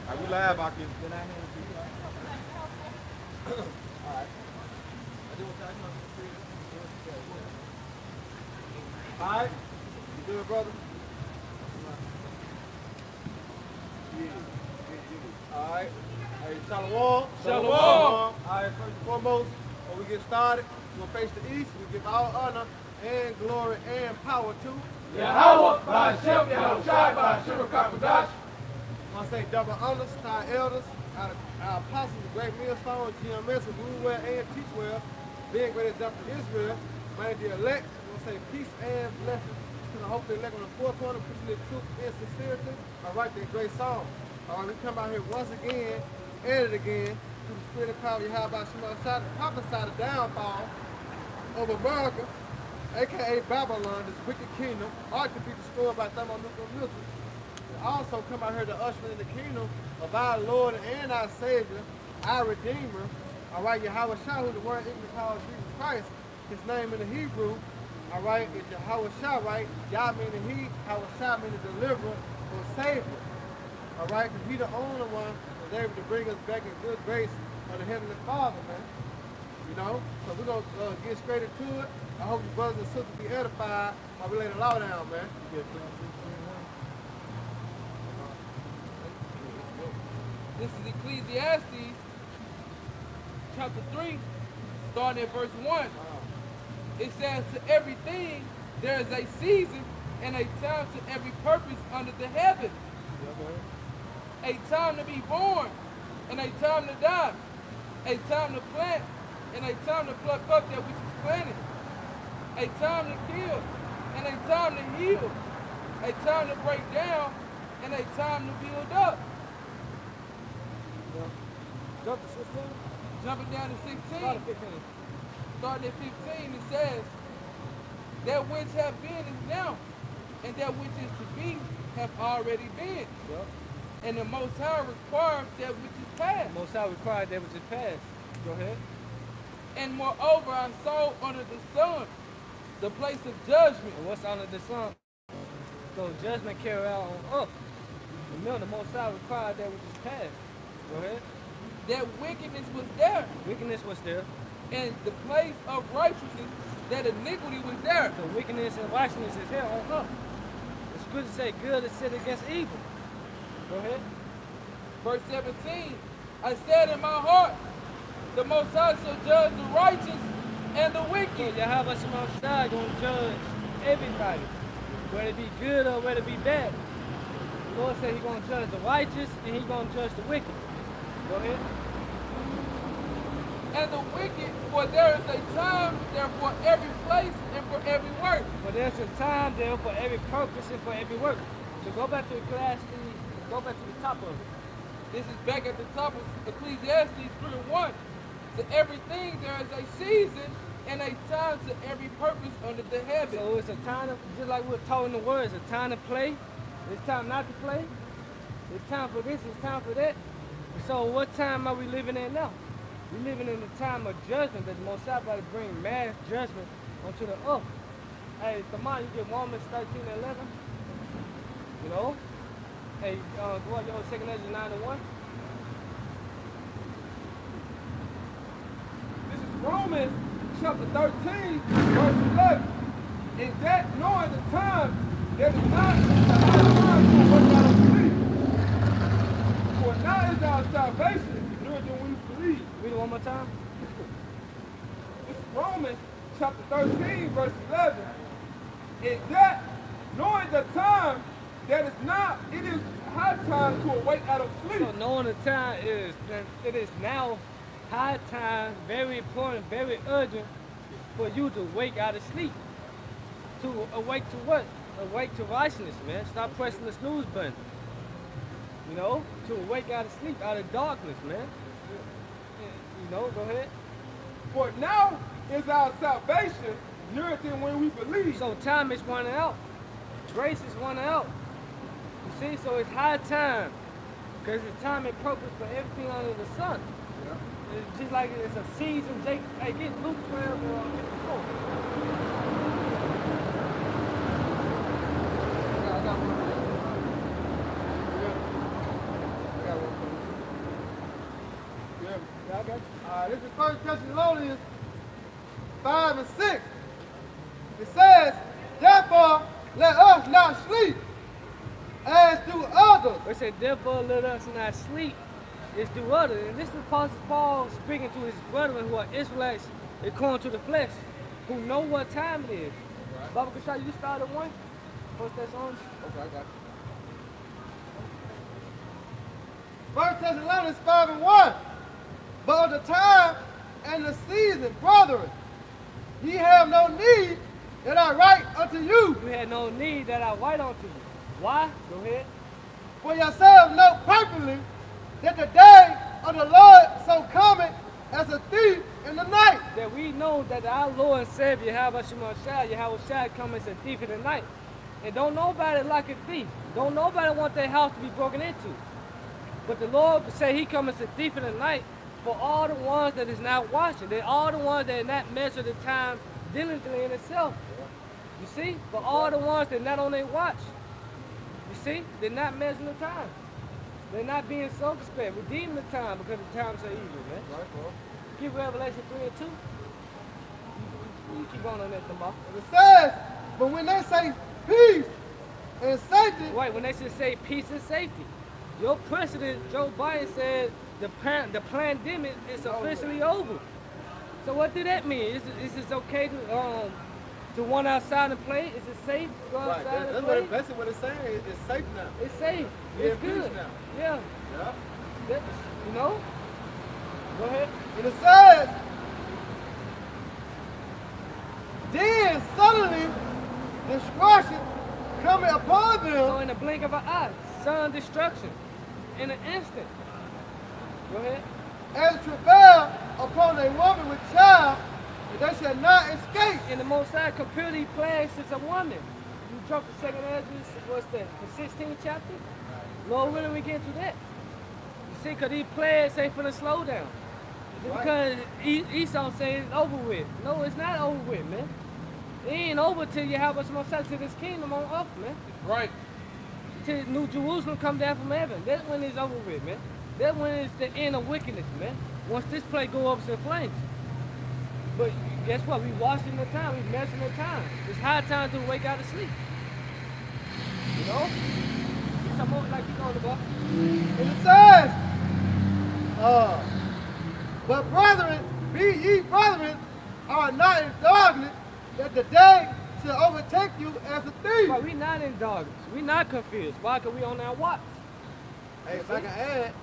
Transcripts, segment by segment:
Are you live, Aki? All right. You good, brother? Yeah. All right. Hey, Shalom. Shalom. All right, first and foremost, before we get started, we're going to face the east. We give all honor and glory and power to Yahweh, Ba'Shem, Yahushai, Ba'Shem, Kakadash. I want to say double honors to our elders, our apostles, the great millstone, GMS, who rule well and teach well, being great example to Israel, man, the elect. We want to say peace and blessings to the hope the elect on the four corner, preaching the truth and sincerity. All right, that great song. All right, we come out here once again, and again, through the spirit of power, Yahweh Shema Shah, to prophesy the downfall of America, aka Babylon, this wicked kingdom, ought to be destroyed by thermonuclear missiles. Also come out here to usher in the kingdom of our Lord and our Savior, our Redeemer. All right, Yahweh Shah, who the word English calls Jesus Christ. His name in the Hebrew, all right, is Yahweh Shah, right? Yah meaning he, Yahweh Shah meaning deliverer or savior. All right, because he the only one that's able to bring us back in good grace of the Heavenly Father, man. You know, so we're going to get straight into it. I hope you brothers and sisters be edified while we lay the law down, man. This is Ecclesiastes chapter 3, starting at verse 1. It says, to everything there is a season and a time to every purpose under the heaven. A time to be born and a time to die. A time to plant and a time to pluck up that which is planted. A time to kill and a time to heal. A time to break down and a time to build up. Jump to 16. Jumping down to 16. Start at 15. Starting at 15, it says, that which have been is now, and that which is to be have already been. Yep. And the Most High requires that which is past. Most High required that which is past. Go ahead. And moreover, I saw under the sun the place of judgment. And what's under the sun? So judgment carry out on earth. Remember, the Most High required that which is past. Go ahead. That wickedness was there, Wickedness was there. and the place of righteousness, that iniquity was there. So wickedness and righteousness is here on earth. The scripture say good is sit against evil. Go ahead. Verse 17, I said in my heart, the Most High shall judge the righteous and the So wicked. Yahweh Shema Shai gonna judge everybody, whether it be good or whether it be bad. The Lord said He's gonna judge the righteous and He's gonna judge the wicked. Go ahead. And the wicked, for there is a time there for every place and for every work. But there's a time there for every purpose and for every work. So go back to Ecclesiastes, go back to the top of it. This is back at the top of Ecclesiastes 3:1. To everything there is a season and a time to every purpose under the heaven. So it's a time, just like we're taught in the word, it's a time to play, it's time not to play, it's time for this, it's time for that. So what time are we living in now? We're living in the time of judgment that the Most High about to bring mass judgment onto the earth. Hey, come on, you get Romans 13:11. You know? Hey, go on, your 2nd Ezra 9:1. This is Romans chapter 13, verse 11. In that knowing the time, there is not a time to work out of sleep. For now is our salvation, nearer than we believe. Read it one more time. This is Romans chapter 13, verse 11. In that knowing the time, that is not, it is high time to awake out of sleep. So knowing the time is, it is now high time, very important, very urgent for you to wake out of sleep. To awake to what? Awake to righteousness, man. Stop pressing the snooze button. You know, to awake out of sleep, out of darkness, man. You know, go ahead. For now is our salvation nearer than when we believe. So time is running out. Grace is running out. You see, so it's high time. Because it's time and purpose for everything under the sun. Yeah. It's just like it's a season. Hey, get Luke 12 or 54. I got one. I got one. Yeah, I got you. This is 1 Thessalonians 5 and 6. It says, therefore, let us not sleep as do others. It said, therefore let us not sleep, as do others. And this is Apostle Paul speaking to his brethren who are Israelites according to the flesh, who know what time it is. Right. Baba Kashai, you started one? 1 Thessalonians? Okay, I got you. 1 Thessalonians 5 and 1. But of the time and the season, brethren, ye have no need that I write unto you. You had no need that I write unto you. Why? Go ahead. For yourselves know perfectly that the day of the Lord so cometh as a thief in the night. That we know that our Lord and Savior, Yahweh Shai, come as a thief in the night. And don't nobody like a thief. Don't nobody want their house to be broken into. But the Lord say he come as a thief in the night for all the ones that is not watching. They're all the ones that not measure the time diligently in itself. You see? For all the ones that not on their watch. You see? They're not measuring the time. They're not being circumspect, redeeming the time because the times are evil, man. Right, bro. Give Revelation 3 and 2. You keep on that tomorrow. It says, but when they say peace and safety, Wait, when they should say peace and safety. Your president, Joe Biden, said the pandemic is officially over. So what did that mean? Is it okay to run outside and play? Is it safe to go right, outside and that's play? basically what it's saying. It's safe now. It's safe. Yeah, It's peace good. now. Yeah. Yeah. You know? Go ahead. And it says, then suddenly destruction coming upon So them, in the blink of an eye, sudden destruction. In an instant. Go ahead. as travail upon a woman with child, and they shall not escape. In the Most High completely places a woman. You drop the second Ezra, what's that, the 16th chapter? Lord willing, we get to that. You see, because these plagues ain't finna slow down. Just Right. because Esau saying it's over with. No, it's not over with, man. It ain't over till you have us most to this kingdom on earth, man. Right. Till New Jerusalem come down from heaven. That's when it's over with, man. That when it's the end of wickedness, man. Once this plague go up in flames. But guess what? We watching the time. We measuring the time. It's high time to wake out of sleep. You know? Some more like you know the book. And it says, but brethren, be ye brethren, are not in darkness, that the day shall overtake you as a thief. But we not in darkness. We not confused. Why? Because we on our watch. Hey, if I can add,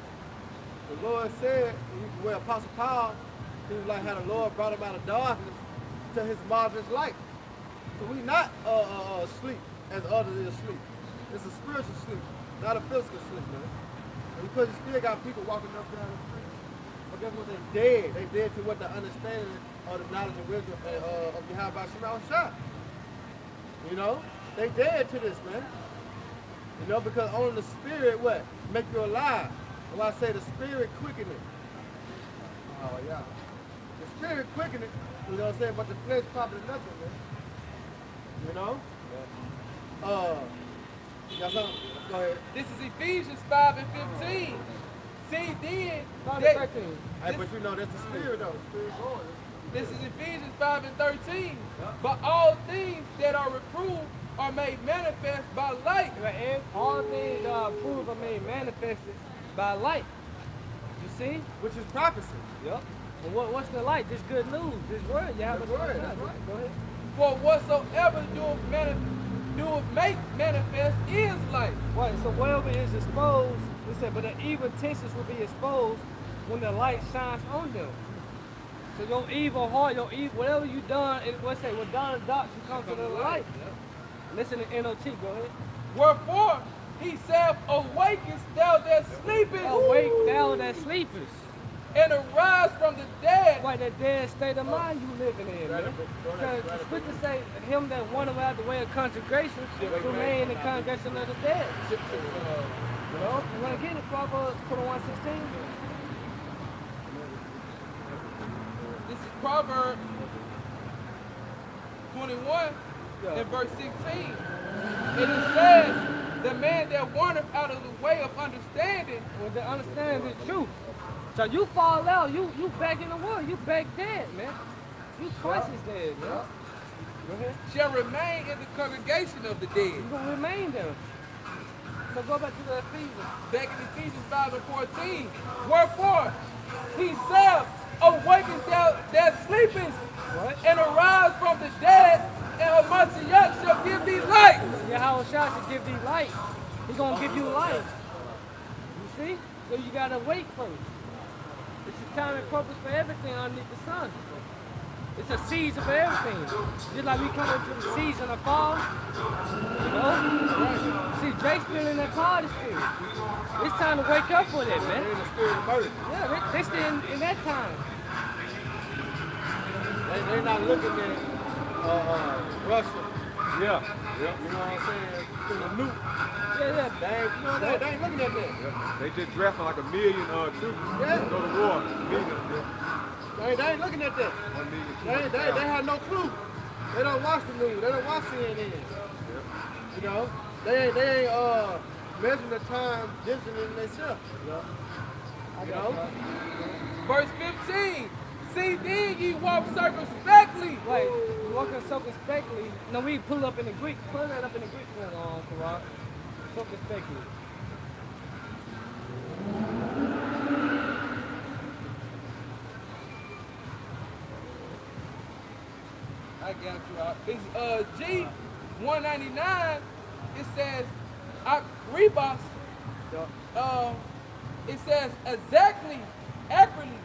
the Lord said, where Apostle Paul, he was like how the Lord brought him out of darkness to his marvelous light. So we not sleep as others is sleep. It's a spiritual sleep, not a physical sleep, man. And because you still got people walking up down the street. But guess what? They're dead. They dead to what the understanding or the knowledge and wisdom of Yahweh Shai. You know? They dead to this, man. You know, because only the spirit, what? Make you alive. Well, I say the spirit quicken it. Oh, yeah. The spirit quicken it, you know what I'm saying? But the flesh probably nothing, man. You know? You got something? Go ahead. This is Ephesians 5 and 15. See then, Start that- at 13. Hey, but you know, that's the spirit, though. The spirit going. this is Ephesians 5 and 13. But all things that are reproved are made manifest by light. Right, and all things that are proved are made manifested by light. You see? Which is prophecy. Yep. And what's the light? This good news. This word. You have This a word, that's right. Go ahead. For whatsoever doeth make manifest is light. Right, so whatever is exposed, we said, but the evil intentions will be exposed when the light shines on them. So your evil heart, your evil, whatever you done, let's say, what done in dark, you come to the light. Listen to NOT, go ahead. Wherefore he saith, awakest thou that sleepest, Awake thou that sleepest. and arise from the dead, Right, that dead state of mind you living in, man. Because the scripture say, him that wanted out the way of consecration remain in the congregation of the dead. You know, you want to get it, Proverbs 21:16? this is Proverbs 21 and verse 16. And it says, The man that wandereth out of the way of understanding Well, they understand the truth. So you fall out, you back in the world, you back dead, man. You twice as dead, man. Go ahead. shall remain in the congregation of the dead. You gonna remain there. So go back to the Ephesians. Back in Ephesians 5:14. Wherefore, he said, awakens their sleepings What? and arise from the dead, and a Mashiach shall give thee light. Yahweh Shah should give thee light. He's gonna give you light. You see? So you gotta wait first. It's a time and purpose for everything underneath the sun. It's a season for everything. Just like we come into the season of fall. You know? See, Drake's still in that party still. It's time to wake up for that, They're man. in the spirit of murder. Yeah, they still in that time. They're not looking at Russia. Yeah. You know what I'm saying? To the nuke. Yeah. They ain't looking at that. Yeah. They just drafting like 1 million troops Yeah. to go to war. Yeah. They ain't looking at that. 1 million. They have no clue. They don't watch the news. They don't watch CNN. You know, they ain't measuring the time digitally in themselves. You know, Verse 15. See then ye walk circumspectly. Right, walking circumspectly. No, we pull up in the Greek. Pull that up in the Greek for Quran. Circumspectly. I got you out. It's G 199. It says Rebus. It says exactly, accurately,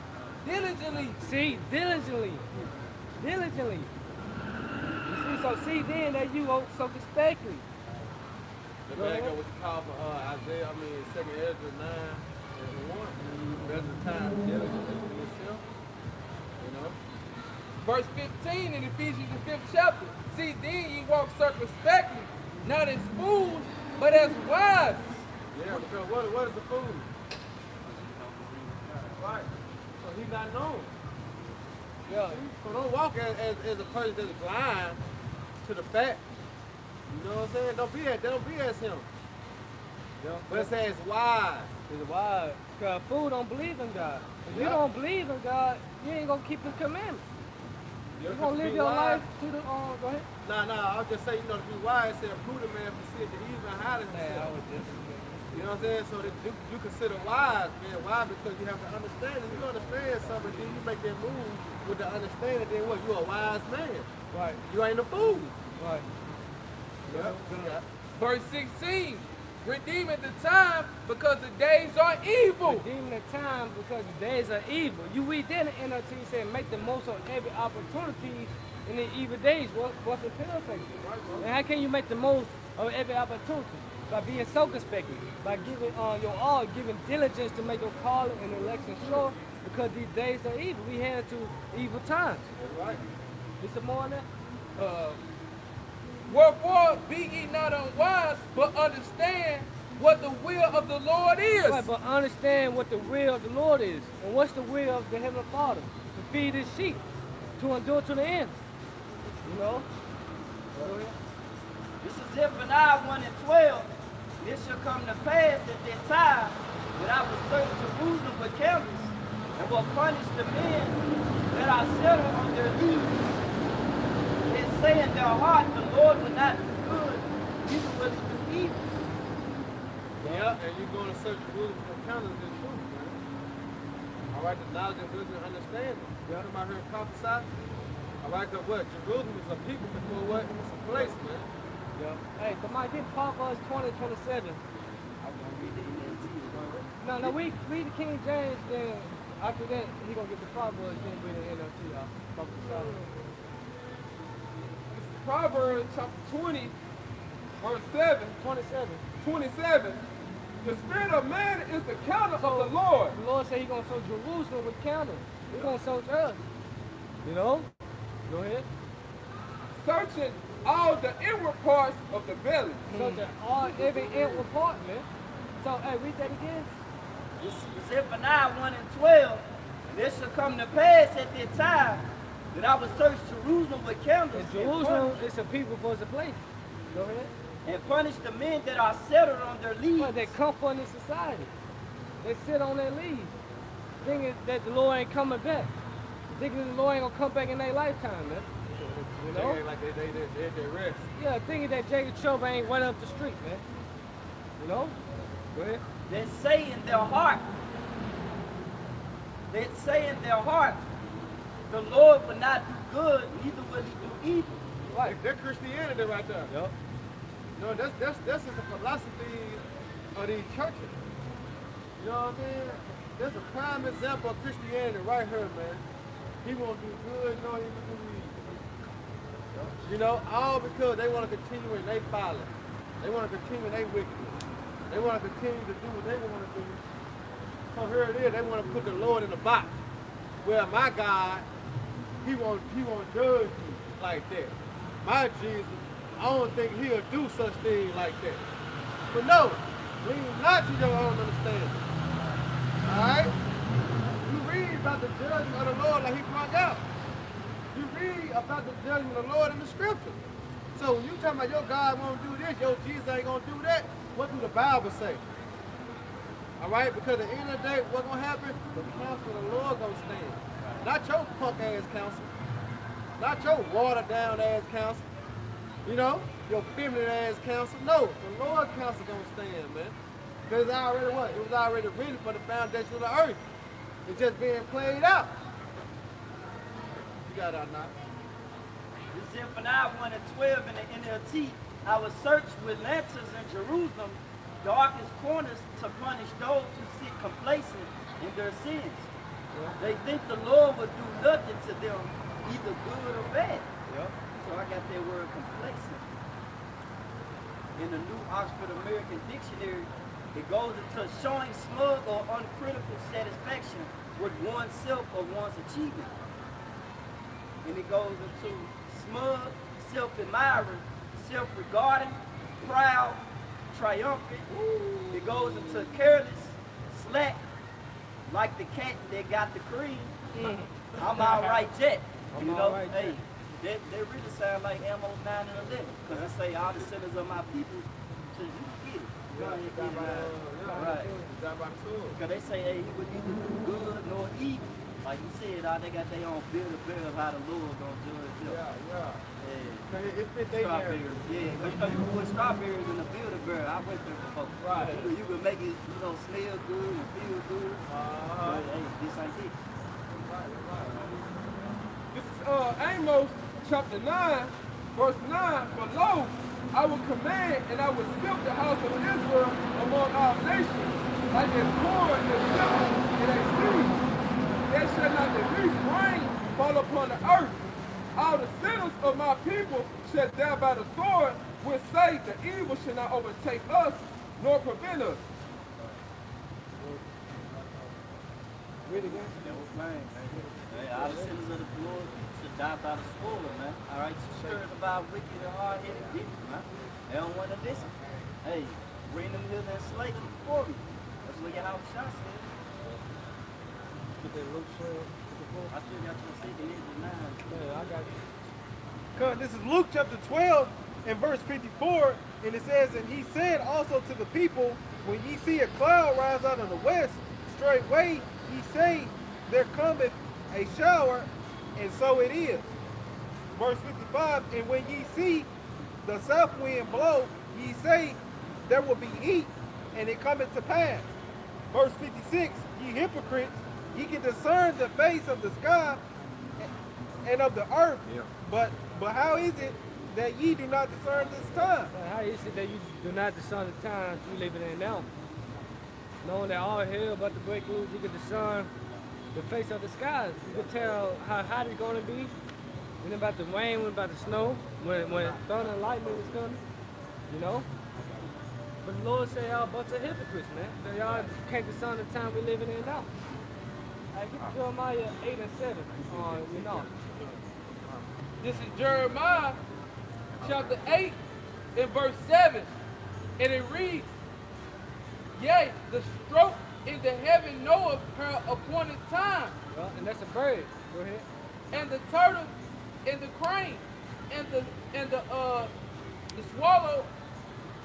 diligently. See, diligently. Diligently. You see, so see then that you walk circumspectly. the back up what you call for Isaiah. I mean, 2nd Ezra 9:1. Measure time diligently for yourself. You know. Verse 15 in Ephesians the 5th chapter. See then ye walk circumspectly, not as fools, but as wise. Yeah, because what is the fool? Right. So he's not known. Yeah. So don't walk as a person that's blind to the fact. You know what I'm saying? Don't be as him. But it says wise. It's wise. Because fool don't believe in God. If you don't believe in God, you ain't gonna keep his commandments. You're gonna live your life to the go ahead. Nah, I'll just say, to be wise, say a prudent man foreseeth the evil and hideth himself. You know what I'm saying? So that you consider wise, man. Why? Because you have to understand. If you understand something, then you make that move with the understanding, then what? You're a wise man. Right. You ain't a fool. Right. Yeah. Verse 16. Redeeming the time because the days are evil. Redeeming the time because the days are evil. You read that in NLT saying make the most of every opportunity in the evil days. What's the paraphrase? And how can you make the most of every opportunity? By being circumspect, by giving your all, giving diligence to make your calling and election sure, because these days are evil. We head to evil times. That's right. Is some more on that? Wherefore be ye not unwise, but understand what the will of the Lord is. Right, but understand what the will of the Lord is. And what's the will of the Heavenly Father? To feed his sheep, to endure to the end. You know? This is Zephaniah 1:12. This shall come to pass at that time that I will search Jerusalem for candles and will punish the men that are settled on their knees. And say in their heart, the Lord will not do good, neither will he do evil. Yeah, and you're going to search Jerusalem for counters in truth, man. All right, the knowledge and wisdom and understanding. You know about here prophesy? All right, because what? Jerusalem is a people before what? It's a place, man. Yeah. Hey, come on, get Proverbs 20:27. I'm going to read the NLT. No, we read the King James, then after that, he going to get the Proverbs, then read the NLT. Proverbs chapter 20, verse 7, 27. The spirit of man is the counter of the Lord. The Lord said he going to sow Jerusalem with candles. He going to sow us. You know? Go ahead. Searching all the inward parts of the belly. Searching every inward part, man. So, hey, read that again. This is Zephaniah 1:12. This shall come to pass at that time that I will search Jerusalem with candles. And Jerusalem is a people for the place. Go ahead. and punish the men that are settled on their leaves. But they comfort in society. They sit on their leaves, thinking that the Lord ain't coming back. Thinking the Lord ain't gonna come back in their lifetime, man. You know? They act like they rest. Yeah, thinking that Jacob Trouble ain't went up the street, man. You know? Go ahead. That say in their heart, the Lord will not do good, neither will he do evil. Right. That's Christianity right there. Yup. No, that's just a philosophy of these churches. You know what I mean? That's a prime example of Christianity right here, man. He won't do good, no, he won't do evil. You know, all because they want to continue in their folly. They want to continue in their wickedness. They want to continue to do what they want to do. So here it is, they want to put the Lord in a box. Well, my God, he won't judge you like that. My Jesus, I don't think he'll do such things like that. But no, lean not to your own understanding. Alright? You read about the judgment of the Lord like he brought out. You read about the judgment of the Lord in the scripture. So when you talking about your God won't do this, your Jesus ain't gonna do that, what do the Bible say? Alright? Because at the end of the day, what's gonna happen? The counsel of the Lord gonna stand. Not your punk ass counsel. Not your watered down ass counsel. You know? Your feminine ass counsel. No, the Lord's counsel gonna stand, man. Because it's already what? It was already written for the foundation of the earth. It's just being played out. You got it out now. It's in Zephaniah 1 and 12 in the NLT. I will search with lanterns in Jerusalem, darkest corners, to punish those who sit complacent in their sins. They think the Lord will do nothing to them, either good or bad. So I got that word complacent. In the New Oxford American Dictionary, it goes into showing smug or uncritical satisfaction with oneself or one's achievement. And it goes into smug, self-admiring, self-regarding, proud, triumphant. It goes into careless, slack, like the cat that got the cream. I'm all right, Jet. You know, right, hey, they really sound like Amos 9 and 11. Because I say all the sinners of my people, so you can get it. Go ahead and get it. Right. Because they say, hey, he would neither do good nor evil. Like you said, they got their own bill of how the Lord gonna judge them. Yeah. It fit their Strawberries. narrative. Yeah, because you can put strawberries in the Build-A-Bear. I went there before. Right. You can make it, smell good and feel good. But hey, this ain't it. This is Amos chapter 9, verse 9. But lo, I will command and I will sift the house of Israel among all nations, like as corn is sifted in a sea. There shall not the least rain fall upon the earth. All the sinners of my people shall die by the sword, which say the evil shall not overtake us, nor prevent us. Read again. That was plain. Hey, all the sinners of the Lord should die by the sword, man. All right, you stirred about wicked and hard-headed people, man. They don't want to listen. Hey, bring them here and slay them for me. That's what your house shot said. Get that Luke 12. I still got your second Ezra 9. Yeah, I got you. Because this is Luke chapter 12 and verse 54, and it says, and he said also to the people, when ye see a cloud rise out of the west, straightway ye say, there cometh a shower, and so it is. Verse 55, and when ye see the south wind blow, ye say, there will be heat, and it cometh to pass. Verse 56, ye hypocrites, ye can discern the face of the sky and of the earth, but how is it that ye do not discern this time? How is it that you do not discern the times you living in now? Knowing that all hell about to break loose, you can discern the face of the skies. You can tell how hot it's going to be, when about the rain, when about the snow, when thunder and lightning is coming, you know? But the Lord said y'all a bunch of hypocrites, man. So y'all can't discern the time we're living in now. I get Jeremiah 8 and 7 you know. This is Jeremiah chapter 8 and verse 7. And it reads, yea, the stroke in the heaven knoweth her appointed time. Well, and that's a bird. Go ahead. And the turtle and the crane and the swallow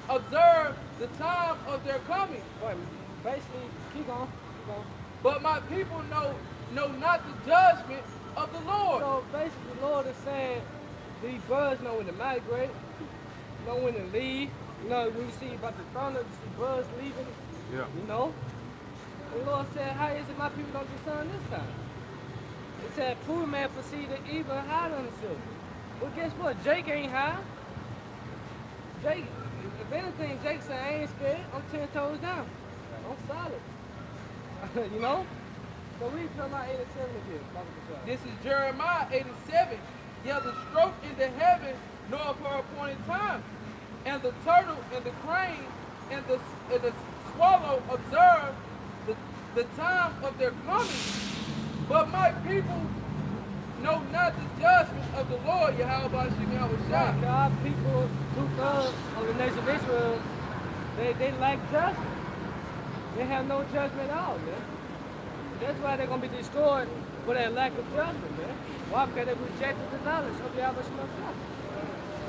observe the time of their coming. Right. Basically, keep on. But my people know not the judgment of the Lord. So basically, the Lord is saying these birds know when to migrate, know when to leave. You know, when you see about the thunder, you see birds leaving. Yeah. You know. The Lord said, "How is it my people don't discern this time?" He said, "Poor man foresee the evil and hide on himself." Well, guess what? Jake ain't high. Jake, if anything, Jake said, "I ain't scared. I'm 10 toes down. I'm solid." You know? So read Jeremiah 87 again. This is Jeremiah 87. Yeah, the stroke in the heaven knoweth her appointed time, and the turtle and the crane and the swallow observe the time of their coming. But my people know not the judgment of the Lord, Yahweh Shemel Right, Shah. our people, 2/3 of the nation of Israel, they lack judgment. They have no judgment at all, man. That's why they're going to be destroyed for that lack of judgment, man. Why? Because they rejected the knowledge of Yahweh Shemel Shah.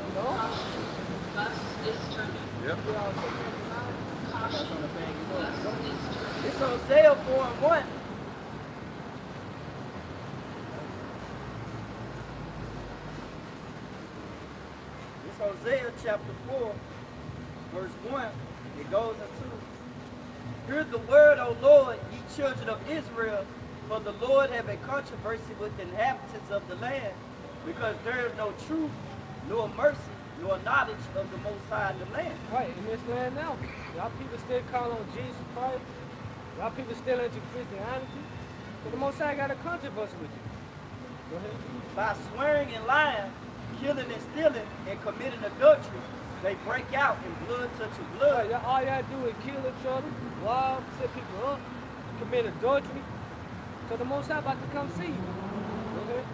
You know? Yep. It's Hosea 4:1. It's Hosea chapter 4, verse 1. It goes into, "Hear the word, O Lord, ye children of Israel, for the Lord have a controversy with the inhabitants of the land, because there is no truth, nor mercy, nor knowledge of the Most High in the land." Right, in this land now. Y'all people still call on Jesus Christ. Y'all people still into Christianity. But the Most High got a controversy with you. Go ahead. By swearing and lying, killing and stealing, and committing adultery, they break out in blood touching blood. Right, all y'all do is kill each other, rob, set people up, commit adultery. So the Most High about to come see you. Go ahead.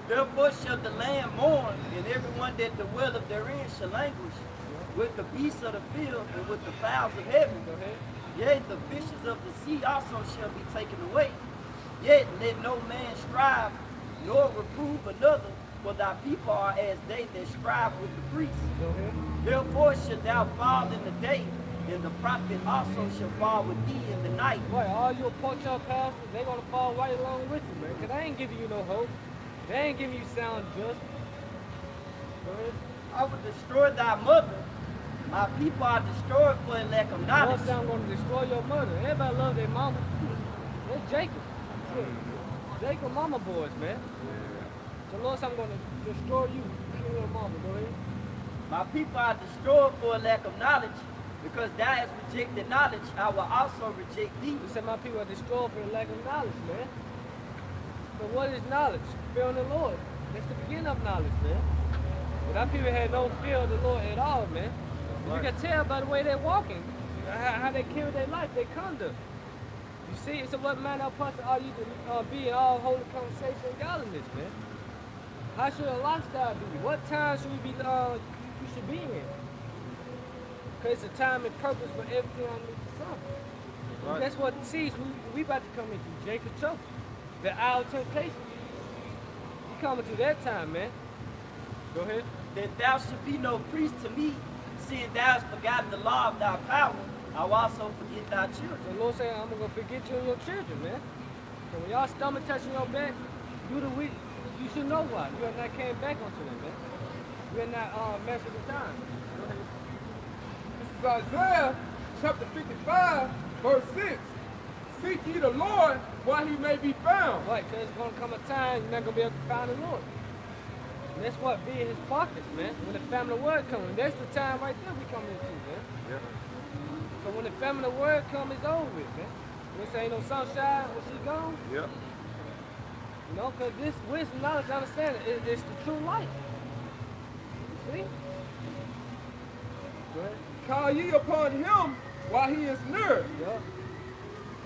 Therefore shall the land mourn, and everyone that dwelleth therein shall languish, with the beasts of the field and with the fowls of heaven. Go ahead. Yea, the fishes of the sea also shall be taken away. Yet let no man strive, nor reprove another, for thy people are as they that strive with the priests. Go ahead. Therefore shalt thou fall in the day, and the prophet also shall fall with thee in the night. Right, all your pork chop pastors, they gonna fall right along with you, man. Cause they ain't giving you no hope. They ain't giving you sound judgment. Go ahead. I will destroy thy mother. My people are destroyed for a lack of Lord knowledge. said I'm gonna destroy your mother. Everybody love their mama. That's Jacob. Shit. Jacob mama boys, man. So Lord said I'm gonna destroy you. Kill your mama. Go ahead. My people are destroyed for a lack of knowledge. Because thou hast rejected knowledge, I will also reject thee. He said my people are destroyed for the lack of knowledge, man. So what is knowledge? Fearing the Lord. That's the beginning of knowledge, man. But our people had no fear of the Lord at all, man. You can tell by the way they're walking, how they carry their life, their conduct. You see, so what manner of person are you to be in all holy conversation and godliness, man? How should a lifestyle be? What time should we be, you should be in? Because it's a time and purpose for everything underneath the sun. Right. That's what sees we about to come into. Jacob's trouble. The hour of temptation. You coming to that time, man. Go ahead. That thou should be no priest to me, seeing thou hast forgotten the law of thy power, I will also forget thy children. The Lord saying, I'm going to forget you and your children, man. So when y'all stomach touching your back, you should know why. You have not came back onto them, man. You have not messed with the time. Go ahead. This is Isaiah chapter 55, verse 6. Seek ye the Lord while he may be found. Right, because it's going to come a time you're not going to be able to find the Lord. And that's what being his pockets, man. When the family word comes, that's the time right there we come into, man. Yep. So when the family word comes, it's over with, man. When say ain't no sunshine, when she gone, Yep. you know, because this wisdom, knowledge, understanding, it's the true life. See? Go ahead. Call ye upon him while he is near. Yup.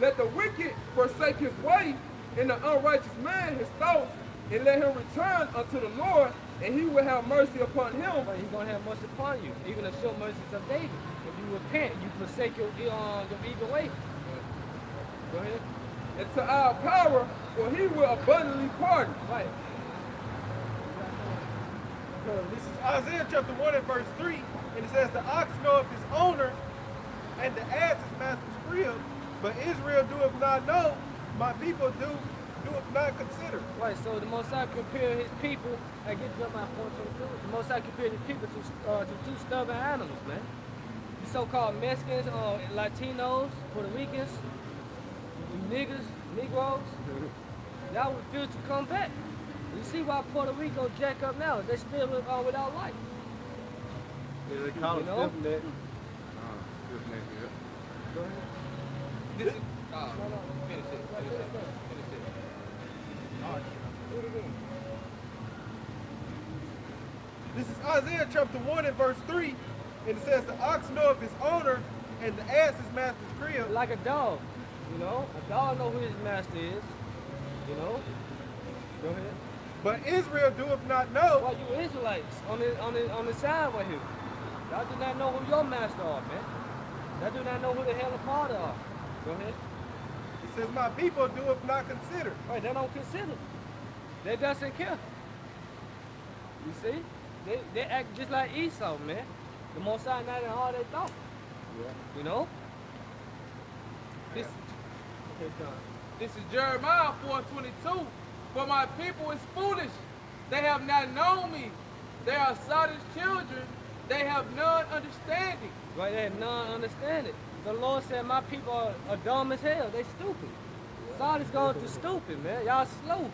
Let the wicked forsake his way, and the unrighteous man his thoughts, and let him return unto the Lord, and he will have mercy upon him. But he's going to have mercy upon you, even the sure mercies of David. If you repent, you forsake your evil way. Go ahead. And to our power, for he will abundantly pardon. Right. This is Isaiah chapter 1 and verse 3. And it says, the ox knoweth his owner, and the ass his master's crib, but Israel doeth not know, my people doeth not consider. Right, so the Most High compared his people, I get to my point 22, the Most High compared his people to two stubborn animals, man. The so-called Mexicans, Latinos, Puerto Ricans, niggas, Negroes, y'all refuse to come back. You see why Puerto Rico jack up now? They still without life. Yeah, they call it You know? stiff neck. Stiff neck, yeah. Go ahead. This is, finish it. Do it again. This is Isaiah chapter 1 and verse 3, and it says, the ox knoweth his owner, and the ass his master's crib. Like a dog, you know? A dog know who his master is, you know? Go ahead. But Israel doeth not know. Why you Israelites on the side right here? Y'all do not know who your master are, man. Y'all do not know who the hell the father are. Go ahead. It says, my people doeth not consider. Right, they don't consider. They doesn't care. You see? They act just like Esau, man. The Most High not in all they thought. Yeah. You know? This, Okay, John. this is Jeremiah 4:22. For my people is foolish. They have not known me. They are Sodom's children. They have none understanding. Right, they have none understand it. The Lord said, my people are dumb as hell. They stupid. God is going to stupid, man. Y'all slow.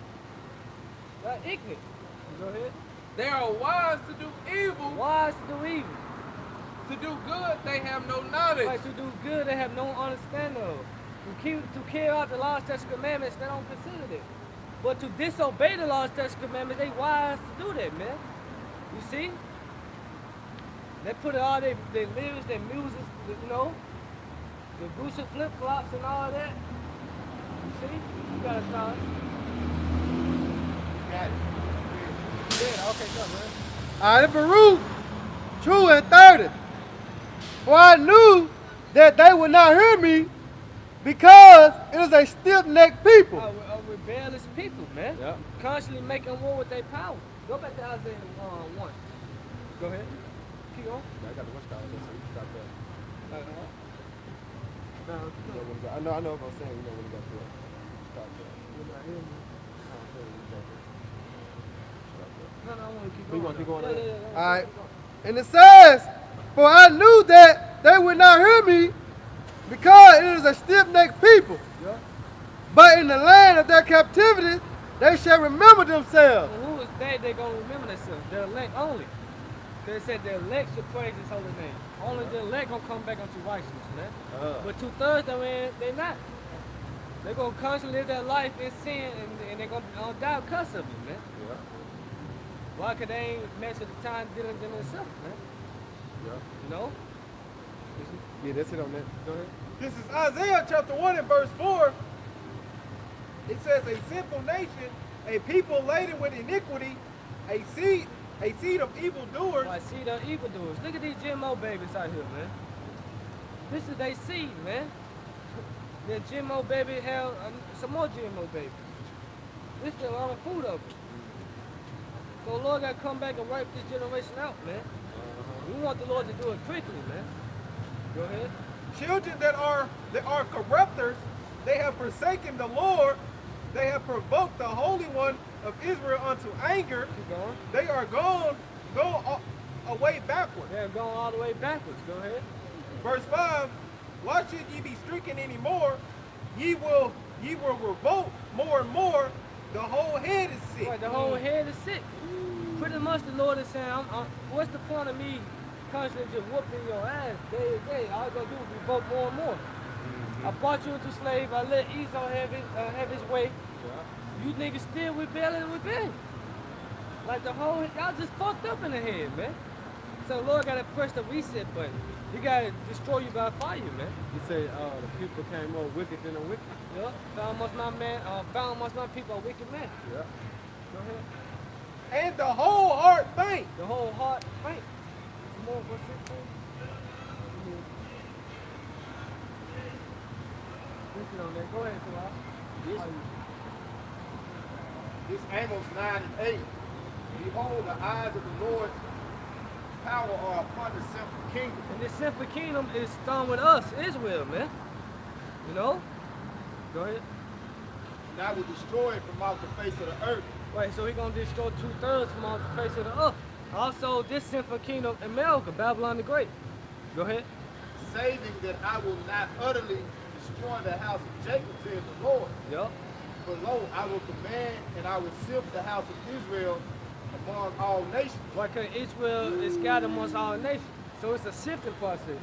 Y'all ignorant. Go ahead. They are wise to do evil. Wise to do evil. To do good, they have no knowledge. Right, to do good, they have no understanding of. To carry out the laws, statutes, commandments, they don't consider it. But to disobey the laws, statutes, commandments, they wise to do that, man. You see? They put all their lyrics, their music, you know, the Gucci flip-flops and all that. You see? You got a thought. Got it. Yeah, okay, go, man. All right, Baruch 2 and 30. For I knew that they would not hear me because it is a stiff-necked people. A rebellious people, man. Yeah. Constantly making war with their power. Go back to Isaiah 1. Go ahead. Keep going. I got the one style, so you can stop there. No, I know what I'm saying. You know when you got to it. Stop there. you're not hearing me. I'm saying you got there. Stop there. No, I want to keep You going. want to keep going? Yeah. All right. And it says, for I knew that they would not hear me because it is a stiff-necked people. Yeah. But in the land of their captivity, they shall remember themselves. Well, who is they going to remember themselves? The elect only. They said the elect should praise his holy name. Only the elect going to come back unto righteousness, man. But 2/3, they're not. They're going to constantly live their life in sin, and they're going to die because of it, man. Yeah. Why? Because they ain't mess with the time dealing with themselves, man. Yeah. You know? Yeah, that's it on that. Go ahead. This is Isaiah chapter 1 and verse 4. It says, a sinful nation, a people laden with iniquity, a seed of evildoers. I see the evildoers. Look at these GMO babies out here, man. This is their seed, man. The GMO baby have some more GMO babies. This is a lot of food of them. So the Lord got to come back and wipe this generation out, man. We want the Lord to do it quickly, man. Go ahead. Children that are corrupters, they have forsaken the Lord. They have provoked the Holy One of Israel unto anger. Keep going. They are go away backward. They're going all the way backwards. Go ahead. Verse 5, why should ye be stricken any more? Ye will revolt more and more. The whole head is sick. Right, the whole head is sick. Pretty much the Lord is saying, what's the point of me constantly just whooping your ass day to day? All I gotta do is revolt more and more. I brought you into slave. I let Esau have his way. You niggas still rebelling. Like the whole, y'all just fucked up in the head, man. So Lord gotta press the reset button. He gotta destroy you by fire, man. You say the people came more wicked than the wicked. Yeah. Found amongst my people a wicked man. Yeah. Go ahead. And the whole heart faint. The whole heart faint. Some more, verse 16. Listen on that. Go ahead, Salah. This Amos 9 and 8. Behold, the eyes of the Lord power are upon the sinful kingdom. And this sinful kingdom is starting with us, Israel, man. You know? Go ahead. And I will destroy it from off the face of the earth. Right, so he's going to destroy 2/3 from off the face of the earth. Also, this sinful kingdom, America, Babylon the Great. Go ahead. Saving that I will not utterly destroy the house of Jacob, says the Lord. Yup. For lo, I will command and I will sift the house of Israel among all nations. Why? Because Israel is scattered amongst all nations. So it's a sifting process.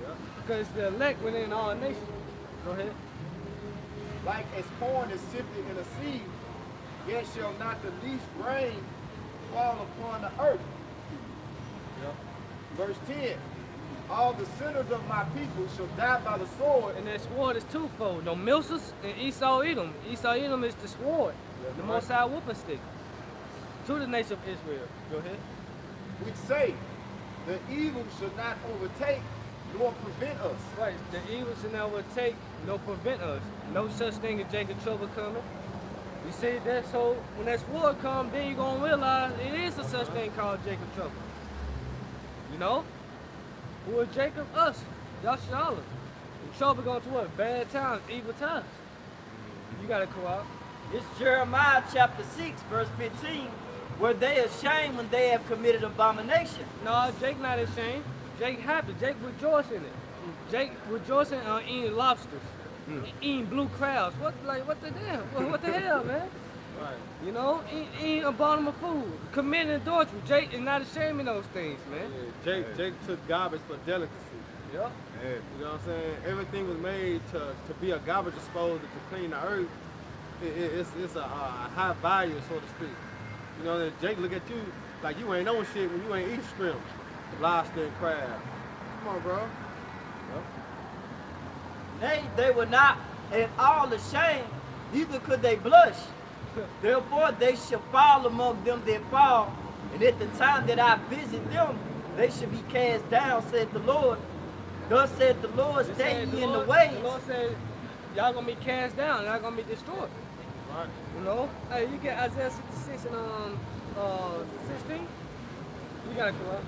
Yeah. Because the elect within all nations. Go ahead. Like as corn is sifted in a sieve, yet shall not the least rain fall upon the earth. Yep. Verse 10. All the sinners of my people shall die by the sword. And that sword is twofold. No Milsus and Esau Edom. Esau Edom is the sword. The right. Most High whooping stick. To the nation of Israel. Go ahead. Which say, the evil shall not overtake nor prevent us. Right. The evil shall not overtake nor prevent us. No such thing as Jacob trouble coming. You see that? So when that sword comes, then you're going to realize it is a such thing called Jacob trouble. You know? Who is Jacob? Us. Yashala. And trouble going to what? Bad times, evil times. You got to go out. It's Jeremiah chapter 6, verse 15, where they are ashamed when they have committed abomination. No, Jake not ashamed. Jake happy. Jake rejoicing in it. Jake rejoicing on eating lobsters. Eating blue crabs. What the damn? What the hell, man? Right. You know, eating abominable food, committing adultery. Jake is not ashamed of those things, man. Yeah, Jake took garbage for delicacy. Yep. Yeah. You know what I'm saying? Everything was made to be a garbage disposal to clean the earth. It's a high value, so to speak. You know, then Jake look at you like you ain't on shit when you ain't eating shrimp, lobster, and crab. Come on, bro. They were not at all ashamed, neither could they blush. Therefore they shall fall among them that fall, and at the time that I visit them, they shall be cast down, said the Lord. Thus said the Lord, stay ye in the ways. The Lord said, y'all gonna be cast down, y'all gonna be destroyed. Right. You know? Hey, you get Isaiah 66 and 16? You gotta come up.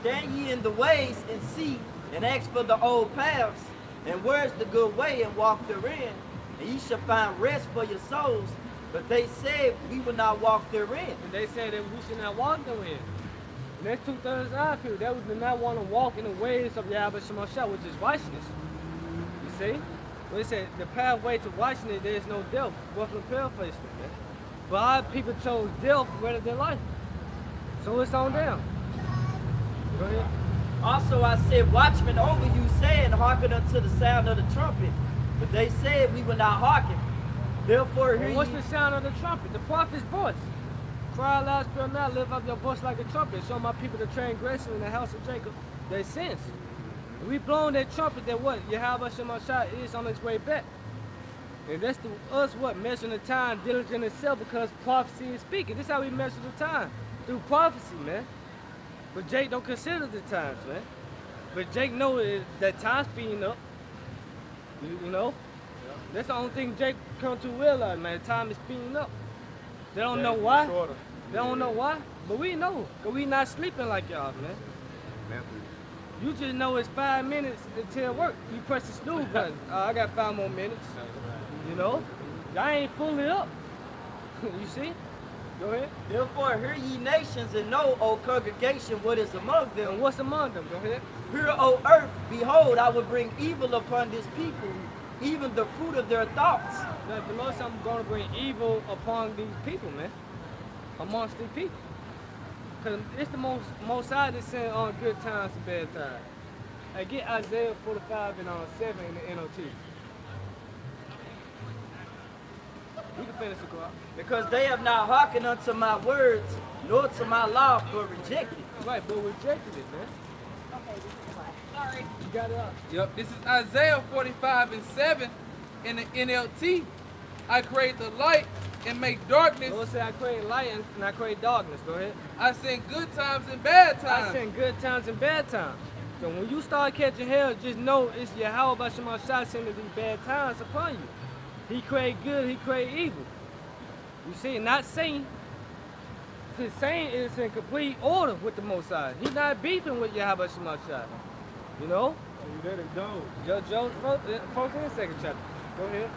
Stand ye in the ways and see, and ask for the old paths, and where's the good way, and walk therein, and ye shall find rest for your souls. But they said, we will not walk therein. And they said that we should not walk therein. And that's 2/3 of our people. That was to not want to walk in the ways of Yahweh Shemashah, which is righteousness. You see? Well, it said the pathway to righteousness, there is no death. Roughly paraphrased it, man. But our people chose death rather than life. So it's on them. Go ahead. Also I said, watchmen over you, saying, hearken unto the sound of the trumpet. But they said, we will not hearken. Therefore, hear Well, what's ye. the sound of the trumpet? The prophet's voice. Cry loud, spare not, lift up your voice like a trumpet. Show my people the transgression in the house of Jacob their sins. And we blown that trumpet that what? Yahweh Shemashah is on its way back. And that's us what? Measuring the time, diligent itself, because prophecy is speaking. This is how we measure the time. Through prophecy, man. But Jake don't consider the times, man. But Jake knows that time's speeding up. You know? That's the only thing Jake come to realize, man. Time is speeding up. They don't know why. They don't know why. But we know. Because we not sleeping like y'all, man. You just know it's 5 minutes until work. You press the snooze button. I got 5 more minutes. You know? Y'all ain't fully up. You see? Go ahead. Therefore, hear ye nations, and know, O congregation, what is among And them. what's among them? Go ahead. Hear, O earth, behold, I will bring evil upon this people, even the fruit of their thoughts. Now, the Lord said I'm going to bring evil upon these people, man. Amongst these people. Because it's the most high that send on good times and bad times. Hey, get Isaiah 45 and 7 in the NOT. You can finish the clock. Because they have not hearkened unto my words, nor to my law, but rejected. Right, but rejected it, man. Sorry. You got it out. Yep, this is Isaiah 45 and 7 in the NLT. I create the light and make darkness. The Lord said I create light and I create darkness. Go ahead. I send good times and bad times. I send good times and bad times. So when you start catching hell, just know it's Yahweh Shemashah sending these bad times upon you. He create good, he create evil. You see, not Satan. his saying is in complete order with the Most High. He's not beefing with Yahweh Shemashah. You know? So you let it go. Job 14 and 2nd chapter. Go ahead.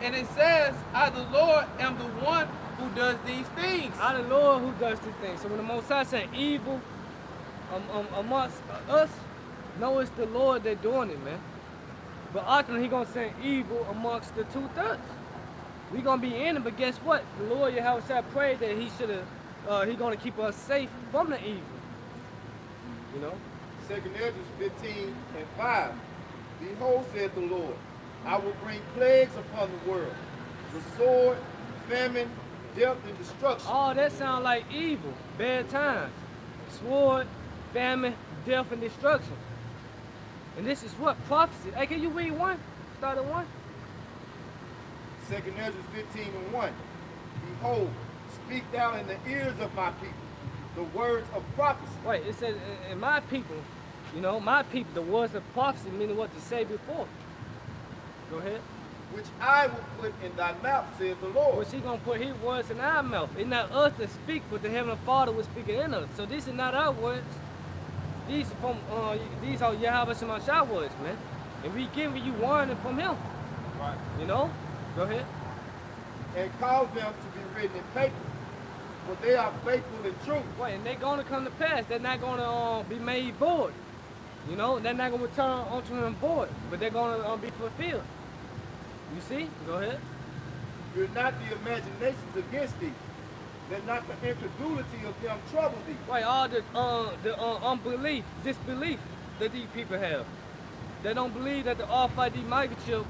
And it says, I the Lord am the one who does these things. I the Lord who does these things. So when the Most High said evil amongst us, no, it's the Lord that doing it, man. But ultimately, he gonna send evil amongst the 2/3. We gonna be in it, but guess what? The Lord Yahweh prayed that he he gonna keep us safe from the evil. You know? 2nd Ezra 15 and 5. Behold, said the Lord, I will bring plagues upon the world, the sword, famine, death, and destruction. All that sound like evil, bad times. Sword, famine, death, and destruction. And this is what? Prophecy. Hey, can you read one? Start at 1. 2nd Ezra 15 and 1. Behold, speak thou in the ears of my people the words of prophecy. Wait, it says, in my people, you know, my people, the words of prophecy, meaning what to say before. Go ahead. Which I will put in thy mouth, saith the Lord. Well, she gonna put his words in our mouth. It's not us to speak, but the Heavenly Father was speaking in us. So this is not our words. These are Yahweh Shemashah words, man. And we giving you warning from him. Right. You know? Go ahead. And cause them to be written in paper, for they are faithful and true. Wait, and they're gonna come to pass. They're not gonna be made void. You know, they're not gonna return unto him void, but they're gonna be fulfilled. You see? Go ahead. Fear not the imaginations against thee. Let not the incredulity of them trouble thee. Right, all the unbelief, disbelief that these people have. They don't believe that the Almighty microchip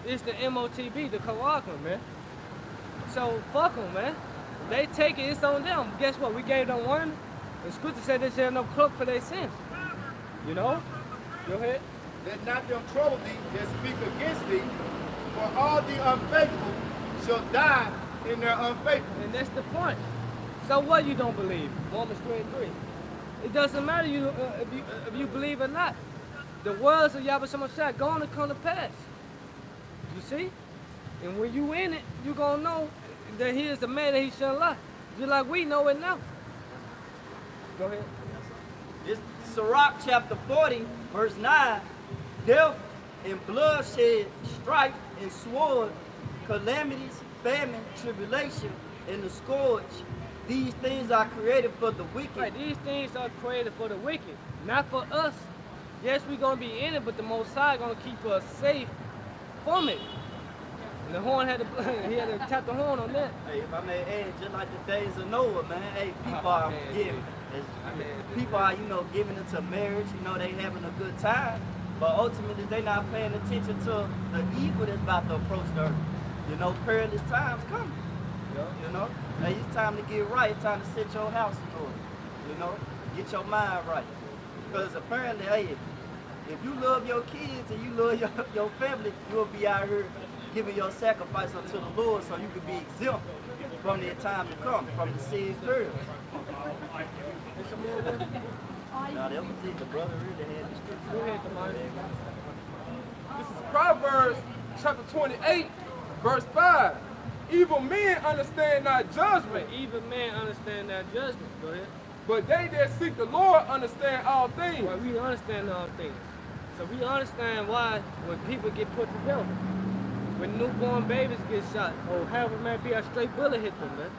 is the MOTB, the Karakam, man. So fuck them, man. They take it, it's on them. Guess what? We gave them warning. The scripture said they should have no cloak for their sins. You know? Go ahead. Let not them trouble thee that speak against thee, for all the unfaithful shall die in their unfaithfulness. And that's the point. So what you don't believe? Romans 3:3. It doesn't matter if you believe or not. The words of Yahweh Shemashah going to come to pass. You see? And when you in it, you gonna know that he is the man that he shall lie. Just like we know it now. Go ahead. This Sirach chapter 40, verse 9. Death and bloodshed, strife and sword, calamities, famine, tribulation, and the scourge. These things are created for the wicked. Right, these things are created for the wicked, not for us. Yes, we're gonna be in it, but the Most High gonna keep us safe from it. And the horn had to he had to tap the horn on that. Hey, if I may add, just like the days of Noah, man. Hey, people are giving. People are, giving into marriage. They having a good time. But ultimately, they not paying attention to the evil that's about to approach the earth. Perilous times coming. Hey, it's time to get right. It's time to set your house in order. Get your mind right. Because apparently, hey, if you love your kids and you love your family, you'll be out here giving your sacrifice unto the Lord so you can be exempt from the time to come, from the seed period. Now, that was it. The brother really had the scripture. Go ahead, Kamari. This is Proverbs chapter 28, verse 5. Evil men understand not judgment, Even men understand that judgment. Go ahead. but they that seek the Lord understand all things. Right, we understand all things. So we understand why when people get put to death, when newborn babies get shot, or however it may be, a straight bullet hit them, man.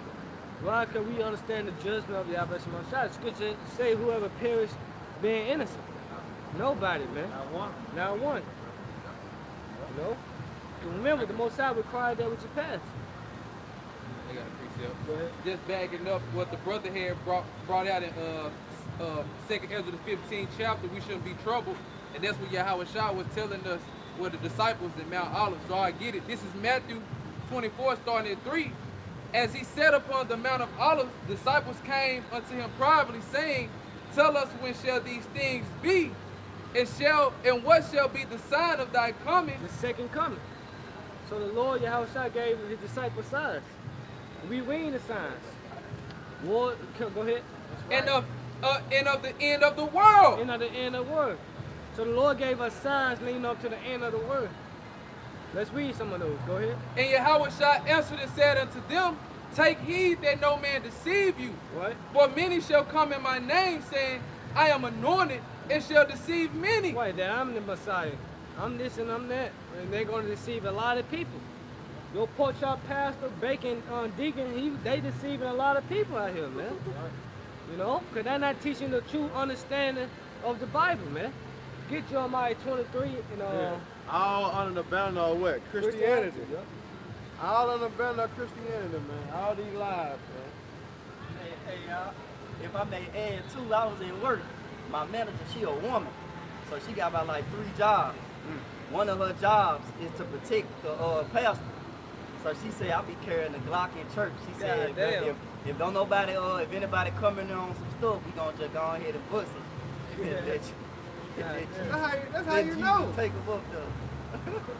Why? Because we understand the judgment of Yahweh Shemashah. The scripture say whoever perished being innocent. Nobody, man. Not one. Not one. Remember, the Most High required that with your past. I got a precept. Go ahead. Just backing up what the brother had brought out in 2nd Ezra the 15th chapter, we shouldn't be troubled. And that's what Yahweh Shah was telling us were the disciples in Mount Olive. So I get it. This is Matthew 24 starting at 3. As he sat upon the Mount of Olives, disciples came unto him privately, saying, Tell us when shall these things be, and what shall be the sign of thy coming? The second coming. So the Lord Yahweh gave his disciples signs. We read the signs. War, go ahead. And of the end of the world. End of the end of the world. So the Lord gave us signs leading up to the end of the world. Let's read some of those. Go ahead. And Yahweh Shah answered and said unto them, Take heed that no man deceive you. What? For many shall come in my name, saying, I am anointed, and shall deceive many. Wait, that I'm the Messiah. I'm this and I'm that. And they're going to deceive a lot of people. Your pork chop pastor, bacon deacon, they deceiving a lot of people out here, man. You know? Because they're not teaching the true understanding of the Bible, man. Get Jeremiah 23 and All under the banner of what? Christianity. Yeah. All under the banner of Christianity, man. All these lies, man. Hey, y'all. If I may add too, I was in work. My manager, she a woman. So she got about like 3 jobs. One of her jobs is to protect the pastor. So she said, I'll be carrying the Glock in church. She said, if don't nobody, if anybody coming in on some stuff, we gonna just go ahead and bust it. That's how you know. Take them up there.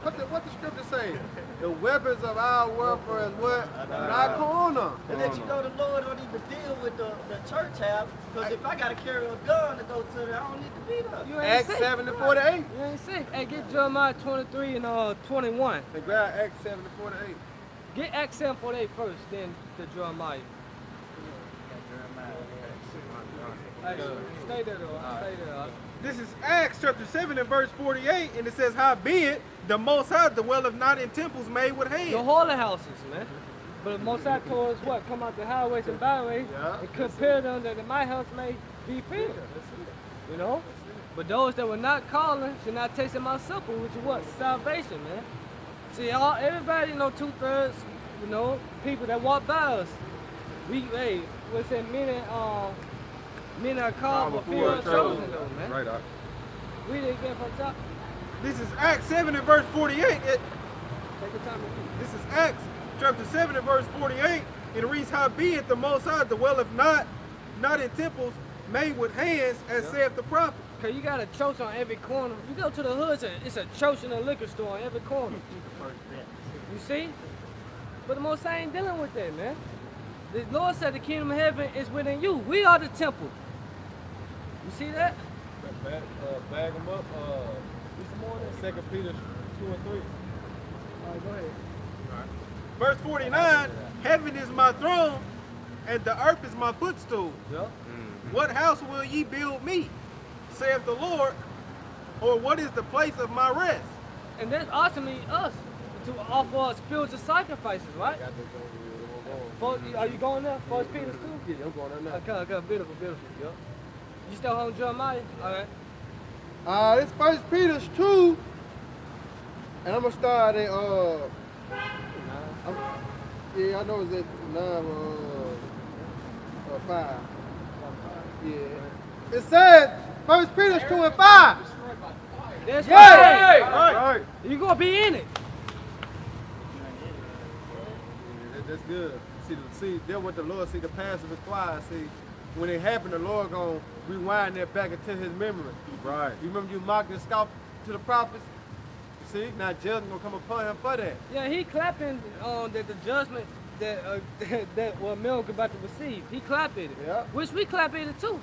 What the scripture say? The weapons of our warfare is what? Not corner. And let you know the Lord don't even deal with the church house. Because if I got to carry a gun to go to there, I don't need to be there. You ain't Acts sick. 7-48. You ain't sick. Hey, get Jeremiah 23 and 21. They grab Acts 7-48. Get Acts 7:48 first, then the Jeremiah. Hey, stay there though. Stay there. This is Acts chapter 7 and verse 48, and it says, howbeit the Most High dwelleth not in temples made with hands. The holy houses, man. But Most High told us what? Come out the highways and byways and compare them that my house may be filled. You know? But those that were not calling should not taste of my supper, which is what? Salvation, man. See, everybody, 2/3, people that walk by us. What's that? Many are called, but few are chosen, though, man. Right out. Read it again from the top. This is Acts 7 and verse 48. Take your time. This is Acts chapter 7 and verse 48. And it reads, howbeit the Most High dwelleth not in temples made with hands, as saith the prophet. Cause you got a church on every corner. You go to the hoods, it's a church and a liquor store on every corner. You see? But the Most High ain't dealing with that, man. The Lord said the kingdom of heaven is within you. We are the temple. You see that? Bag them up. Do some more of that. 2 Peter 2 and 3. All right, go ahead. Verse 49, heaven is my throne, and the earth is my footstool. Yep. What house will ye build me, saith the Lord, or what is the place of my rest? And that's ultimately us to offer spiritual sacrifices, right? Are you going there? 1 Peter 2? Yeah, I'm going there now. Okay, beautiful. Yep. You still home Jeremiah? All right. It's 1 Peter 2, and I'm gonna start at I know it's at 9 5. Yeah. It says 1 Peter 2 and 5. That's Yeah. right. You're gonna be in it. That's good. See, that's what the Lord see the pastor requires. See, when it happened, the Lord gonna rewind that back into His memory. Right. You remember you mocked and scoffed to the prophets? See, now judgment gonna come upon him for that. Yeah, he clapping on that the judgment that what Milk about to receive. He clapped at it. Yeah. Which we clap at it too.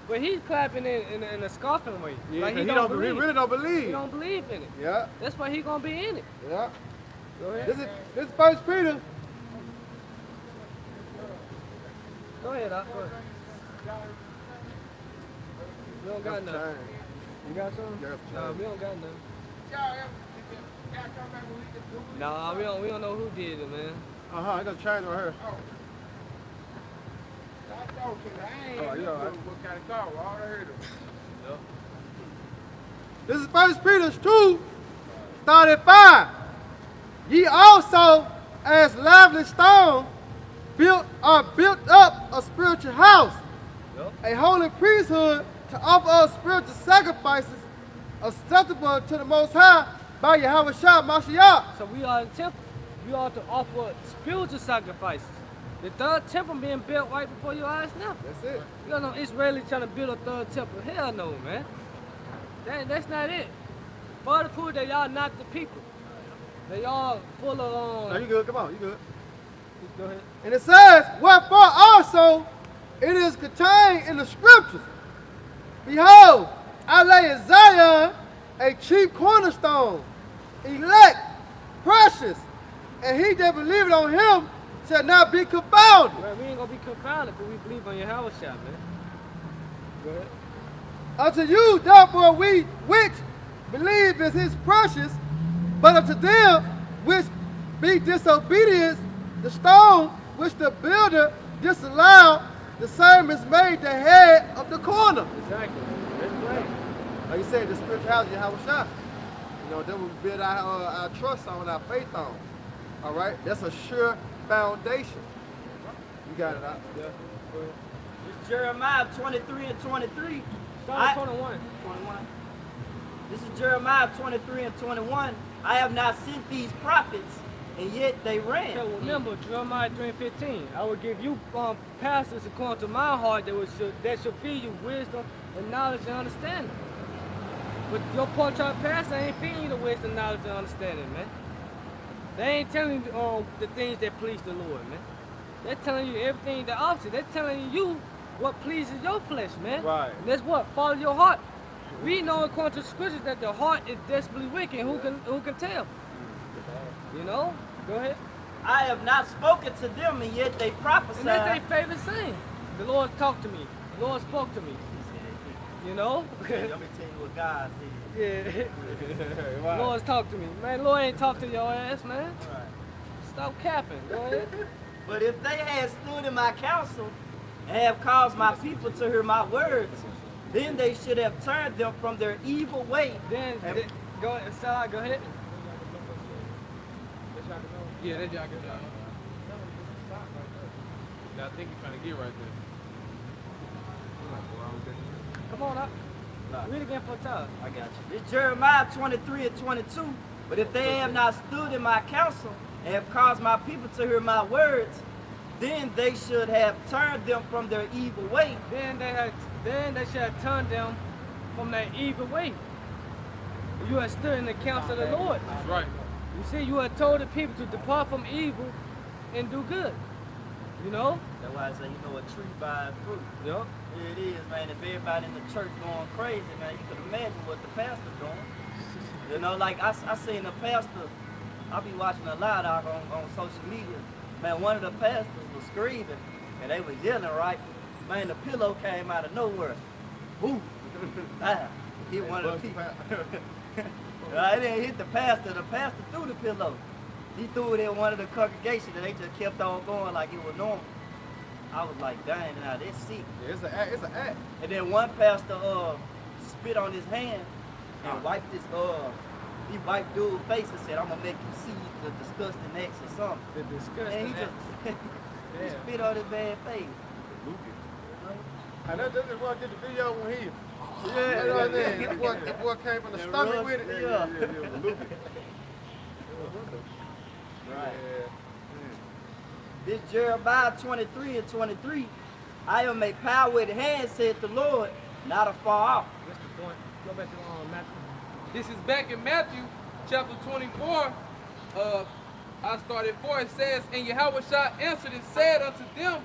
But he's clapping it in a scoffing way. Yeah, like he don't really believe. don't believe. He don't believe in it. Yeah, That's why he gonna be in it. yeah. Go ahead. This is 1 Peter. Go ahead, Doc. Go ahead. We don't got nothing. Time. You got something? Yes, No, time. we don't got nothing. Nah, we don't know who did it, man. I got change on her. Oh, you all right? What kind of car? I already heard of. This is 1 Peter 2, start at 5. Ye also, as lively stone, built up a spiritual house, a holy priesthood to offer up spiritual sacrifices acceptable to the Most High by Yahweh Shah Mashiach. So we are the temple. We are to offer spiritual sacrifices. The third temple being built right before your eyes now. That's it. You got no Israeli trying to build a third temple. Hell no, man. That's not it. For the proof that y'all not the people. That y'all full of No, you good. Come on, you good. Go ahead. And it says, wherefore also it is contained in the scriptures. Behold, I lay in Zion a chief cornerstone, elect, precious, and he that believeth on him shall not be confounded. Right, we ain't gonna be confounded because we believe on Yahweh Shah, man. Go ahead. Unto you, therefore, we which believe is his precious, but unto them which be disobedient, the stone which the builder disallowed, the same is made the head of the corner. Exactly. That's right. Like you said, the spirituality of Yahweh Shah. You know, that we build our trust on, our faith on. All right? That's a sure foundation. You got it out. Yeah. Go ahead. It's Jeremiah 23 and 23. Start at 21. 21. This is Jeremiah 23 and 21. I have not sent these prophets, and yet they ran. Okay, remember Jeremiah 3 and 15. I will give you pastors according to my heart that shall feed you wisdom and knowledge and understanding. But your pork chop pastor ain't feeding you the wisdom, knowledge, and understanding, man. They ain't telling you the things that please the Lord, man. They're telling you everything the opposite. They're telling you what pleases your flesh, man. Right. And that's what? Follow your heart. We know according to the scriptures that the heart is desperately wicked. Who can tell? You know? Go ahead. I have not spoken to them, and yet they prophesy. And that's their favorite saying. The Lord talked to me. The Lord spoke to me. You know? Let me tell you what God said. Yeah. Right. Lord's talked to me. Man, the Lord ain't talked to your ass, man. Right. Stop capping. Go ahead. But if they had stood in my counsel and have caused my people to hear my words, then they should have turned them from their evil way. Then, go ahead. Salah, go ahead. Yeah, that's y'all good. I think he's trying to get right there. Come on up. Read again for Tyler. I got you. It's Jeremiah 23 and 22. But if they have not stood in my counsel and have caused my people to hear my words, then they should have turned them from their evil way. Then they shall turn them from their evil way. You have stood in the counsel of the Lord. That's right. You see, you have told the people to depart from evil and do good. You know? That's why I say, you know, a tree by its fruit. Yup. Here it is, man. If everybody in the church going crazy, man, you could imagine what the pastor doing. You know, like I seen the pastor, I be watching a lot on social media. Man, one of the pastors was screaming, and they was yelling, right? Man, the pillow came out of nowhere. Boom. Ah, hit one of the people. It didn't hit the pastor threw the pillow. He threw it in one of the congregation, and they just kept on going like it was normal. I was like, dang, now that's sick. Yeah, it's an act. It's an act. And then one pastor spit on his hand and wiped he wiped dude's face and said, I'm gonna make you see the disgusting acts or something. The disgusting And he just he Yeah. spit on his bad face. And that's just what I did the video when he. Yeah, You know what I mean? That boy came from the stomach with it. Yeah. Right. This Jeremiah 23 and 23. I am a power with hand, said the Lord, not afar off. That's the point. Go back to Matthew. This is back in Matthew chapter 24. I started 4. It says, and Yahweh Shah answered and said unto them,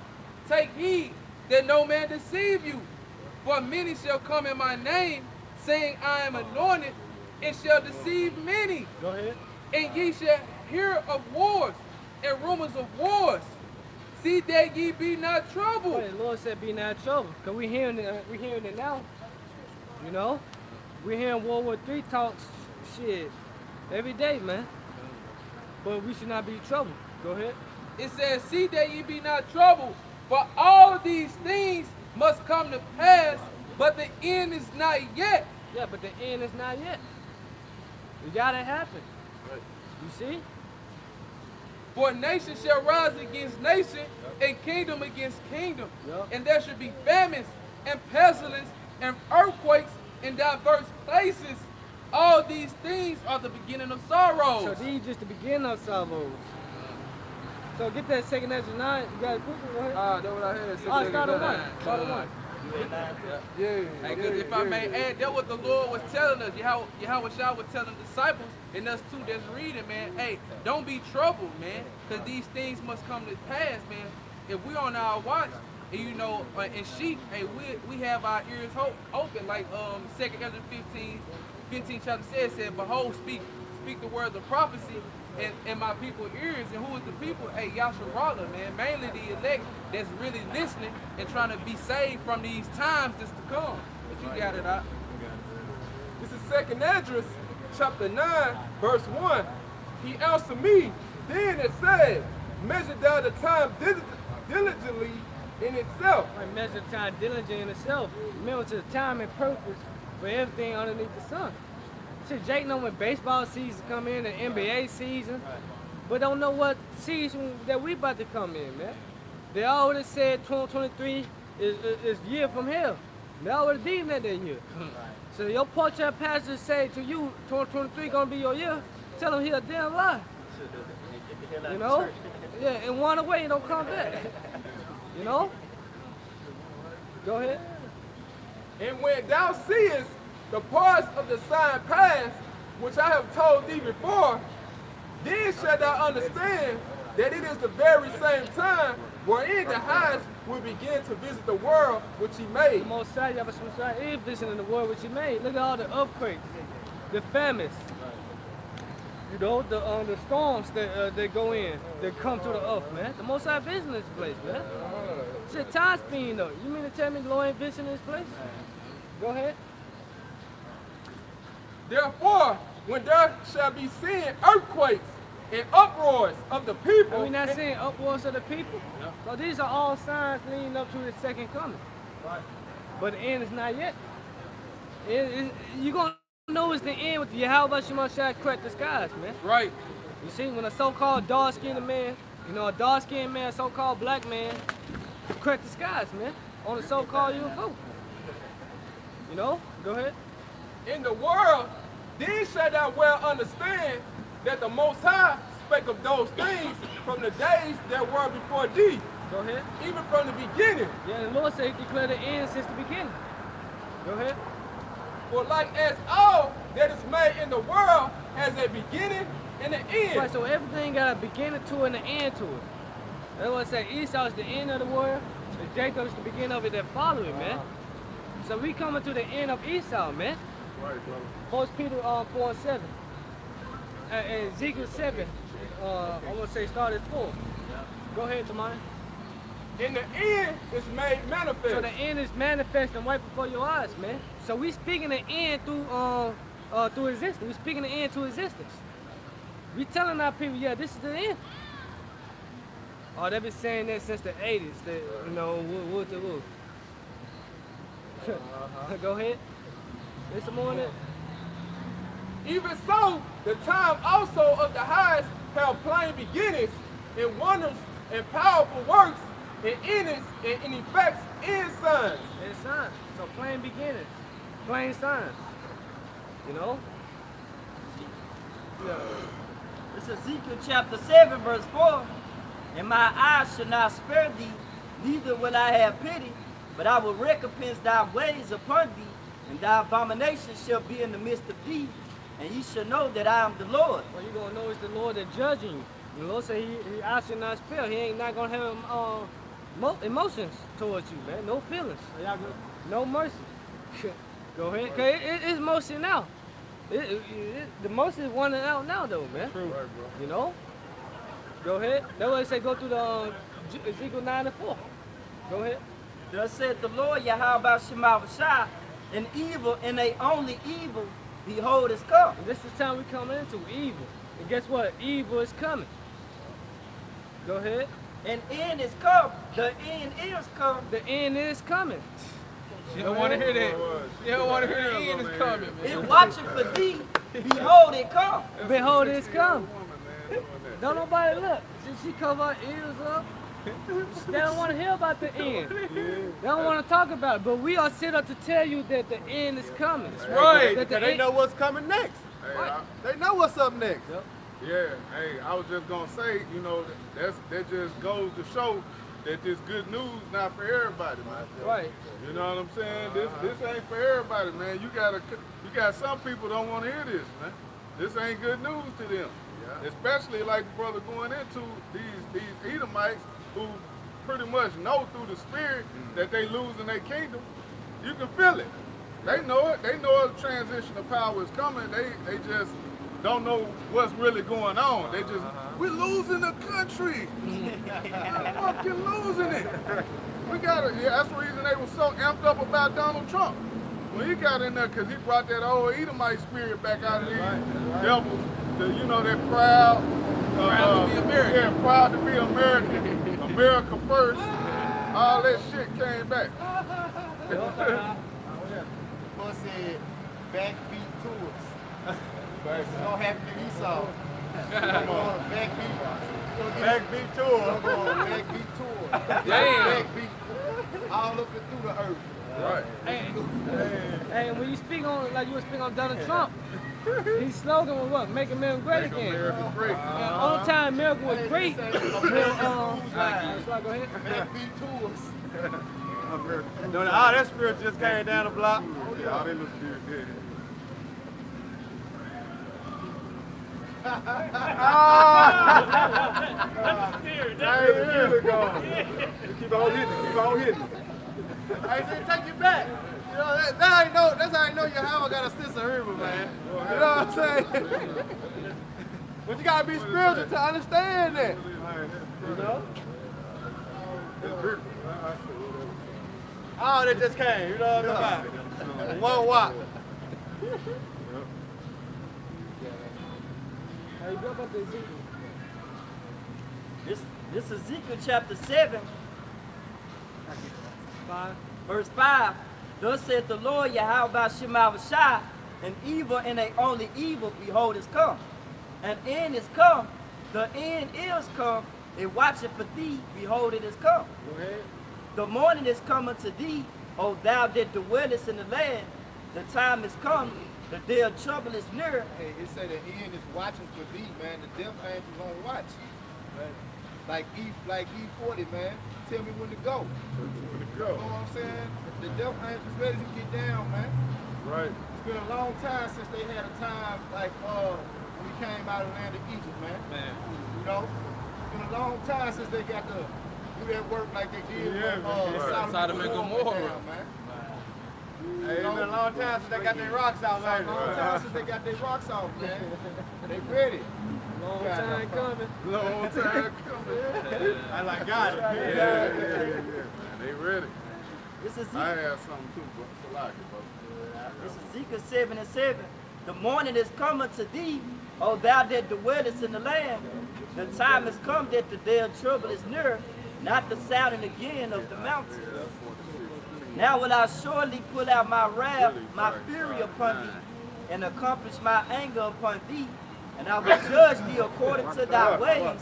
take heed that no man deceive you. For many shall come in my name, saying, I am anointed, and shall deceive many. Go ahead. And ye shall hear of wars and rumors of wars. See that ye be not troubled. Well, the Lord said be not troubled. Because we're hearing it now. You know? We're hearing World War III talks shit every day, man. But we should not be troubled. Go ahead. It says, see that ye be not troubled, for all these things must come to pass, but the end is not yet. Yeah, but the end is not yet. We gotta happen. Right. You see? For nation shall rise against nation, and kingdom against kingdom. Yep. And there should be famines, and pestilence, and earthquakes in diverse places. All these things are the beginning of sorrows. So these just the beginning of sorrows. So get that second Ezra 9. You got it quickly, go ahead. That's what I heard. Start at 1. Start at 1. Hey, because if I may add, that's what the Lord was telling us. Yahweh Shah was telling the disciples, and us too that's reading, man. Hey, don't be troubled, man, because these things must come to pass, man. If we're on our watch, and you know, in sheep, hey, we have our ears open, like 2 Ezra 15 chapter said, behold, speak the words of prophecy, in my people's ears. And who is the people? Hey, Yasharala, man. Mainly the elect that's really listening and trying to be saved from these times that's to come. But you got it out. This is 2nd Esdras, chapter 9, verse 1. He answered me, then it said, measure down the time diligently in itself. Right, measure time diligent in itself. Remember, to the time and purpose for everything underneath the sun. Shit, Jake know when baseball season come in and NBA season, but don't know what season that we about to come in, man. They already said 2023 is year from hell. They already deemed that year. So your pork chop pastor say to you, 2023 gonna be your year. Tell him he a damn lie. You know? Yeah, and one away, don't come back. You know? Go ahead. And when thou seest the parts of the sign past, which I have told thee before, then shalt thou understand that it is the very same time wherein the highest will begin to visit the world which he made. Mosiah, is visiting the world which he made. Look at all the earthquakes, the famines, you know, the storms that they go in, that come to the earth, man. The Mosiah visiting this place, man. Shit, time speeding up. You mean to tell me the Lord ain't visiting this place? Go ahead. Therefore, when there shall be seen earthquakes and uproars of the people. Are we not seeing uproars of the people? No. So these are all signs leading up to his second coming. Right. But the end is not yet. You're going to know it's the end with Yahweh Shemashah crack the skies, man. Right. You see, when a so-called dark-skinned man, you know, a dark-skinned man, so-called black man, crack the skies, man, on a so-called UFO. You know? Go ahead. In the world, then shalt thou well understand that the Most High spake of those things from the days that were before thee. Go ahead. Even from the beginning. Yeah, the Lord said he declared the end since the beginning. Go ahead. For like as all that is made in the world has a beginning and an end. Right, so everything got a beginning to it and an end to it. That's what I say, Esau is the end of the world, and Jacob is the beginning of it that follow it, man. So we coming to the end of Esau, man. Right, brother. 1 Peter 4 and 7. And Ezekiel 7, I'm going to say start at 4. Go ahead, Tamani. In the end is made manifest. So the end is manifesting right before your eyes, man. So we speaking the end through existence. We speaking the end to existence. We telling our people, yeah, this is the end. Oh, they've been saying that since the 80s. That, you know, what the woo. Go ahead. There's some more in it. Even so, the time also of the highest have plain beginnings, and wonders, and powerful works, and endings, and in effects, and signs. And signs. So plain beginnings, plain signs. You know? Yeah. This is Ezekiel chapter 7, verse 4. And my eyes shall not spare thee, neither will I have pity, but I will recompense thy ways upon thee, and thy abomination shall be in the midst of thee, and ye shall know that I am the Lord. Well, you're going to know it's the Lord that judging you. The Lord said he I should not spare. He ain't not going to have emotions towards you, man. No feelings. No mercy. Go ahead. Cause it's mercy now. The mercy is running out now, though, man. True. Right, bro. You know? Go ahead. That's why they say go through the Ezekiel 9 and 4. Go ahead. Thus said the Lord Yahweh Shemashah, an evil and a only evil, behold, is come. And this is the time we come into evil. And guess what? Evil is coming. Go ahead. An end is come. The end is come. The end is coming. You don't want to hear that. You don't want to hear the end is coming, man. It watching for thee. Behold, it come. Behold, it's come. Don't nobody look. She cover her ears up. They don't want to hear about the end. They don't want to talk about it. But we are set up to tell you that the end is coming. That's right. That They know what's coming next. Hey, They know what's up next. Yep. yeah, hey, I was just gonna say, you know, that just goes to show that this good news not for everybody, man. Right. You know what I'm saying? This ain't for everybody, man. You got some people don't want to hear this, man. This ain't good news to them. Yeah. Especially like the brother going into these Edomites who pretty much know through the spirit that they losing their kingdom. You can feel it. They know it. They know a transition of power is coming. They just don't know what's really going on. They just, we're losing the country. We're fucking losing it. We gotta, yeah, that's the reason they were so amped up about Donald Trump. When he got in there, because he brought that old Edomite spirit back out of these devils, you know, they're proud. Proud to be American. Yeah, proud to be American. America first. All that shit came back. Boy said, backbeat tours. So happy to Esau. Come on, backbeat tour. Come on, backbeat tour. Damn. Backbeat all up and through the earth. Right. Hey, when you speak on, like you were speaking on Donald Trump, his slogan was what? Make America great Make again. America great. And all the time America was great. Go ahead. Backbeat tours. No, all that spirit just came down the block. Yeah, all they little spirit did. Keep on hitting. I say take you back. You know, that's how I know Yahweh got a sense of humor, man. You know what I'm saying? But you gotta be spiritual to understand that. You know? Oh, that just came. You know what I'm talking about? One walk. Hey, go about the Ezekiel. This is Ezekiel chapter 7, 5. verse 5. Thus saith the Lord Yahweh Shemavashai, an evil and a only evil, behold, is come. An end is come. The end is come. It watcheth for thee, behold, it is come. Go ahead. The morning is come unto thee, O thou that dwellest in the land. The time is come, the day of trouble is near. Hey, it say the end is watching for thee, man. The death angels on watch. Like E40, man. Tell me when to go. You know what I'm saying? The death angels ready to get down, man. Right. It's been a long time since they had a time like when we came out of the land of Egypt, man. You know? It's been a long time since they got to do that work like they did with Sodom and Gomorrah. Man. Hey, it's been a long time since they got their rocks out, man. Long time since they got their rocks off, man. They ready. Long time coming. Long time coming. I like got it. Yeah. They ready. This is I had something too, but it's a lot, bro. This is Ezekiel 7 and 7. The morning is come unto thee, O thou that dwellest in the land. The time is come that the day of trouble is near, not the sounding again of the mountains. Now will I surely put out my wrath, my fury upon thee, and accomplish my anger upon thee, and I will judge thee according to thy ways,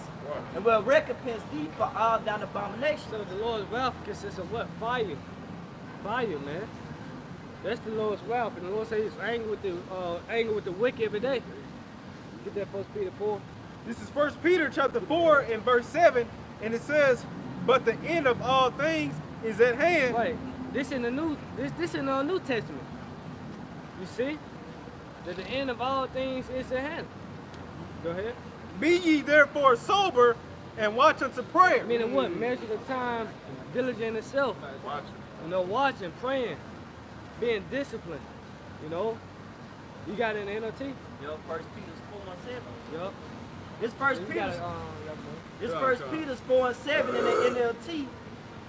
and will recompense thee for all thine abominations. So the Lord's wrath consists of what? Fire. Fire, man. That's the Lord's wrath. And the Lord says he's angry with the wicked every day. Get that 1 Peter 4. This is 1 Peter chapter 4 and verse 7, and it says, but the end of all things is at hand. Wait, this in the New Testament. You see? That the end of all things is at hand. Go ahead. Be ye therefore sober and watch unto prayer. Meaning what? Measure the time, diligent itself. You know, watching, praying, being disciplined. You know? You got it in the NLT? Yup, 1 Peter 4 and 7. Yup. This 1 You Peter. got it, It's 1 Peter 4 and 7 in the NLT.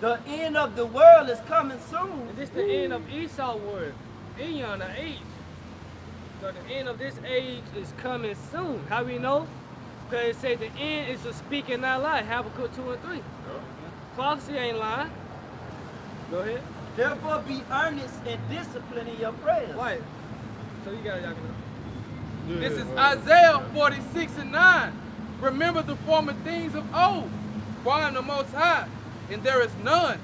The end of the world is coming soon. And this the end of Esau word. Eon, the age. So the end of this age is coming soon. How we know? Because it say the end is to speak and not lie. Habakkuk 2 and 3. Prophecy ain't lying. Go ahead. Therefore be earnest and disciplined in your prayers. Right. So you got it, y'all can This is Isaiah 46 and 9. Remember the former things of old, for I am the Most High, and there is none.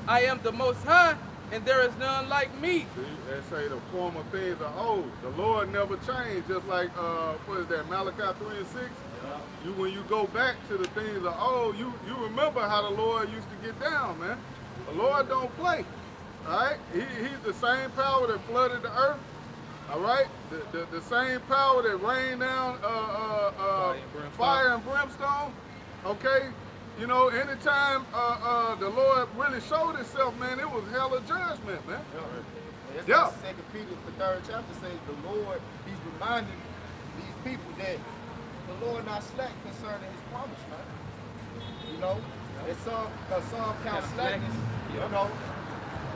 I am the Most High, and there is none like me. See, they say the former things are old. The Lord never changed, just like, what is that, Malachi 3 and 6? When you go back to the things of old, you remember how the Lord used to get down, man. The Lord don't play, all right? He's the same power that flooded the earth, all right? The same power that rained down fire and brimstone, okay? You know, anytime the Lord really showed himself, man, it was hell of judgment, man. That's why 2 Peter, the 3rd chapter, says the Lord, he's reminding these people that the Lord not slack concerning his promise, man. You know, and some count slackness, you know,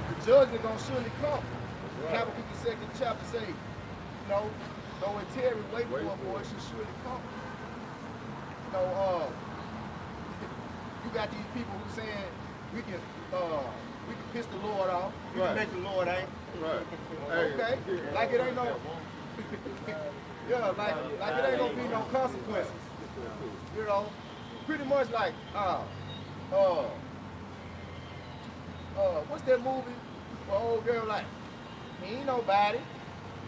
the judgment gonna surely come. Habakkuk the 2nd chapter say, you know, though it tarry, wait for it, for it shall surely come. You know, you got these people who saying we can piss the Lord off, we can make the Lord angry. Okay, like it ain't no, yeah, like it ain't gonna be no consequences. You know, pretty much like what's that movie? Where old girl like, he ain't nobody.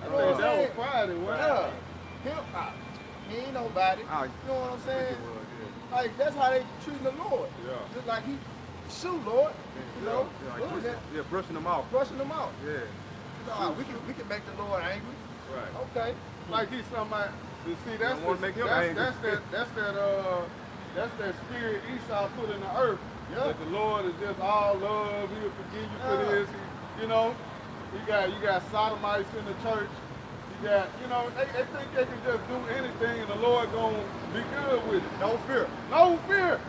You know what I'm saying? Friday, yeah. Hip hop. He ain't nobody. You know what I'm saying? Like that's how they treat the Lord. Yeah. Just like he, shoot Lord. You know? Yeah, brushing them off. Brushing them out. Yeah. No, we can make the Lord angry. Right. Okay. Like he's somebody. You see, that's that spirit Esau put in the earth. Yeah. That the Lord is just all love. He'll forgive you for this. You know, you got sodomites in the church. You got, you know, they think they can just do anything and the Lord gonna be good with it. No fear. No fear.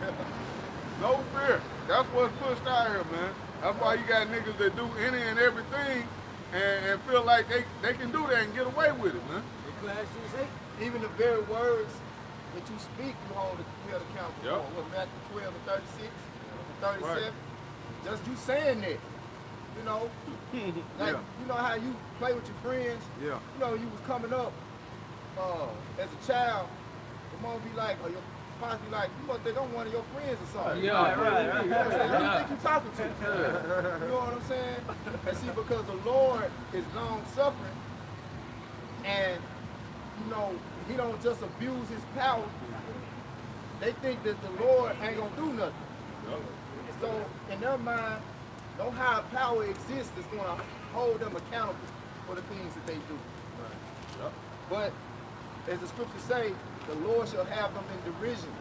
No fear. That's what's pushed out here, man. That's why you got niggas that do any and everything and feel like they can do that and get away with it, man. Even the very words that you speak, you hold account for. Yep. What, Matthew 12 and 36 and 37? Right. Just you saying that. You know, like you know how you play with your friends. Yeah. You know, you was coming up as a child. Your mom be like, or your pops be like, you must think I'm one of your friends or something. Yeah, Who do you think you talking to? You know what I'm saying? And see, because the Lord is long suffering, and you know, he don't just abuse his power. They think that the Lord ain't gonna do nothing. So in their mind, no higher power exists that's going to hold them accountable for the things that they do. But as the scriptures say, the Lord shall have them in derision.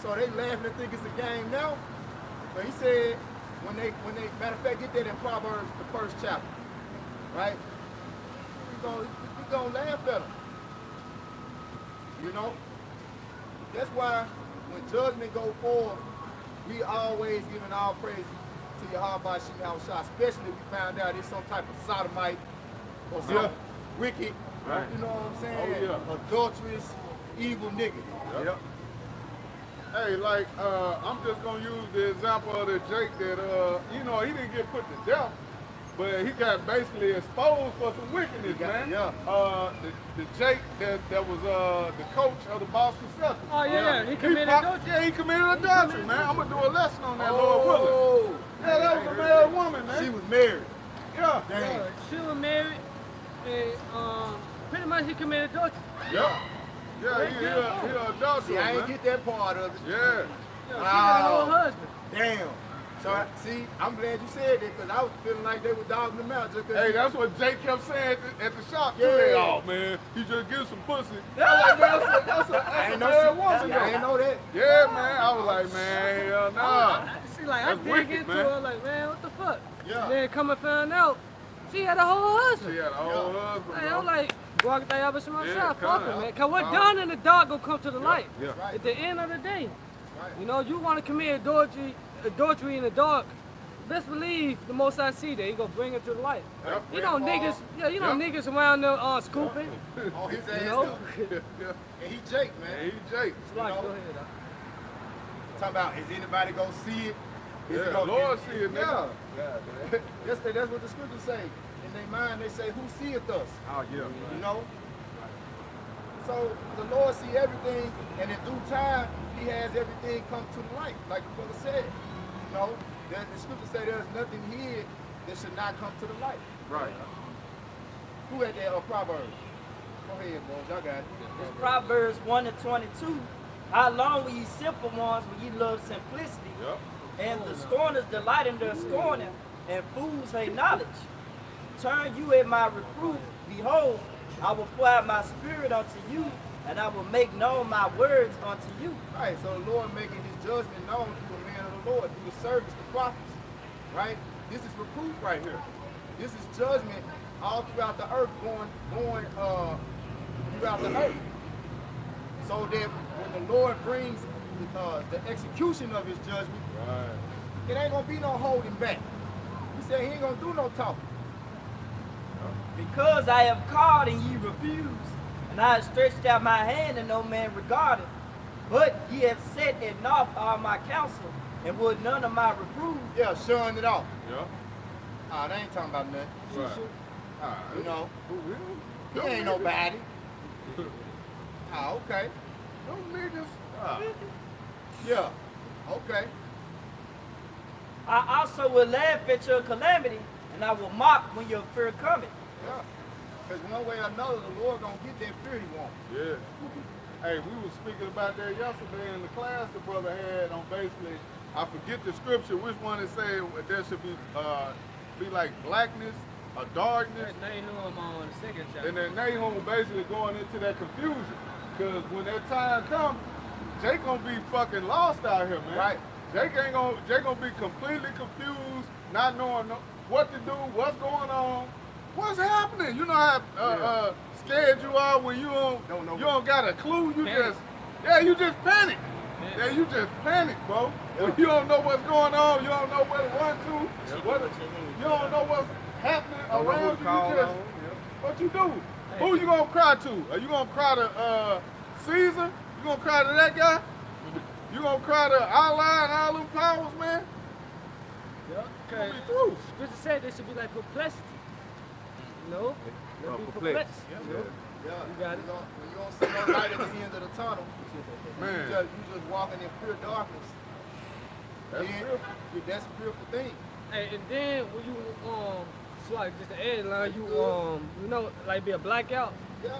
So they laughing and think it's a game now. But he said, when they matter of fact, get that in Proverbs, the 1st chapter, right? We gonna laugh at them. You know? That's why when judgment go forth, we always giving all praise to Yahweh Shemel Shah, especially if we found out it's some type of sodomite or some wicked, you know what I'm saying? Adulterous, evil nigga. Yep. Hey, like, I'm just gonna use the example of the Jake that, you know, he didn't get put to death, but he got basically exposed for some wickedness, man. The Jake that was the coach of the Boston Celtics. Oh yeah, he committed adultery. Yeah, he committed adultery, man. I'm gonna do a lesson on that, Lord willing. Yeah, that was a married woman, man. She was married. Yeah. Yeah, she was married, and pretty much he committed adultery. Yeah. Yeah, he an adulterer, See, I ain't man. get that part of it. Yeah. She got a whole husband. Damn. So, see, I'm glad you said that because I was feeling like they were dogging them out just because. Hey, that's what Jake kept saying at the shop too. Yeah. They, oh man, he just gives some pussy. I was like, man, that's a married woman. I ain't know that. Yeah, man. I was like, man, hell nah. See, like, That's I dig wicked, into man. her, like, man, what the fuck? Yeah. And then come and find out, she had a whole husband. She had a whole husband, Hey, bro. I'm like, walk that up my Yeah, shop, fuck kinda. it, man. Cause what done in the dark gonna come to the light. Yeah. At the end of the day. Right. You know, you wanna commit adultery in the dark, best believe the most I see that he gonna bring it to the light. Yep. You know niggas, niggas around there scooping. On his ass, You know? too. And he Jake, man. Hey, Jake. It's like, know? go ahead. Talking about, is anybody gonna see it? Is it Yeah, gonna Lord get- see it, nigga. Yeah. That's what the scriptures say. In their mind, they say, who seeth us? Oh yeah. You know? So the Lord see everything, and in due time, he has everything come to the light, like the brother said. You know? The scriptures say there's nothing hid that should not come to the light. Right. Who had that Proverbs? Go ahead, boys. Y'all got it. It's Proverbs 1 and 22. How long will ye simple ones when ye love simplicity? Yep. And the scorners delight in their scorning, and fools hate knowledge. Turn you at my reproof. Behold, I will pour out my spirit unto you, and I will make known my words unto you. Right, so the Lord making his judgment known through the man of the Lord, through the servants, the prophets. Right? This is reproof right here. This is judgment all throughout the earth, going throughout the earth. So that when the Lord brings the execution of his judgment, it ain't gonna be no holding back. He said he ain't gonna do no talking. Because I have called and ye refused, and I have stretched out my hand and no man regarded. But ye have set at naught all my counsel, and would none of my reproof. Yeah, showing it off. Yeah. They ain't talking about nothing. Right. You know, Who he ain't nobody. Okay. Them niggas. Yeah. Okay. I also will laugh at your calamity, and I will mock when your fear cometh. Yeah. Because one way or another, the Lord gonna get that fear he wants. Yeah. Hey, we was speaking about that yesterday in the class the brother had on basically, I forget the scripture, which one it said there should be like blackness or darkness. Nahum on the second chapter. And then Nahum basically going into that confusion. Because when that time comes, Jake gonna be fucking lost out here, man. Right. Jake gonna be completely confused, not knowing what to do, what's going on, what's happening. You know how scared you are when you don't got a clue. You just panic. Yeah, you just panic, bro. When you don't know what's going on, you don't know where to run to, you don't know what's happening around you. What you do? Who you gonna cry to? Are you gonna cry to Caesar? You gonna cry to that guy? You gonna cry to Allah and all them powers, man? Yeah, Gonna be through. Scripture said there should be like perplexity. No, let's be perplexed. Yeah. You got it. When you don't see no light at the end of the tunnel, Man. you just walking in pure darkness. That's fearful. That's a fearful thing. Hey, and then when you so like just the edge line, you know, like be a blackout Yeah.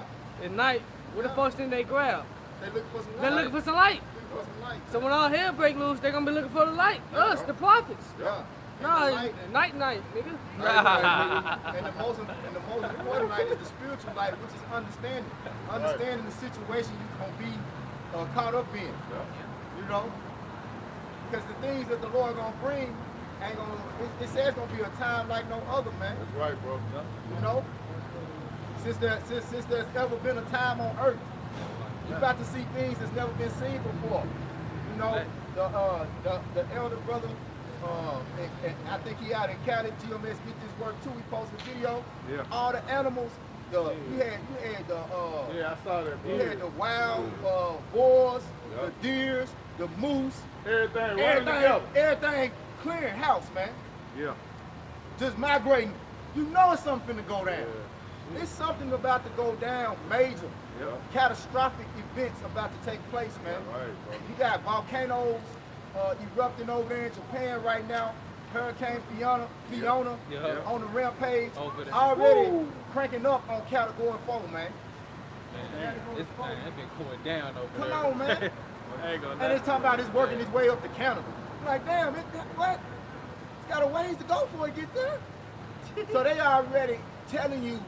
at night. What the first thing they grab? They looking for some light. They're looking for some light. Looking for some light. So when all hell break loose, they're gonna be looking for the light. Us, the prophets. Yeah. No, night, nigga. And the most important light is the spiritual light, which is understanding. Understanding the situation you're gonna be caught up in. You know? Because the things that the Lord gonna bring ain't gonna, it says it's gonna be a time like no other, man. That's right, bro. You know? Since there's ever been a time on earth, you're about to see things that's never been seen before. You know, the elder brother, and I think he out in Cali, GMS get this work too. He posted a video. Yeah. All the animals, you had the Yeah, I saw that, bro. you had the wild boars, the deers, the moose, Everything running together. everything clearing house, man. Yeah. Just migrating. You know it's something to go down. It's something about to go down, major, catastrophic events about to take place, man. Right, bro. You got volcanoes erupting over there in Japan right now. Hurricane Fiona on the rampage, Over there. already cranking up on category 4, man. It's been going down over Come there. on, man. I ain't gonna And it's talking about it's working its way up to Canada. Like, damn, what? It's got a ways to go before it get there. So they already telling you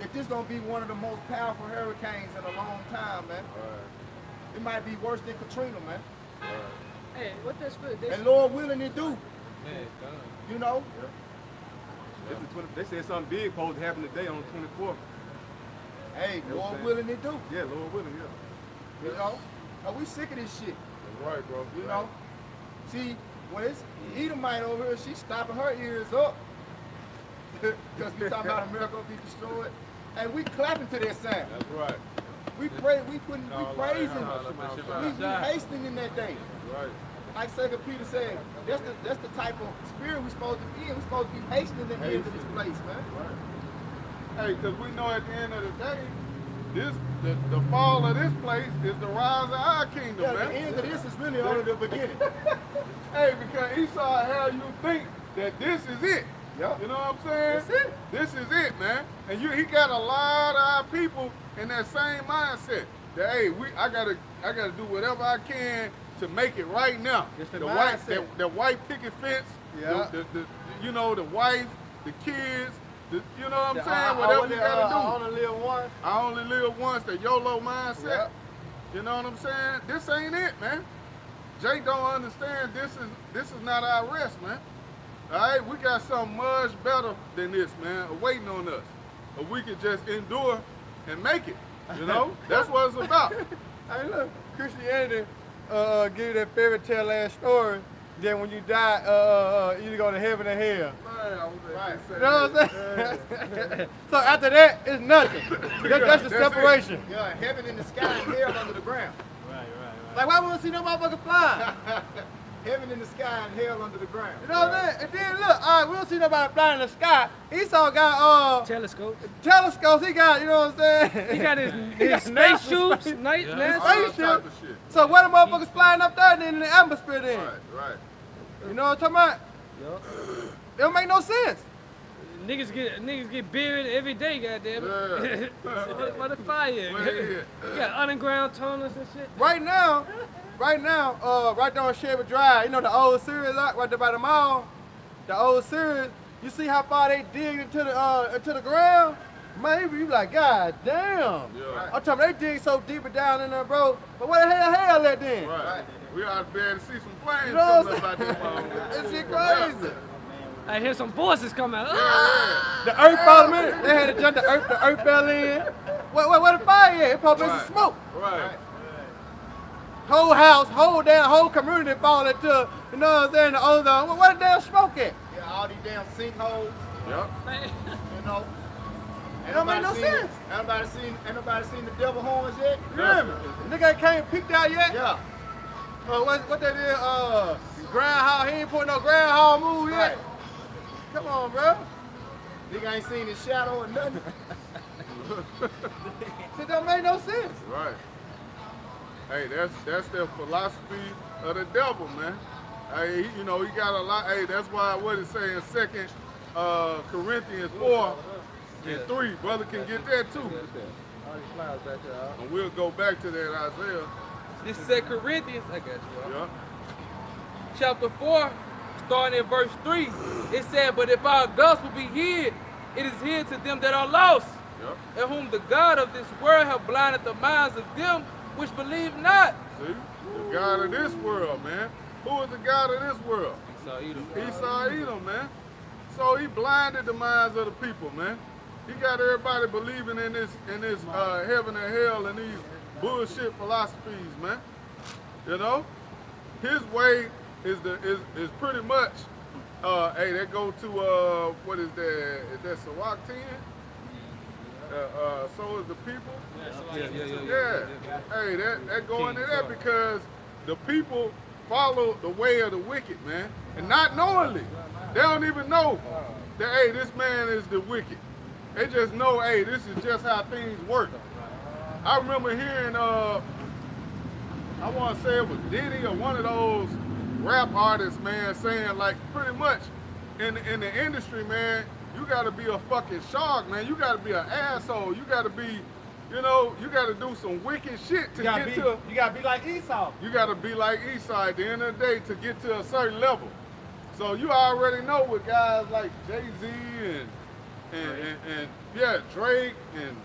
that this gonna be one of the most powerful hurricanes in a long time, man. Right. It might be worse than Katrina, man. Hey, what that script? And Lord willing it do, Man, it's done. you know? They said something big supposed to happen today on the 24th. Hey, Lord willing it do, Yeah, Lord willing, yeah. you know? Are we sick of this shit, That's right, bro. you know? See, when it's Edomite over here, she's stopping her ears up. Because we talking about America be destroyed. And we clapping to that sound. That's right. We praising, we hastening in that day. Right. Like 2 Peter said, that's the type of spirit we're supposed to be in. We're supposed to be hastening in the end of this place, man. Right. Hey, because we know at the end of the day, the fall of this place is the rise of our kingdom, Yeah, man. the end of this is really only the beginning. Hey, because Esau had you think that this is it. Yep. You know what I'm saying? That's it. This is it, man. And he got a lot of our people in that same mindset. That hey, I gotta do whatever I can to make it right now. It's the white mindset. the white picket fence, Yeah. the wife, the kids, you know what I'm saying? I Whatever you gotta do. I only live once. I only live once, the YOLO mindset. Yep. You know what I'm saying? This ain't it, man. Jake don't understand this is not our rest, man. All right, we got something much better than this, man, waiting on us. or we could just endure and make it. You know, that's what it's about. Hey, look, Christianity give you that fairy tale ass story. Then when you die, you go to heaven or hell. Right. You know what I'm saying? So after that, it's nothing. That's the separation. Yeah, heaven in the sky and hell under the ground. Like, why won't see no motherfucker flying? Heaven in the sky and hell under the ground. You know what I'm saying? And then look, all right, we don't see nobody flying in the sky. Esau got Telescopes. telescopes. He got, you know what I'm saying? He got his got space NASA shoots, space- night All NASA. Spaceship. type of shit. So what the motherfuckers flying up there then in the atmosphere then? Right. You know what I'm talking about? Yup. It don't make no sense. Niggas get buried every day, goddamn it. Yeah. What the fire? Where You got underground tunnels and shit. Right now, right there on Chevy Drive, you know the old series lot right there by the mall? The old series, you see how far they dig into the ground? Man, you be like, God damn. Yeah. I'm talking about they dig so deep down in there, bro. But what the hell that then? Right. We ought to be able to see some planes You know coming what up out this I'm motherfucker. saying? That shit crazy. I hear some voices come out. The earth fell in. They had to jump the earth fell in. Where the fire at? It probably Right. some smoke. Right. Whole house, whole community fall into, you know what I'm saying, the ozone. Where the damn smoke at? Yeah, all these damn sinkholes, Yep. you know. It don't make no sense. Ain't nobody seen the devil horns yet? You hear me? Nigga ain't came peeked out yet? Yeah. What that is, groundhog, he ain't put no groundhog move yet? Right. Come on, bro. Nigga ain't seen his shadow or nothing. It don't make no sense. Right. Hey, that's the philosophy of the devil, man. Hey, he got a lot. Hey, that's why what it say in 2 Corinthians 4 and 3. Brother can get that too. And we'll go back to that Isaiah. This is 2 Corinthians, I got you. Yeah. Chapter 4, starting in verse 3. It said, but if our gospel be hid, it is hid to them that are lost, Yep. in whom the God of this world have blinded the minds of them which believe not. See? The God of this world, man. Who is the God of this world? Esau Edom, man. So he blinded the minds of the people, man. He got everybody believing in this heaven and hell and these bullshit philosophies, man. You know? His way is pretty much hey, that go to what is that? Is that Sawak 10? So is the people. Yeah. Hey, that go into that because the people follow the way of the wicked, man. And not knowingly. They don't even know that, hey, this man is the wicked. They just know, hey, this is just how things work. I remember hearing, I want to say it was Diddy or one of those rap artists, man, saying like pretty much in the industry, man, you got to be a fucking shark, man. You got to be an asshole. You got to be, you got to do some wicked shit to get to. You gotta be like Esau. You got to be like Esau at the end of the day to get to a certain level. So you already know with guys like Jay-Z and yeah, Drake and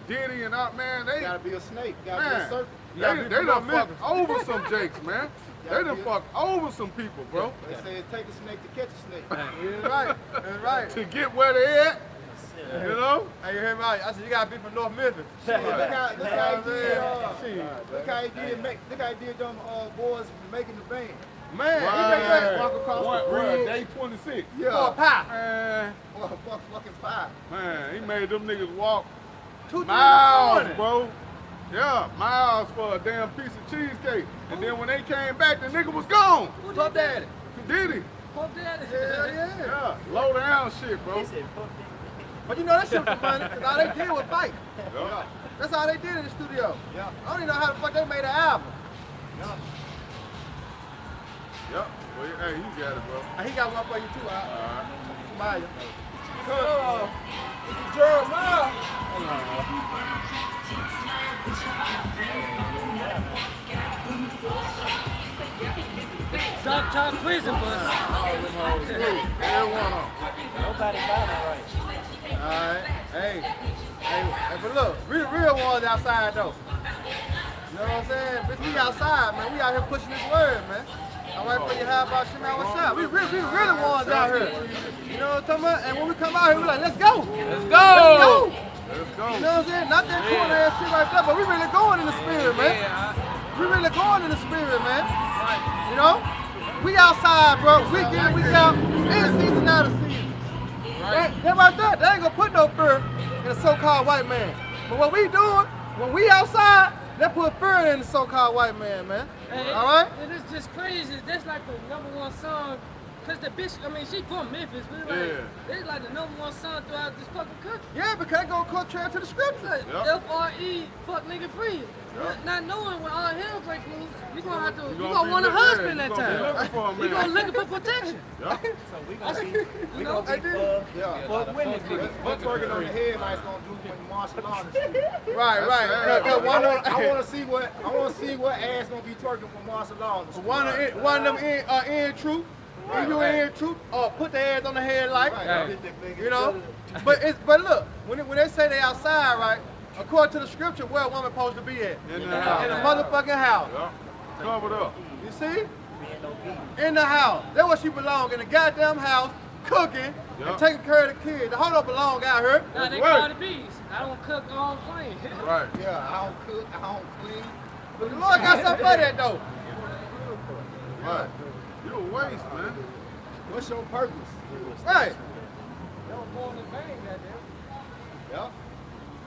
Diddy and out, man, they Gotta be a snake. Gotta be a man, serpent. they done fucked over some jakes, man. They done fucked over some people, bro. They say it take a snake to catch a snake. That's right. To get where they at, you know? Hey, you hear me? I said you gotta be from North Memphis. Look how he did them boys making the band. Man, Right. Walk across the Right, bridge. day 26. he for a pie. Man, For a fucking pie. man, he made them niggas walk 2-3 miles, in the morning. bro. Yeah, miles for a damn piece of cheesecake. And then when they came back, the nigga was gone. Puff Daddy. Did he? Fuck that. Hell yeah. Yeah, low down shit, bro. But you know that shit was funny, because all they did was fight. Yeah. That's all they did in the studio. Yeah. I don't even know how the fuck they made an album. Yep. Well, hey, you got it, bro. And he got one for you too, All right. Maya. This is Jeremiah. Top prison bus. Every one of them. Nobody got it right. Alright. Hey, but look, real ones outside though. You know what I'm saying? Bitch, we outside, man. We out here pushing this word, man. All right, for you, how about you, man? What's up? We really ones out here. You know what I'm talking about? And when we come out here, we're like, let's go. Let's go. Let's go. You know what I'm saying? Not that corner ass shit right there, but we really going in the spirit, man. We really going in the spirit, man. You know? We outside, bro. Week in, week out. In season, out of season. That right there, they ain't gonna put no fear in a so-called white man. But what we doing, when we outside, they put fear in the so-called white man, man. All right? And it's just crazy. That's like the #1 song. Cause the bitch, I mean, she from Memphis, but like, it's like the #1 song throughout this fucking country. Yeah, because they gonna contrary to the scripture. F-R-E, fuck nigga free. Not knowing when all hell breaks loose, you gonna have to, you gonna want a husband that time. You gonna looking for protection. So we gonna see, we gonna be fuck women. What's working on the head like it's gonna do when martial law and shit. Right. I wanna see what ass gonna be twerking for martial law. One of them in truth. If you in truth, put the hands on the head like, you know. But look, when they say they outside, right? According to the scripture, where a woman supposed to be at? In the house. In the motherfucking house. Covered up. You see? In the house. That's where she belong, in the goddamn house, cooking and taking care of the kids. The hoe don't belong out here. Nah, they call the bees. I don't cook, I don't clean. Right. Yeah, I don't cook, I don't clean. But the Lord got something for that though. Right. You a waste, man. What's your purpose? Right. They were born in vain, goddamn. Yeah.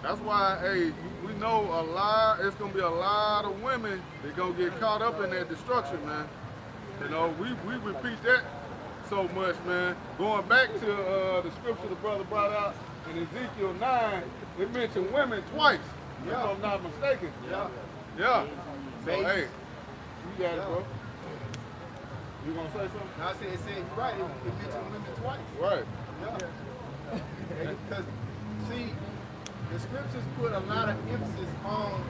That's why, hey, we know it's gonna be a lot of women that gonna get caught up in that destruction, man. You know, we repeat that so much, man. Going back to the scripture the brother brought out in Ezekiel 9, it mentioned women twice, if I'm not mistaken. Yeah. So, hey, you got it, bro. You gonna say something? No, I said, you're right. It mentioned women twice. Right. Yeah. Because, see, the scriptures put a lot of emphasis on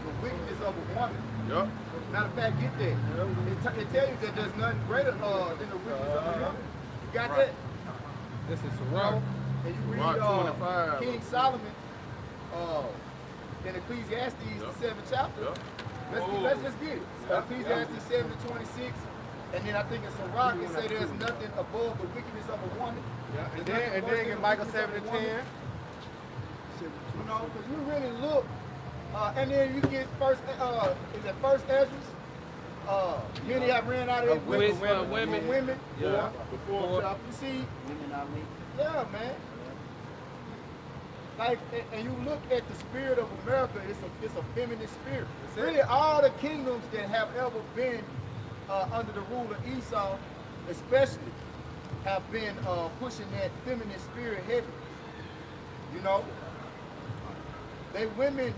the wickedness of a woman. Yep. Matter of fact, get that. It tell you that there's nothing greater than the wickedness of a woman. You got that? This is Right. And you read 25. King Solomon in Ecclesiastes, the 7th chapter. Let's just get it. Ecclesiastes 7:26. And then I think in Sirach it say there's nothing above the wickedness of a woman. And then in Micah 7:10. You know, because you really look, and then you get first Ezra? Many have ran out of it with women. Yeah. Before chapter. You see, yeah, man. Like, and you look at the spirit of America, it's a feminist spirit. Really, all the kingdoms that have ever been under the rule of Esau, especially, have been pushing that feminist spirit heavy. You know, they women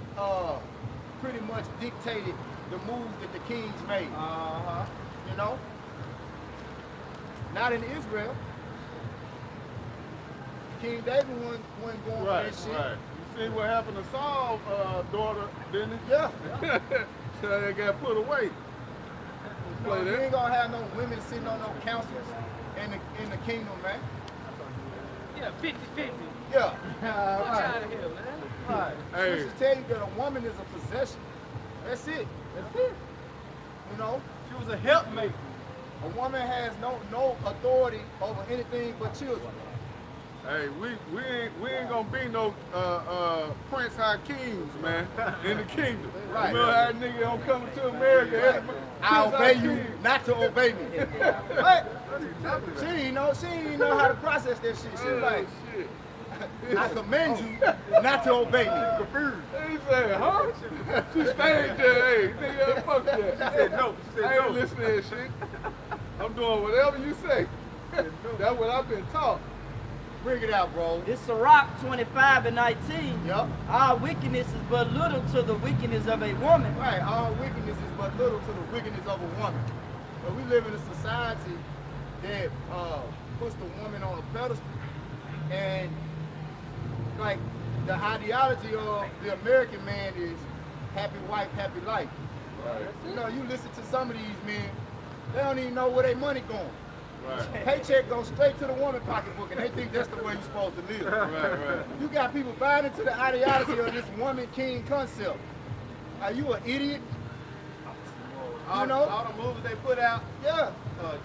pretty much dictated the moves that the kings made. You know, not in Israel. King David wasn't going for that shit. Right. You see what happened to Saul's daughter, didn't it? Yeah. So they got put away. You ain't gonna have no women sitting on no councils in the kingdom, man. Yeah, 50-50. Yeah. Fuck out of here, man. Right. Hey. She tell you that a woman is a possession. That's it. You know, she was a helpmate. A woman has no authority over anything but children. Hey, we ain't gonna be no Prince Hakeem's, man, in the kingdom. Right. Remember how nigga don't come to America? I obey you not to obey me. But she ain't know how to process that shit. She was like, shit. I command you not to obey me. He said, huh? She stayed there, hey, nigga, fuck that. She said no. I ain't listening to that shit. I'm doing whatever you say. That's what I've been taught. Bring it out, bro. It's Sirach 25:19. Yup. Our wickedness is but little to the wickedness of a woman. Right, all wickedness is but little to the wickedness of a woman. But we live in a society that puts the woman on a pedestal, and like the ideology of the American man is happy wife, happy life. Right. You know, you listen to some of these men, they don't even know where their money going. Right. Paycheck goes straight to the woman pocketbook, and they think that's the way you're supposed to live. Right. You got people buying into the ideology of this woman king concept. Are you an idiot? All the movies they put out. Yeah.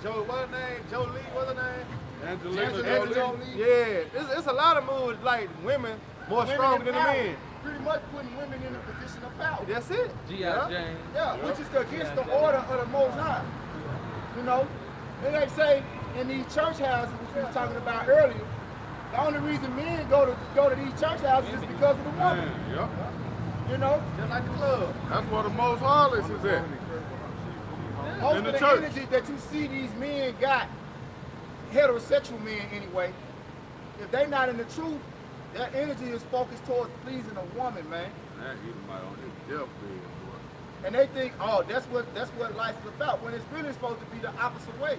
Joe, what's her name? Jolie, what's her name? Angelina Jolie. Yeah, it's a lot of movies like women more stronger than the men. Pretty much putting women in a position of power. That's it. G.I. Jane. Yeah, which is against the order of the Most High. You know, and they say in these church houses, which we was talking about earlier, the only reason men go to these church houses is because of the woman. Yep. You know, Just like the club. That's where the most harlots is at. most In of the the church. energy that you see these men got, heterosexual men anyway, if they not in the truth, their energy is focused towards pleasing a woman, man. That Edomite on his deathbed, boy. And they think, oh, that's what life is about. When it's really supposed to be the opposite way.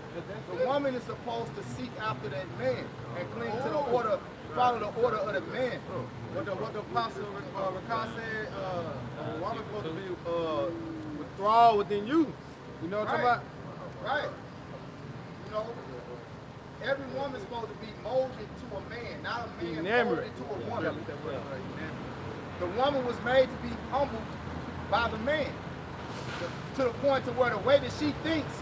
The woman is supposed to seek after that man and cling to the order, follow the order of the man. What the apostle Rakai said, a woman's supposed to be withdrawal within you. You know what I'm talking about? Right. You know, every woman's supposed to be molded to a man, not a man Enamored. molded to a woman. The woman was made to be humbled by the man, to the point to where the way that she thinks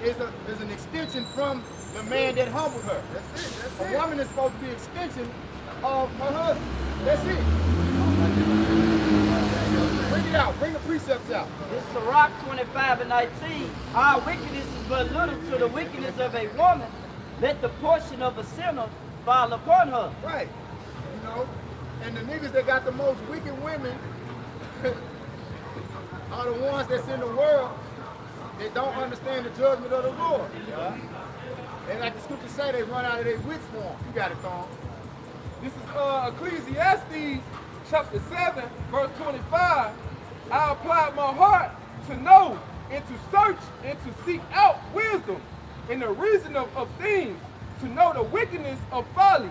is an extension from the man that humbled her. That's it. A woman is supposed to be an extension of her husband. That's it. Bring it out. Bring the precepts out. This Sirach 25:19. Our wickedness is but little to the wickedness of a woman. Let the portion of a sinner fall upon her. Right. You know, and the niggas that got the most wicked women are the ones that's in the world that don't understand the judgment of the Lord. And like the scriptures say, they run out of their wits for them. You got it, Tom. This is Ecclesiastes chapter 7, verse 25. I applied my heart to know and to search and to seek out wisdom and the reason of things, to know the wickedness of folly,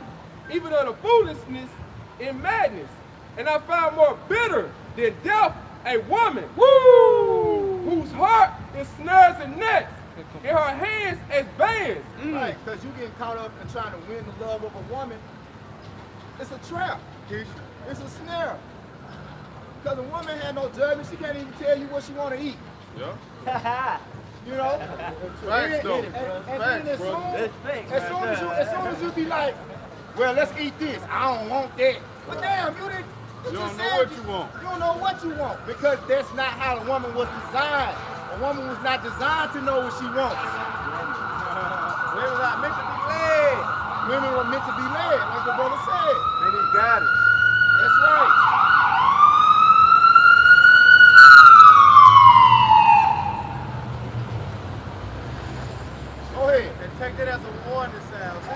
even of the foolishness and madness. And I found more bitter than death a woman, whose heart is snares and nets, and her hands as bands. Right, because you getting caught up in trying to win the love of a woman. It's a trap. It's a snare. Because a woman had no judgment. She can't even tell you what she want to eat. Yeah. You know? Facts, though. And Facts, then brother. as soon as you be like, well, let's eat this. I don't want that. But damn, you You just don't know said what you want. You don't know what you want. Because that's not how the woman was designed. A woman was not designed to know what she wants. Women are meant to be led. Women were meant to be led, like the brother said. They need guidance. That's right. Go ahead. And take that as a warning sound. See?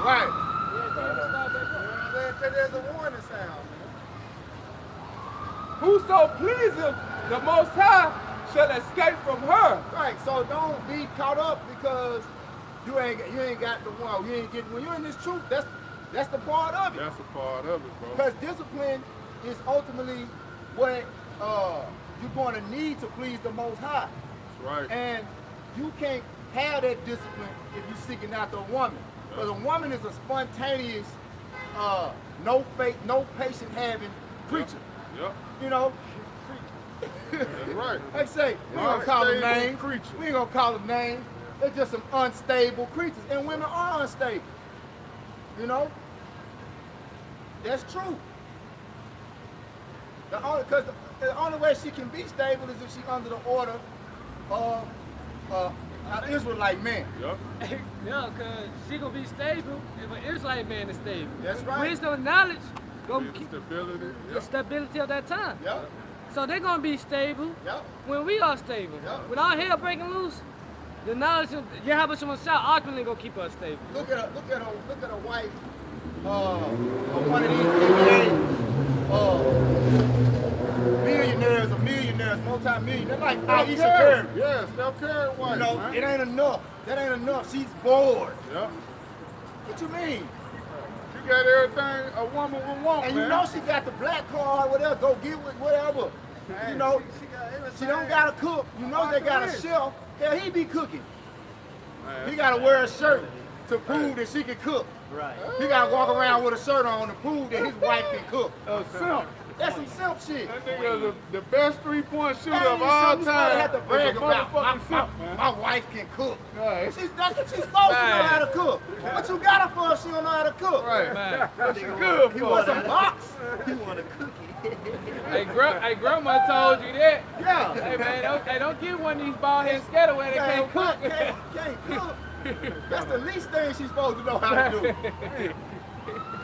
Right. You know what I'm saying? Take that as a warning sound, man. Whoso pleaseth the Most High shall escape from her. Right. So don't be caught up because you ain't got the one. You ain't getting when you're in this truth. That's the part of it. That's a part of it, bro. Because discipline is ultimately what you're going to need to please the Most High. That's right. And you can't have that discipline if you're seeking after a woman. Because a woman is a spontaneous, no faith, no patient having creature. Yep. You know? That's right. Like I say, we ain't gonna call them names. We ain't gonna call them names. They're just some unstable creatures. And women are unstable. You know? That's true. Because the only way she can be stable is if she's under the order of an Israelite man. Yep. Yeah, because she going to be stable if an Israelite man is stable. That's right. Wisdom and knowledge going to Be keep stability. the Yep. stability of that time. Yep. So they're going to be stable Yep. when we are stable. Yep. When our hell breaking loose, the knowledge of Yahweh Shah ultimately going to keep us stable. Look at a wife of one of these NBA millionaires, multi-millionaires, like Aisha Curry. Yeah, Steph Curry wife, You know, man. it ain't enough. That ain't enough. She's bored. Yep. What you mean? She got everything a woman would want, And man. you know she got the black card, whatever, go get with whatever. You know, she don't gotta cook. You know they got a chef. Hell, he be cooking. Man, He gotta wear a shirt to prove that she can cook. Right. He gotta walk around with a shirt on to prove that his wife can cook. a simp. That's some simp shit. That nigga the best 3-point shooter Hey, of all something you time. have to brag is a about. motherfucking simp, man. My wife can cook. Right. That's what she's supposed to know how to cook. But you got her for if she don't know how to cook. Right. Man. That's good He for wants her. some box. He want a cookie. Hey, grandma told you that. Yeah. Hey, man, don't get one of these bald head scatterway that can't cook. Can't cook. That's the least thing she's supposed to know how to do.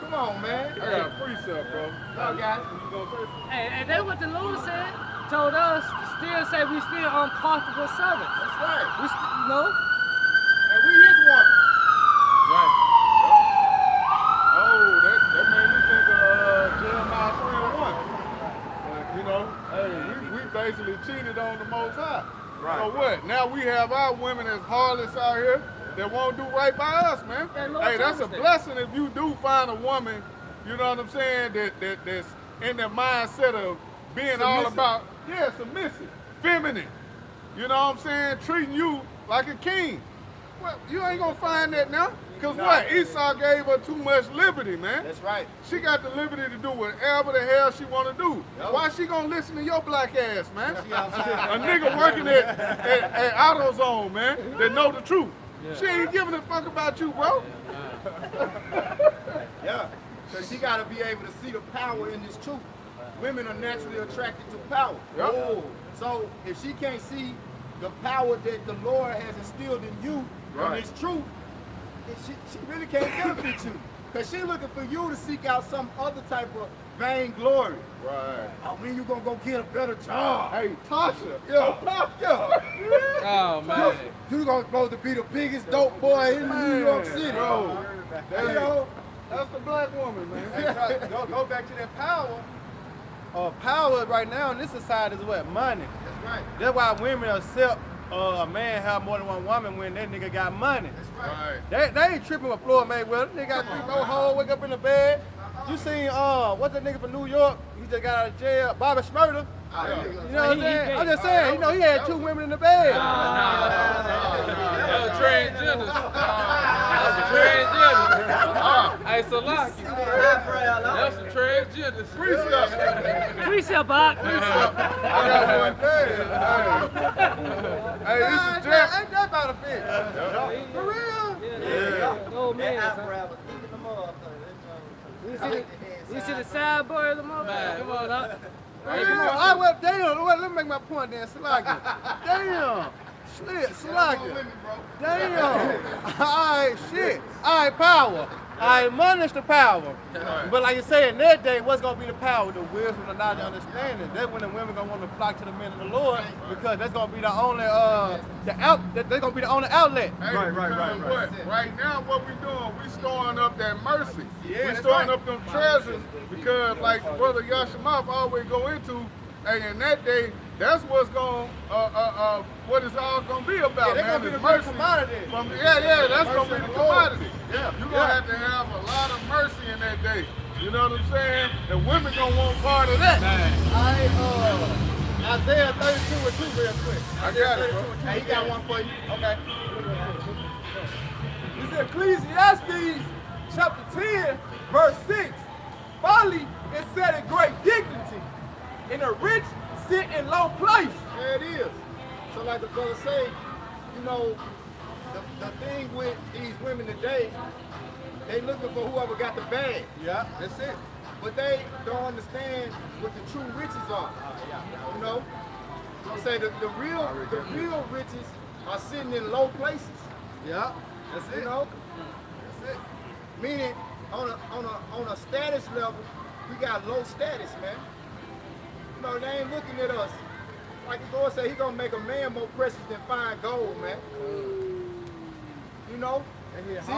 Come on, man. I got a precept, bro. Y'all got it. You gonna say something? And that's what the Lord said. Told us, still say we still uncomfortable servants. That's right. We you know? And we his woman. Right. Oh, that made me think of Jeremiah 3:1. You know, hey, we basically cheated on the Most High. Right. So what? Now we have our women as harlots out here that won't do right by us, man. Yeah, Lord Hey, that's a told us that. blessing if you do find a woman, you know what I'm saying, that's in the mindset of being all Submissive. about, submissive, feminine. You know what I'm saying? Treating you like a king. Well, you ain't gonna find that now. Cause Nah. what? Esau gave her too much liberty, man. That's right. She got the liberty to do whatever the hell she want to do. Yep. Why she gonna listen to your black ass, man? She outside. A nigga working at AutoZone, man, that know the truth. She ain't giving a fuck about you, bro. Yeah. So she got to be able to see the power in this truth. Women are naturally attracted to power. Yep. Oh. So if she can't see the power that the Lord has instilled in you Right. in this truth, she really can't benefit you. Because she's looking for you to seek out some other type of vainglory. Right. Oh, when you gonna go get a better job? Hey, Tasha. Yeah. Oh, man. You gonna supposed to be the biggest dope boy in New York City. Bro. You know? That's the black woman, man. Hey, go back to that power. Power right now in this society is what? Money. That's right. That's why women accept a man have more than one woman when that nigga got money. That's right. Right. They ain't tripping with Floyd Mayweather. Nigga got 3 no hole, wake up in the bed. You seen what's that nigga from New York? He just got out of jail. Bobby Schmurder. You know what I'm saying? I'm just saying, you know, he had 2 women in the bed. That was transgender. That was transgender. Hey, Salaki. That's some transgender. Precept, Bob. I got one thing. Hey, this is Jeff. Ain't that about a bitch? For real? Yeah. Oh, man. That son. eyebrow was eating them up. You see the sideboard of the motherfucker? Come on, up. Hey, come on. I went, damn, let me make my point then. Salaki. Damn. Shit, Salaki. Damn. All right, shit. All right, power. All right, money is the power. But like you say, in that day, what's going to be the power? The wisdom, the knowledge, and understanding. That's when the women going to want to flock to the men of the Lord because that's going to be the only, they're going to be the only outlet. Hey, Right. what? Right now, what we doing, we storing up that mercy. Yeah, we that's storing right. up them treasures because, like Brother Yashimov always go into, hey, in that day, that's what's going, what it's all going to be about, Yeah, man. they're It's going to be the commodity. That's going to be Mercy the of the Lord. commodity. Yeah. You're going to have to have a lot of mercy in that day. You know what I'm saying? And women going to want part of that. Isaiah 32 with 2 real quick. I got it, bro. Hey, he got one for you. Okay. This is Ecclesiastes chapter 10, verse 6. Folly is set in great dignity, and the rich sit in low place. There it is. So like the brother say, you know, the thing with these women today, they looking for whoever got the bag. Yeah, that's it. But they don't understand what the true riches are. You know? So say the real riches are sitting in low places. Yeah, that's it. You know? That's it. Meaning on a status level, we got low status, man. You know, they ain't looking at us. Like the Lord said, he gonna make a man more precious than fine gold, man. You know? See,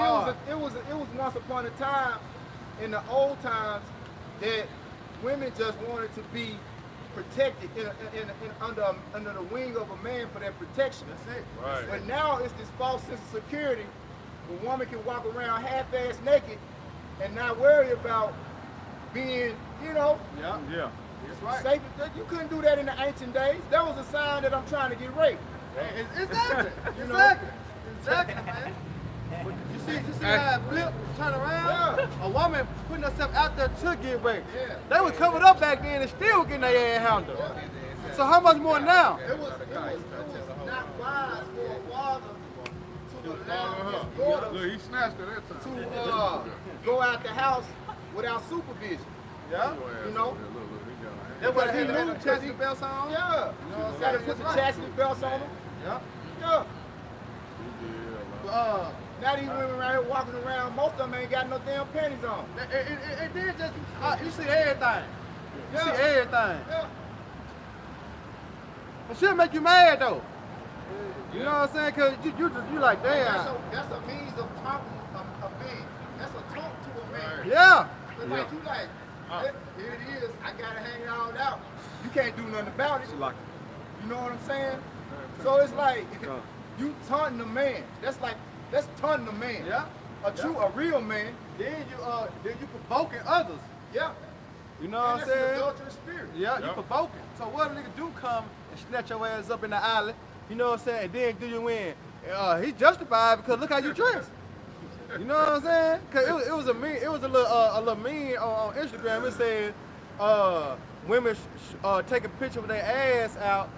it was once upon a time in the old times that women just wanted to be protected under the wing of a man for their protection. That's it. Right. But now it's this false sense of security. A woman can walk around half-ass naked and not worry about being, you know, Yeah. That's right. safe. You couldn't do that in the ancient days. That was a sign that I'm trying to get raped. Exactly. You know? Exactly. Exactly, man. You You see how it flip, turn around? A woman putting herself out there to get raped. They was covered up back then and still getting their ass handled. So how much more now? It was not wise for a father to allow his daughter Look, he snatched her that time. to go out the house without supervision. Yeah. You know? That's what he Because knew. Chastity belts on. Yeah. You know what I'm Gotta saying? put the chastity belts on them. Yeah. Yeah. Uh, Now these women around here walking around, most of them ain't got no damn panties on. it did just, you see everything. You see everything. Yeah. It should make you mad though. You know what I'm saying? Cause you like, damn. That's a means of talking a man. That's a talk to a man. Yeah. But like you like, here it is, I gotta hang it all out. You can't do nothing about it. You know what I'm saying? So it's like you taunting a man. That's taunting a man. Yeah. A real man. Then you provoking others. Yeah. You know what I'm That's an saying? adulterous spirit. Yeah, you provoking. So what a nigga do come and snatch your ass up in the alley, you know what I'm saying, and then do you win? He's justified because look how you dress. You know what I'm saying? Cause it was a little meme on Instagram. It said women take a picture with their ass out.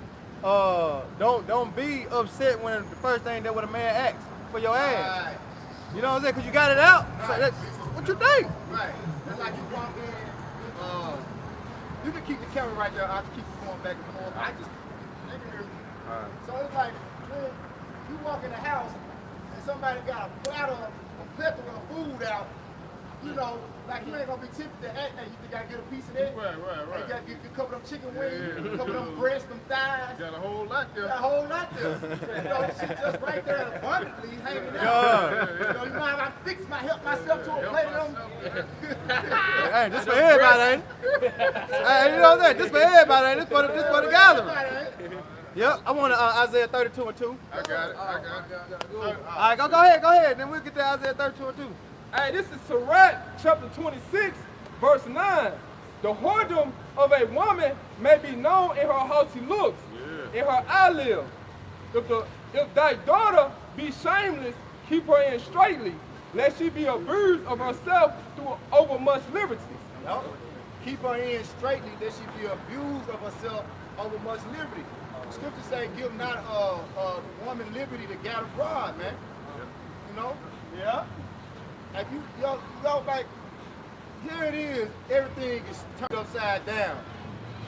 Don't be upset when the first thing that what a man asks for your ass. Right. You know what I'm saying? Cause you got it out. So what you think? Right. That's like you walk in. You can keep the camera right there. I can keep it going back and forth. They can hear me. So it's like when you walk in the house and somebody got a plethora of food out, you know, like you ain't gonna be tempted to act. Hey, you think I get a piece of that? Right. Hey, you gotta get a couple of them chicken wings, a couple of them breasts, them thighs. Got a whole lot there. Got a whole lot there. You know, shit just right there abundantly hanging out. You know how I help myself to a plate of them. Hey, this for everybody, ain't it? Hey, you know what I'm saying? This for everybody, ain't it? This for the gathering. Yep, I want Isaiah 32:2. I got it. All right, go ahead. Then we'll get to Isaiah 32:2. Hey, this is Sirach chapter 26, verse 9. The whoredom of a woman may be known in her haughty looks, in her eyelids. If thy daughter be shameless, keep her in straitly, lest she be abused of herself through overmuch liberty. Yep. Keep her in straightly, that she be abused of herself over much liberty. Scripture say, give not a woman liberty to gather abroad, man. You know? Yeah. Like yo, like, here it is, everything is turned upside down.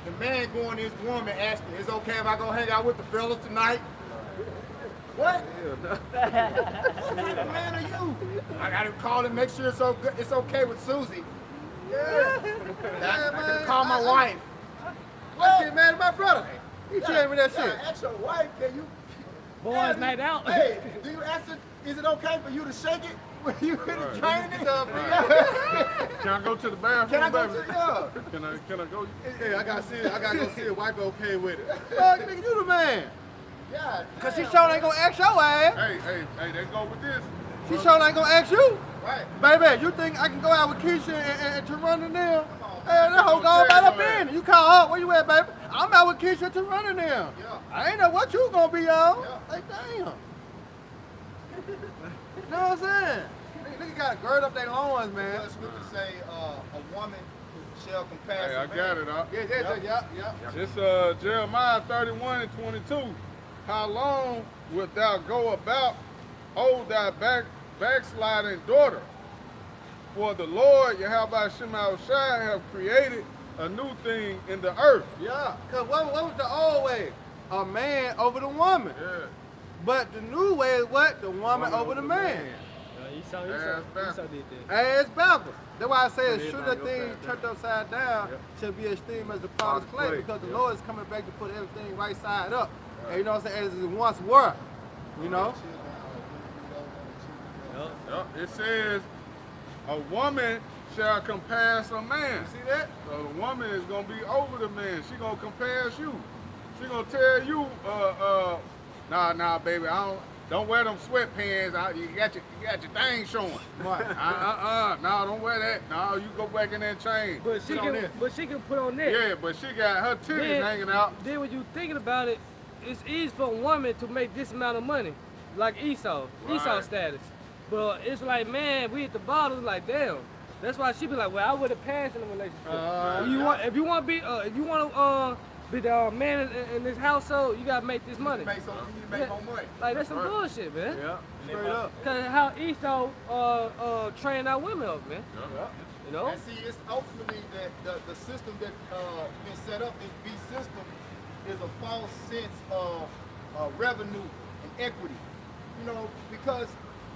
The man going to his woman asking, is it okay if I go hang out with the fellas tonight? What? What kind of man are you? I gotta call and make sure it's okay with Susie. Yeah. I gotta call my wife. I get mad at my brother. He telling me that shit. Ask your wife, can you? Boys night out. Hey, do you ask her, is it okay for you to shake it when you in the training? Can I go to the bathroom, Can I go baby? to Can I go? Yeah, I gotta go see if wife okay with it. Fuck, nigga, you the man. Yeah. Cause she sure ain't gonna ask your ass. Hey, let's go with this. She sure ain't gonna ask you. Right. Baby, you think I can go out with Keisha and Tarun and them? Hey, that hoe Don't gone tell by the your ass. bin. You call her, where you at, baby? I'm out with Keisha and Tarun and them. Yeah. I ain't know what you gonna be on. Yeah. Like, damn. You know what I'm saying? Nigga gotta gird up their loins, man. The scripture say a woman shall compass Hey, a I man. got it, Yeah. It's Jeremiah 31 and 22. How long wilt thou go about, O thy backsliding daughter? For the Lord, Yahweh Shema Shai, have created a new thing in the earth. Yeah, cause what was the old way? A man over the woman. Yeah. But the new way is what? The woman over the man. Esau did that. Ass backwards. That's why I say, should a thing turned upside down should be esteemed as the potter's clay, because the Lord is coming back to put everything right side up. And you know what I'm saying? As it once were. You know? Yep. It says, a woman shall compass a man. You see that? So the woman is gonna be over the man. She gonna compass you. She gonna tell you, nah, baby, don't wear them sweatpants. You got your thing showing. Right. No, don't wear that. No, you go back in there and change. But she can put on that. Yeah, but she got her titties hanging out. Then when you thinking about it, it's easy for a woman to make this amount of money, like Esau Right. status. But it's like, man, we at the bottom, like, damn. That's why she be like, well, I would have passed in a relationship. If you want to be the man in this household, you gotta make this money. You need to make more money. Like, that's some bullshit, man. Yeah. Straight up. Cause how Esau trained our women up, man. Yeah. You know? And see, it's ultimately that the system that been set up, this B system, is a false sense of revenue and equity. You know, because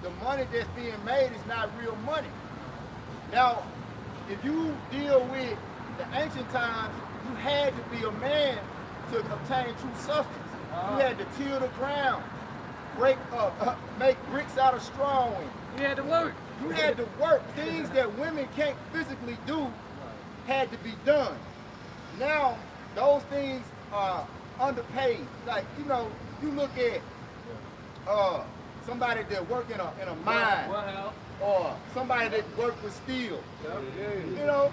the money that's being made is not real money. Now, if you deal with the ancient times, you had to be a man to obtain true substance. You had to till the ground, make bricks out of straw. You had to work. You had to work. Things that women can't physically do had to be done. Now, those things are underpaid. Like, you know, you look at somebody that work in a mine, or somebody that work with steel. You know,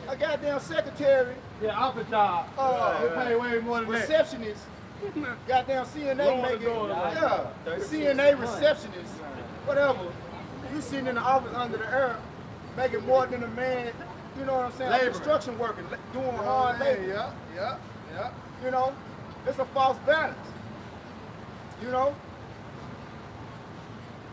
a goddamn secretary, Office job. You pay way more than that. receptionist, goddamn CNA making, CNA receptionist, whatever. You sitting in the office under the air, making more than a man, you know what I'm saying, like construction worker, doing hard labor. Yeah. You know, it's a false balance. You know?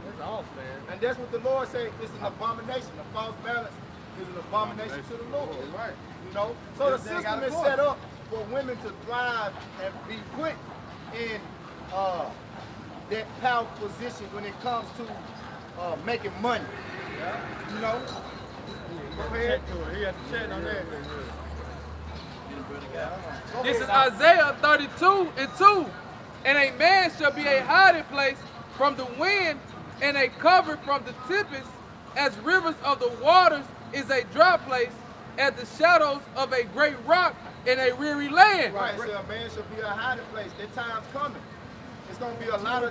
That's off, man. And that's what the Lord said, it's an abomination. A false balance is an abomination to the Lord. Right. You know? So the Yes, they system got is it. set up for women to thrive and be put in that powerful position when it comes to making money. You know? Go ahead. He had to check on that. This is Isaiah 32:2. And a man shall be a hiding place from the wind and a cover from the tempest, as rivers of the waters is a dry place, as the shadows of a great rock in a weary land. Right, so a man should be a hiding place. That time's coming. It's gonna be a lot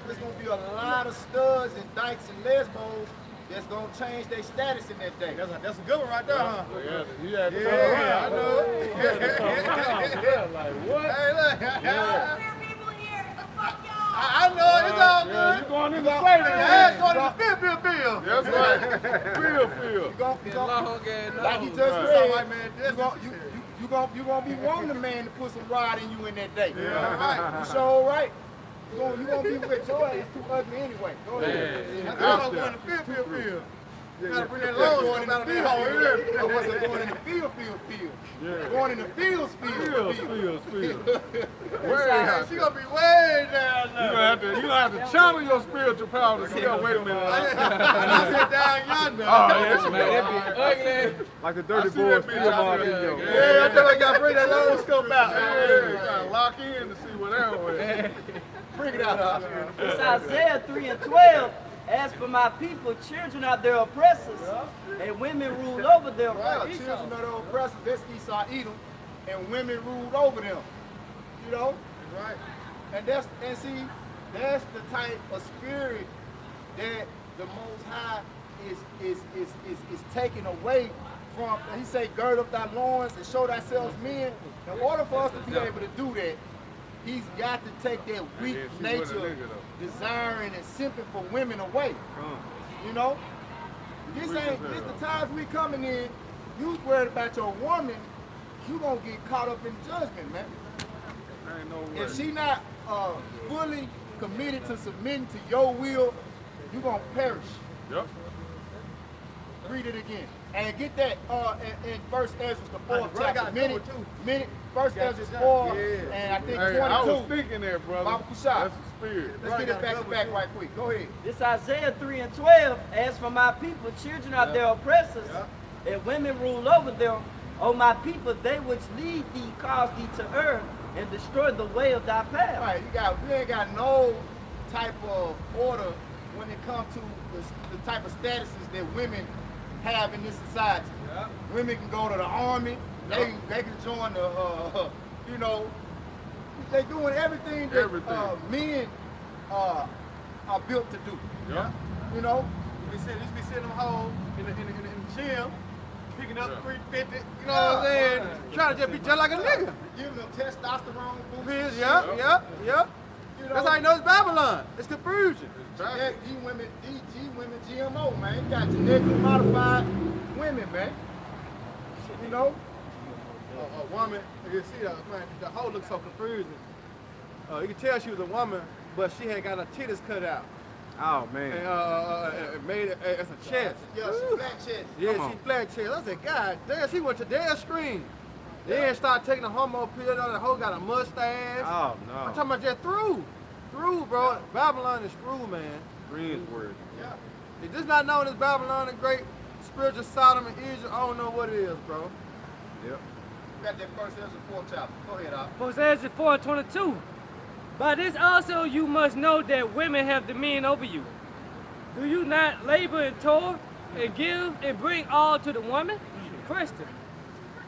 of studs and dykes and lesbos that's gonna change their status in that day. That's a good one right there, huh? You had to come Yeah, around. I know. Like what? Hey, look. Queer people here, the fuck y'all. I know, it's all good. You going in You the go- Satan? Yeah, going to the bill. That's right. Feel. Like he just said, you gonna be wanting a man to put some rod in you in that day. Yeah. You sure right. You gonna be with your ass too ugly anyway. Go ahead. I thought I was going to bill. Gotta bring that load Going in the out of field. that I wasn't going in the field. Yeah. Going in the fields. Field. hole. She gonna be way down there. You gonna have to channel your spiritual power to see. Oh, wait a minute. I said down yonder. Oh, Ugly. Like the I dirty see boys that bitch still out on there. video. Yeah, I thought I gotta bring that load scope out. Yeah, you gotta lock in to see what that was. Bring it out. It's Isaiah 3:12. As for my people, children are their oppressors, and women rule over them. Right, children of the oppressors, that's Esau, Edom, and women ruled over them. You know? Right. And see, that's the type of spirit that the Most High is taking away from. He say, gird up thy loins and show thyself men. In order for us to be able to do that, he's got to take that weak nature, desiring and simping for women away. You know? This the times we coming in, you worried about your woman, you gonna get caught up in judgment, man. Ain't no way. If she not fully committed to submitting to your will, you gonna perish. Yep. Read it again. And get that in First Ezra, the 4th Bro, I got chapter. a good one, too. First Ezra 4, and I think Hey, I was 22. thinking that, brother. Baba Kushai. That's the spirit. Let's get it back to back right quick. Go ahead. This Isaiah 3:12. As for my people, children are their oppressors, and women rule over them. O my people, they which lead thee cause thee to err, and destroy the way of thy path. All right, we ain't got no type of order when it comes to the type of statuses that women have in this society. Women can go to the army. They can join the you know, they doing everything that men are built to do. Yeah. You know, You be sitting them hoes in the gym, picking up 350. You know what I'm saying? Trying to just be just like a nigga. giving them testosterone boosts. Yeah. You know, That's how you know it's Babylon. It's confusion. These women, GMO, man. You got genetically modified women, man. You know? A woman, you see, man, the whole looks so confusing. You can tell she was a woman, but she had got her titties cut out. Oh man. And made it as a chest. Yeah, she flat chest. Yeah, she flat chest. I said, God damn, she went to their screen. Then started taking the homo pill. The hoe got a mustache. Oh no. I'm talking about just through, bro. Babylon is through, man. Friend's word. Yeah. If this not known as Babylon, the great spiritual Sodom and Egypt, I don't know what it is, bro. Yep. Got that first Ezra 4 chapter. Go ahead, Al. For Ezra 4:22. By this also you must know that women have dominion over you. Do you not labor and toil and give and bring all to the woman? Question.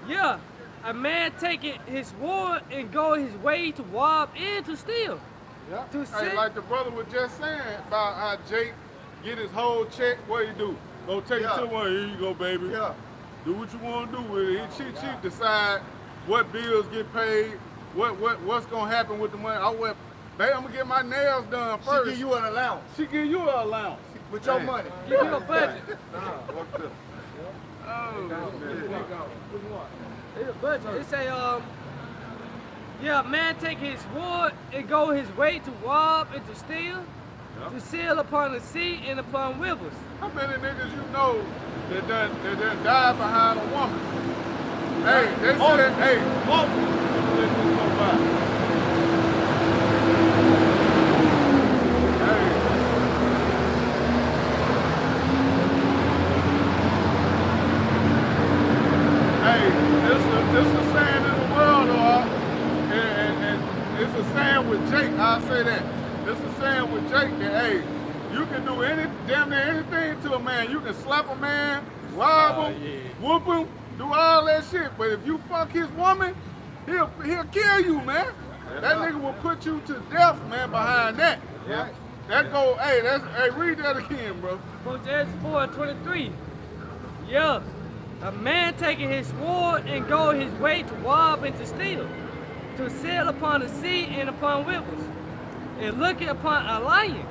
Yeah, a man taking his sword and go his way to rob and to steal. Yeah. To Hey, sin. like the brother was just saying about how Jake get his whole check, what he do? Go take it to one, here you go, baby. Yeah. Do what you want to do with it. She decide what bills get paid, what's gonna happen with the money. Babe, I'm gonna get my nails done first. She give you an allowance. She give you an allowance. With your money. Give you a budget. It's a budget. It say, yeah, a man take his sword and go his way to rob and to steal, to sail upon the sea and upon rivers. How many niggas you know that done died behind a woman? Hey, they said, hey, let this go by. Hey, this a saying in the world, and it's a saying with Jake. I'll say that. It's a saying with Jake that hey, you can do damn near anything to a man. You can slap a man, rob him, whoop him, do all that shit. But if you fuck his woman, he'll kill you, man. That nigga will put you to death, man. Behind that. Yeah. That go. Hey, read that again, bro. Genesis 4:23. Yeah, a man taking his sword and go his way to rob and to steal, to sail upon the sea and upon rivers, and looking upon a lion,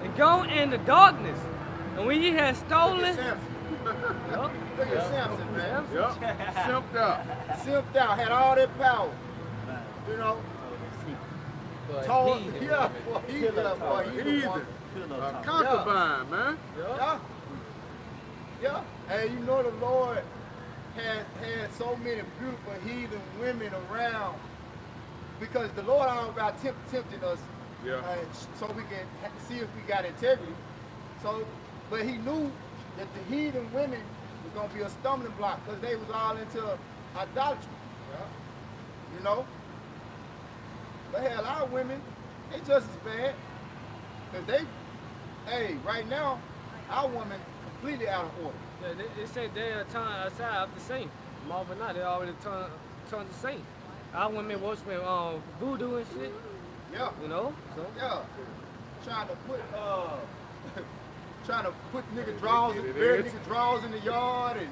and go in the darkness. And when he has stolen, Look at Samson, man. Yep. Simped out. Simped out, had all that power. You know? Told, yeah, boy, he was Heathen. A concubine, man. Yeah. Yeah. And you know the Lord had so many beautiful heathen women around because the Lord all about tempting us so we can see if we got integrity. So, but he knew that the heathen women was going to be a stumbling block because they was all into idolatry. Yeah. You know? But hell, our women, they just as bad. Because right now, our women completely out of order. yeah, they say they are turned aside of the saint. Marvel not, they already turned the saint. Our women worshiping voodoo and shit. Yeah. You know? So Yeah. Trying to put nigga draws, bury nigga draws in the yard and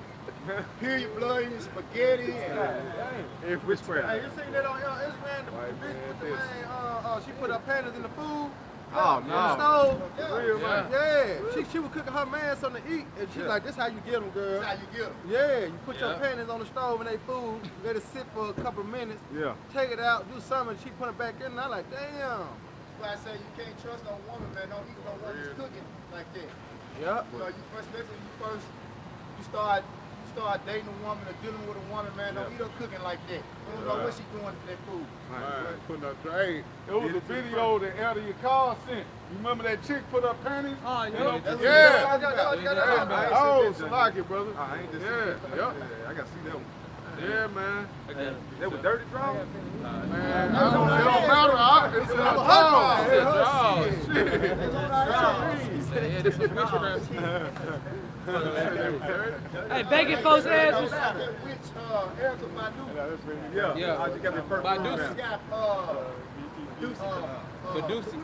period blood in spaghetti and Which way? Hey, you seen that on Instagram? The bitch with the man, she put her panties in the food. Oh In no. the stove. Yeah. Yeah. She was cooking her man something to eat, and she's like, "This how you get them, girl." that's how you get them. Yeah, you put your panties on the stove and they food, let it sit for a couple of minutes, Yeah. take it out, do something, she put it back in, and I'm like, damn. That's why I say you can't trust no woman, man. Don't eat no woman's cooking like that. Yep. You know, especially when you start dating a woman or dealing with a woman, man, don't eat her cooking like that. You don't know what she doing to that food. Right. Putting up, hey, it was a video that Elder Yakar sent. You remember that chick put up panties? Oh, You yeah. know? That's what Yeah. Oh, Salaki, brother. I ain't just Yeah. I gotta see that one. Yeah, man. That was dirty draw? Man, it don't matter. It's in a dog. Yeah, this is witchcraft. Hey, begging folks' asses. That witch, Erica Badu. Yeah. I just got the first By one Deuce. down. She got, Caducey.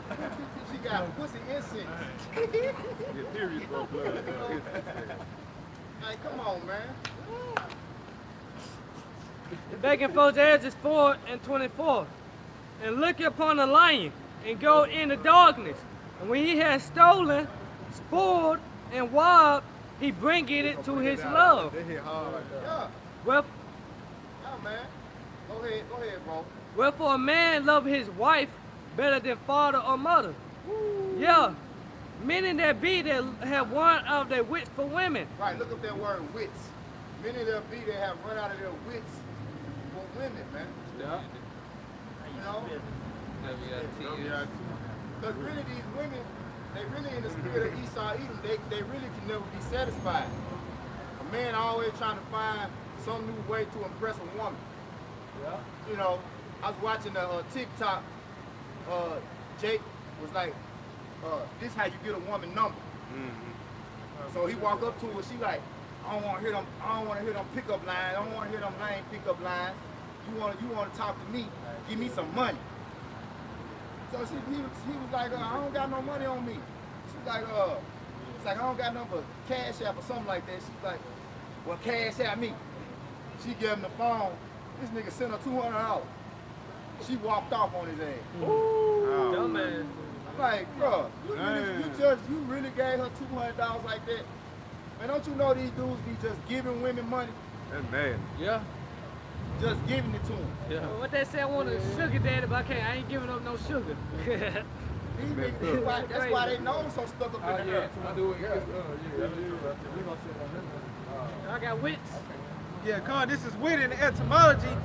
she got pussy incense. Yeah, period, bro. Blood. Hey, come on, man. Begging folks' asses 4:24. And look upon the lion, and go into darkness. And when he has stolen, spoiled, and robbed, he bringeth it to his love. They hit hard right there. Yeah. Well, Yeah, man. Go ahead, bro. wherefore a man love his wife better than father or mother. Yeah. Many that be that have run out of their wits for women. Right, look up that word wits. Many there be that have run out of their wits for women, man. Yeah. You know? Because really these women, they really in the spirit of Esau Edom, they really can never be satisfied. A man always trying to find some new way to impress a woman. Yeah. You know, I was watching the TikTok, Jake was like, this how you get a woman number. So he walk up to her, she like, I don't want to hear them pickup lines, I don't want to hear them lame pickup lines. You want to talk to me, give me some money. So he was like, I don't got no money on me. She's like, I don't got nothing but cash app or something like that. She's like, well, cash app me. She gave him the phone. This nigga sent her $200. She walked off on his ass. Dumbass. I'm like, bro, you really gave her $200 like that? Man, don't you know these dudes be just giving women money? That's bad. Yeah. Just giving it to them. Yeah. What they say, I want a sugar daddy, but I ain't giving up no sugar. These niggas, that's why they know so stuck up in the Yeah. earth. I do it. I got wits. Yeah, Con, this is wit in etymology,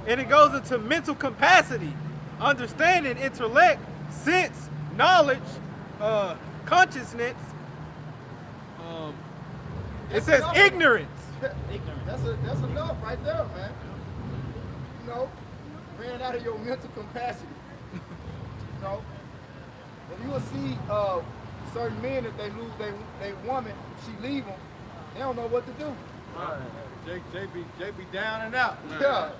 and it goes into mental capacity, understanding, intellect, sense, knowledge, consciousness. It says ignorance. That's enough right there, man. You know, ran out of your mental capacity. You know, and you will see certain men if they lose their woman, she leave them, they don't know what to do. Jay be down and out. Yeah.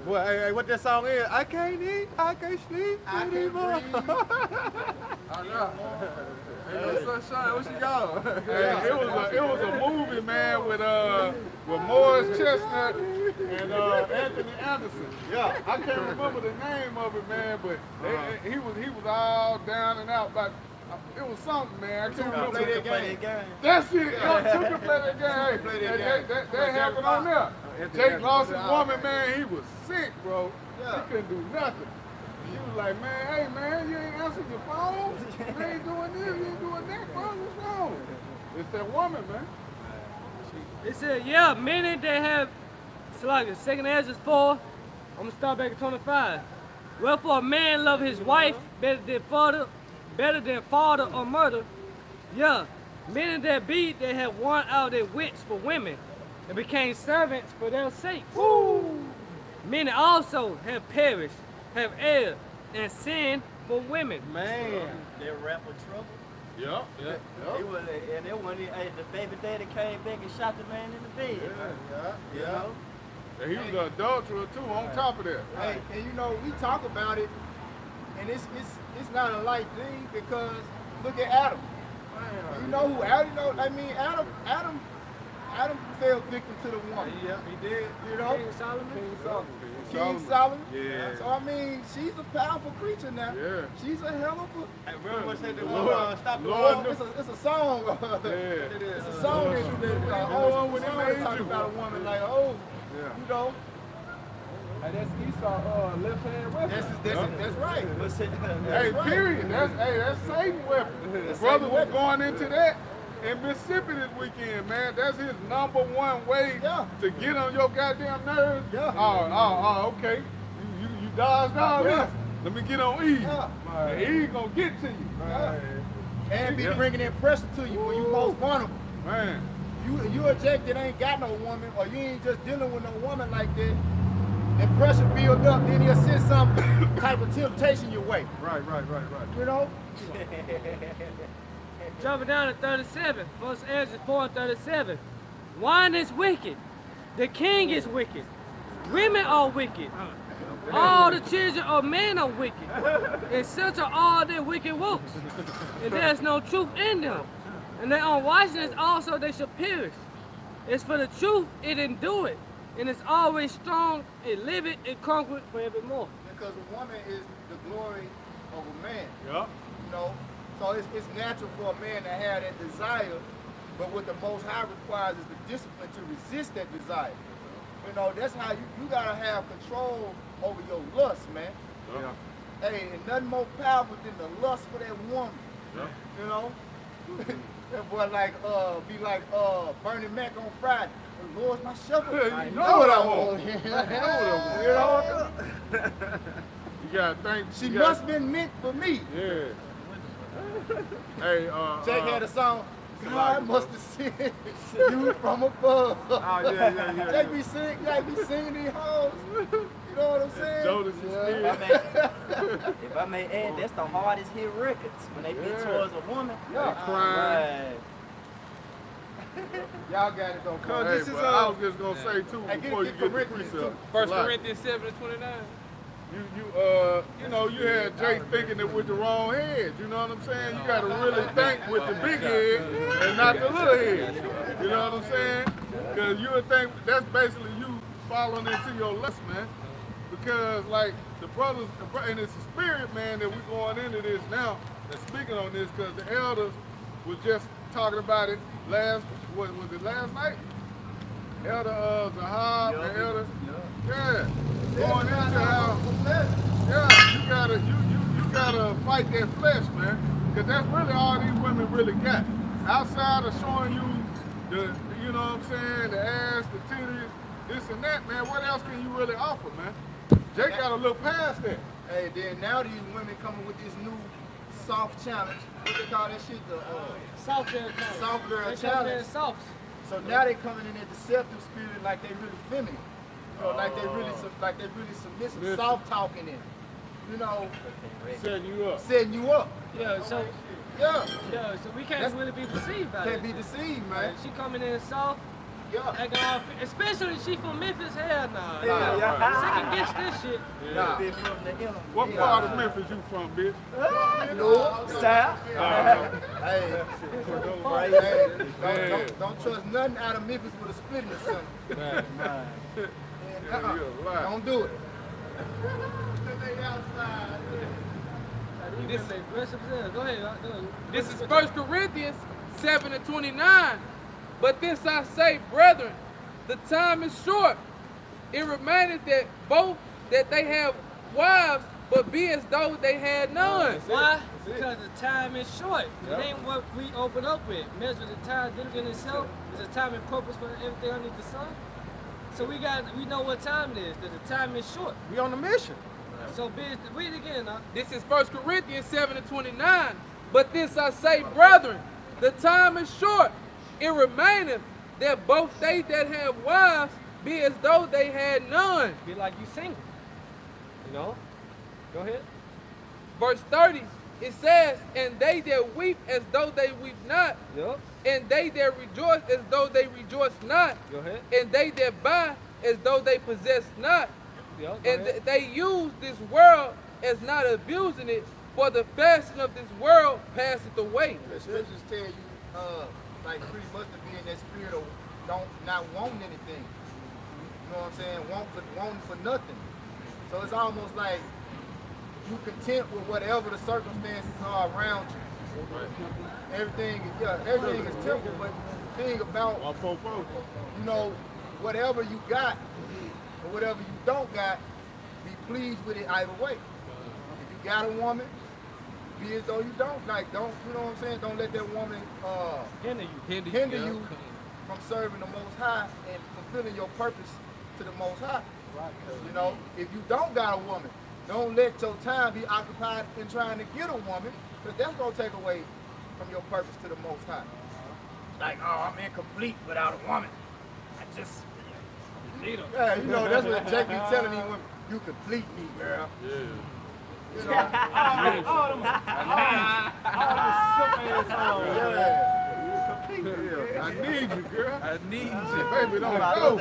Boy, hey, what that song is? I can't eat, I can't sleep I can't anymore. breathe. I know. Hey, Sunshine, what you got? Hey, it was a movie, man, with Morris Chestnut and Anthony Anderson. Yeah. I can't remember the name of it, man, but he was all down and out. But it was something, man. I can't remember. Play that game. That's it. Took to play that game. Play that game. That happened on there. Jake lost his woman, man. He was sick, bro. Yeah. He couldn't do nothing. He was like, man, hey, man, you ain't answering your phone. You ain't doing this, you ain't doing that, bro. What's wrong? It's that woman, man. It said, yeah, many that have, it's like the second answer is 4. I'm going to start back at 25. Wherefore a man love his wife better than father or mother. Yeah, many that be that have worn out their wits for women and became servants for their sakes. Many also have perished, have erred, and sinned for women. Man. That rapper Trouble. Yep. It was, and it when the baby daddy came back and shot the man in the bed. You know? And he was an adulterer, too, on top of that. Hey, and you know, we talk about it, and it's not a light thing because look at Adam. You know who Adam? Adam fell victim to the woman. Yeah, he did. You know, King Solomon? King Solomon. Yeah. So I mean, she's a powerful creature now. Yeah. She's a hell of a. Remember what said the Lord, stop the Lord, It's a song. It's a song that old when it song made talk you. about a woman like, oh, Yeah. you know, Hey, that's Esau left hand weapon. that's right. Hey, period. That's Satan weapon. Brother was going into that in Mississippi this weekend, man. That's his #1 way to get on your goddamn nerves. Yeah. Oh, okay. You dodged all this. Let me get on E. Yeah. And E gonna get to you. And be bringing in pressure to you when you most vulnerable. Man. You a Jake that ain't got no woman, or you ain't just dealing with no woman like that. And pressure build up, then he'll send some type of temptation your way. Right. You know? Jumping down to 37. First answer 4 and 37. Wine is wicked. The king is wicked. Women are wicked. All the children of men are wicked. And such are all their wicked works. And there's no truth in them. And their unrighteousness also they shall perish. It's for the truth, it endure it. And it's always strong, it liveth, it conquereth forevermore. Because a woman is the glory over man. Yeah. You know, so it's natural for a man to have that desire, but what the Most High requires is the discipline to resist that desire. You know, that's how you gotta have control over your lust, man. Yeah. Hey, and nothing more powerful than the lust for that woman. Yeah. You know? That boy be like Bernie Mac on Friday. The Lord's my shepherd. I know what I want. You know? You gotta think. She must have been meant for me. Yeah. Hey, Jake had a song. God must have sent you from above. Oh, yeah. Jake be singing these hoes. You know what I'm saying? Jodeci Smith. If I may add, that's the hardest hit records when they be towards a woman. Yeah. Crying. Right. Y'all got it though. Hey, this is, but I was just gonna say too Hey, before you get get the Corinthians, precept. too. 1 Corinthians 7:29. You had Jake thinking it with the wrong head. You know what I'm saying? You gotta really think with the big head and not the little head. You know what I'm saying? Because you would think that's basically you following into your lust, man. Because like the brothers, and it's the spirit, man, that we're going into this now, that's speaking on this, because the elders was just talking about it was it last night? Elder Zahab, the elder, going into how, you gotta fight that flesh, man, because that's really all these women really got. Outside of showing you the, you know what I'm saying, the ass, the titties, this and that, man, what else can you really offer, man? Jake gotta look past that. Hey, then now these women coming with this new soft challenge. What they call that shit? The Soft girl challenge. soft girl They come challenge. in soft. So now they coming in that deceptive spirit like they really feminine. You know, like they really submissive, soft talking in. You know, Setting you up. setting you up. Yeah, so Yeah. so we can't That's- really be deceived by Can't that. be deceived, man. She coming in soft, Yeah. acting all, especially she from Memphis. Hell nah. Yeah. Second guess this shit. Nah. Been from the inner. What part of Memphis you from, bitch? North, south. Hey, don't trust nothing out of Memphis with a split in the center. Yeah, you're a lie. Don't do it. Go ahead. This is 1 Corinthians 7:29. But this I say, brethren, the time is short. It remaineth that both that they have wives, but be as though they had none. Why? Because the time is short. It ain't what we open up with. Measure the time diligent itself. There's a time and purpose for everything underneath the sun. So we know what time it is. That the time is short. We on the mission. So read it again. This is 1 Corinthians 7:29. But this I say, brethren, the time is short. It remaineth that both they that have wives be as though they had none. Be like you single. You know? Go ahead. Verse 30, it says, and they that weep as though they weep not, Yup. and they that rejoice as though they rejoice not, Go ahead. and they that buy as though they possess not, Yup. Go and ahead. they use this world as not abusing it, for the fashion of this world passeth away. The scriptures tell you, like pretty much to be in that spirit of not wanting anything. You know what I'm saying? Wanting for nothing. So it's almost like you content with whatever the circumstances are around you. Everything is temporal, but the thing about, 144. you know, whatever you got or whatever you don't got, be pleased with it either way. If you got a woman, be as though you don't. Like, don't, you know what I'm saying? Don't let that woman hinder you from serving the Most High and fulfilling your purpose to the Most High. You know, if you don't got a woman, don't let your time be occupied in trying to get a woman, because that's going to take away from your purpose to the Most High. Like, oh, I'm incomplete without a woman. I just need her. Yeah, you know, that's what Jake be telling these women. You complete me, girl. Yeah. You know, all them I need you, girl. I need Shit, baby, don't go.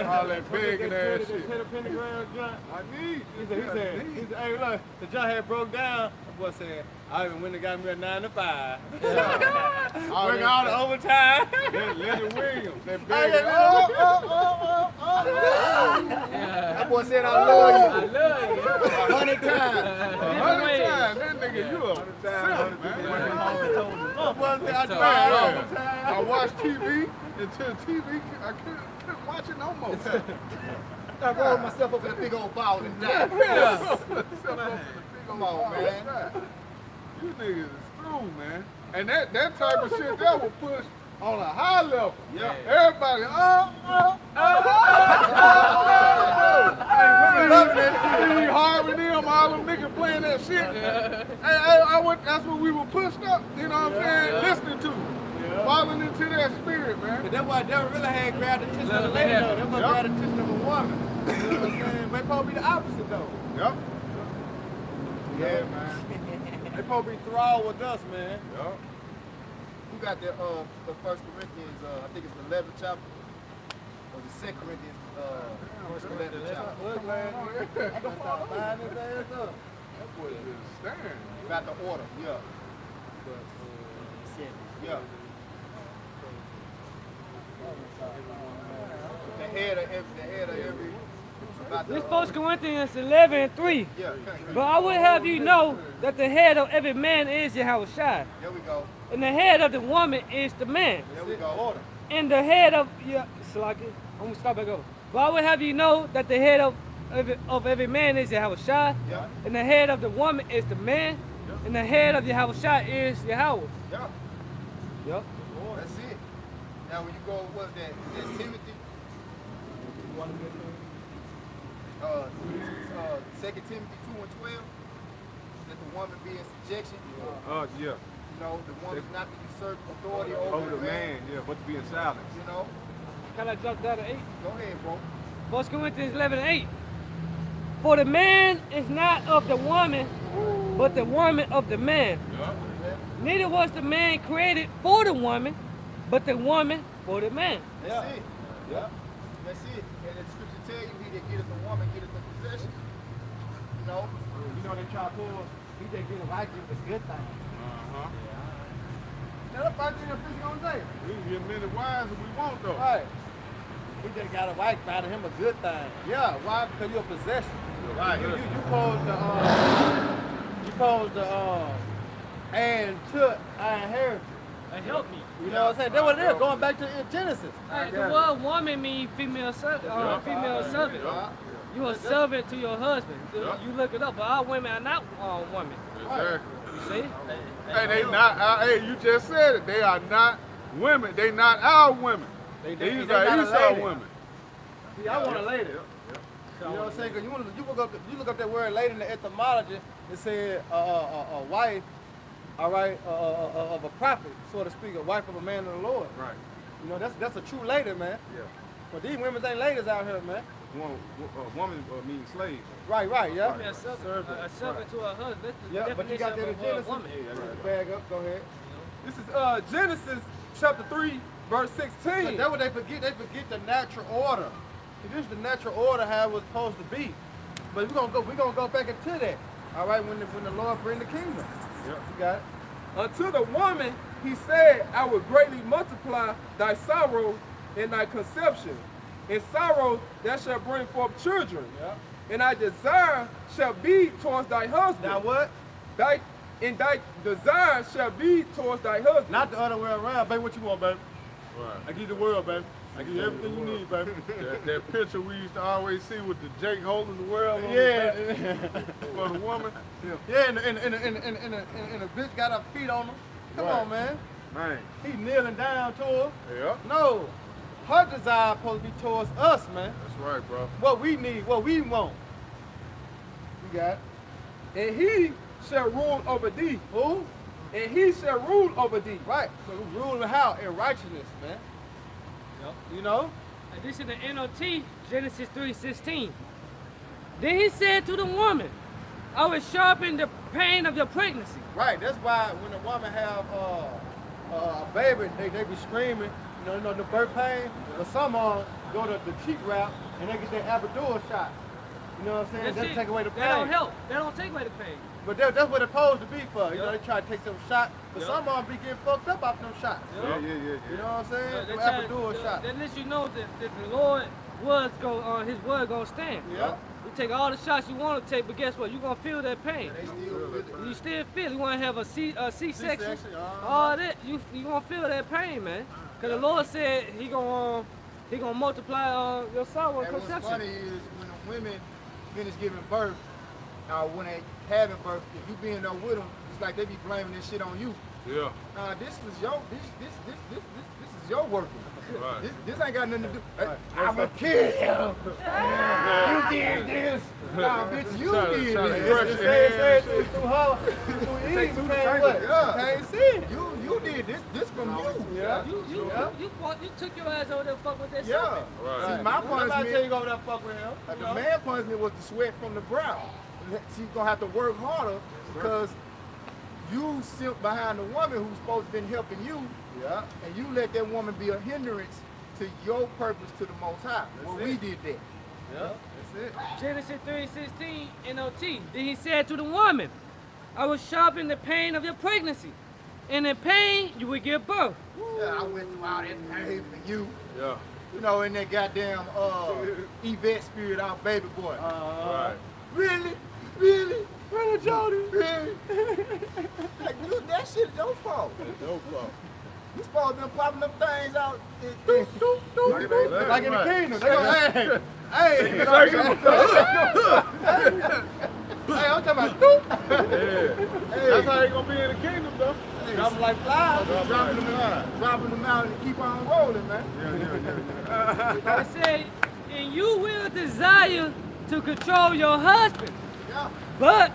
All that begging ass shit. Hit a pentagram joint. I need He said, hey, look, the joint had broke down. The boy said, I even went and got me a 9 to 5. Working all the overtime. Leonard Williams, that Hey, begging. I That boy said, I love you. I love you. 100 times. 100 times. That nigga, you a simp, man. I watch TV until TV, I couldn't watch it no more. I rolled myself up in a big old ball and died. Come on, man. You niggas is through, man. And that type of shit that will push on a high level. Yeah. Everybody, Hey, women loving that shit. Steve Harvey, them, all them niggas playing that shit. That's what we were pushed up, you know what I'm saying? Listening to. Falling into that spirit, man. But that's why they really had grabbed the attention of the lady, though. That's why grabbed the attention of a woman. You know what I'm saying? They supposed to be the opposite, though. Yep. Yeah, man. They supposed to be thrall with us, man. Yep. Who got the 1 Corinthians, I think it's the 11th chapter, or the 2 Corinthians, 11th chapter. Look, man. I can start buying his ass up. That boy just staring. Got the order, yeah. Yeah. The head of every. About This the, 1 Corinthians 11:3. yeah. But I would have you know that the head of every man is Yahweh Shai, There we go. and the head of the woman is the man. There we go. And the head of Salaki, I'm gonna stop back over. But I would have you know that the head of every man is Yahweh Shai, Yeah. and the head of the woman is the man, and the head of Yahweh Shai is Yahweh. Yeah. Yep. That's it. Now when you go, what's that? Is that Timothy? 2 Timothy 2:12. That the woman be in subjection. Yeah. You know, the woman's not to usurp authority over Over the man, yeah, but to be in silence. You know. Can I drop down to 8? Go ahead, bro. 1 Corinthians 11:8. For the man is not of the woman, but the woman of the man. Neither was the man created for the woman, but the woman for the man. That's it. Yeah. That's it. And the scripture tell you, he that getteth the woman getteth the possession. You know. You know they try to pull, he just get a wife is a good thing. Now that's first thing the preacher gonna say. We can get many wives if we want, though. Right. He just got a wife, found him a good thing. Yeah, why? Because you're a possession. Right. You supposed to and to our inheritance. Help me. You know what I'm saying? That's what it is. Going back to Genesis. The word woman means female servant. You a servant to your husband. You look it up, but our women are not women. Exactly. You see? Hey, they not. Hey, you just said it. They are not women. They not our women. These are Esau women. See, I want a lady. You know what I'm saying? Because you look up that word lady in the etymology, it said a wife, all right, of a prophet, so to speak, a wife of a man of the Lord. Right. You know, that's a true lady, man. Yeah. But these women ain't ladies out here, man. Woman means slave. Right, yeah. A servant to her husband. That's the Yeah, but you got that in definition of a Genesis. woman. Bag up, go ahead. This is Genesis chapter 3, verse 16. That's what they forget. They forget the natural order. This is the natural order how it was supposed to be. But we're gonna go back into that. All right, when the Lord bring the kingdom. Yeah. You got it. Unto the woman he said, I will greatly multiply thy sorrow and thy conception. In sorrow thou shalt bring forth children. Yeah. And thy desire shall be towards thy husband. Now what? Thy desire shall be towards thy husband. Not the other way around, baby. What you want, baby? Right. I give you the world, baby. I give you everything you need, baby. That picture we used to always see with the Jake holding the world on Yeah. for the woman. Yeah, and the bitch got her feet on him. Come Right. on, man. Man. He kneeling down to her. Yeah. No. Her desire supposed to be towards us, man. That's right, bro. What we need, what we want. You got it. And he shall rule over thee. Who? And he shall rule over thee. Right. So we ruling how? In righteousness, man. Yep. You know? And this is the NOT, Genesis 3:16. Then he said to the woman, I will sharpen the pain of your pregnancy. Right. That's why when a woman have a baby, they be screaming, you know, the birth pain. But some go to the cheek route and they get their epidural shot. You know what I'm saying? That take away the pain. That don't help. That don't take away the pain. But that's what it's supposed to be for. You know, they try to take them shots, but some of them be getting fucked up off them shots. Yeah. You know what I'm saying? They Them try- epidural shots. That lets you know that the Lord his word gonna stand. Yeah. You take all the shots you want to take, but guess what? You gonna feel that pain. They still You still feel it. You wanna have a C-section, C-section, all that. You gonna feel that pain, man. Cause the Lord said He gonna multiply your sorrow and And what's conception. funny is when the women finish giving birth, when they having birth, if you being there with them, it's like they be blaming this shit on you. Yeah. This is your working. Right. This ain't got nothing to do. I'm a kid. You did this. Nah, bitch, you did this. It's too hard. Too easy. You can't what? Yeah. Can't see it. You did this from you. Yeah. You took your ass over there and fuck with that Yeah. serpent. Right. See, my Somebody tell punishment, you go over there and fuck with him. the man punishment was the sweat from the brow. She's gonna have to work harder because you sit behind the woman who's supposed to been helping you. Yeah. And you let that woman be a hindrance to your purpose to the Most High. Well, we did that. Yeah. That's it. Genesis 3:16 NOT. Then He said to the woman, I will sharpen the pain of your pregnancy, and in pain you will give birth. Yeah, I went through all that pain for you. Yeah. You know, in that goddamn Yvette spirit out baby boy. Right. Really? Really? Really, Jody? Really? Like, you, that shit is your fault. No fault. You supposed to be popping them things out. Like in the kingdom. They go, hey, hey, hey, I'm talking about doop. That's how you gonna be in the kingdom, though. Drop 'em like flies. Dropping them out and keep on rolling, man. I said, and you will desire to control your husband, Yeah, but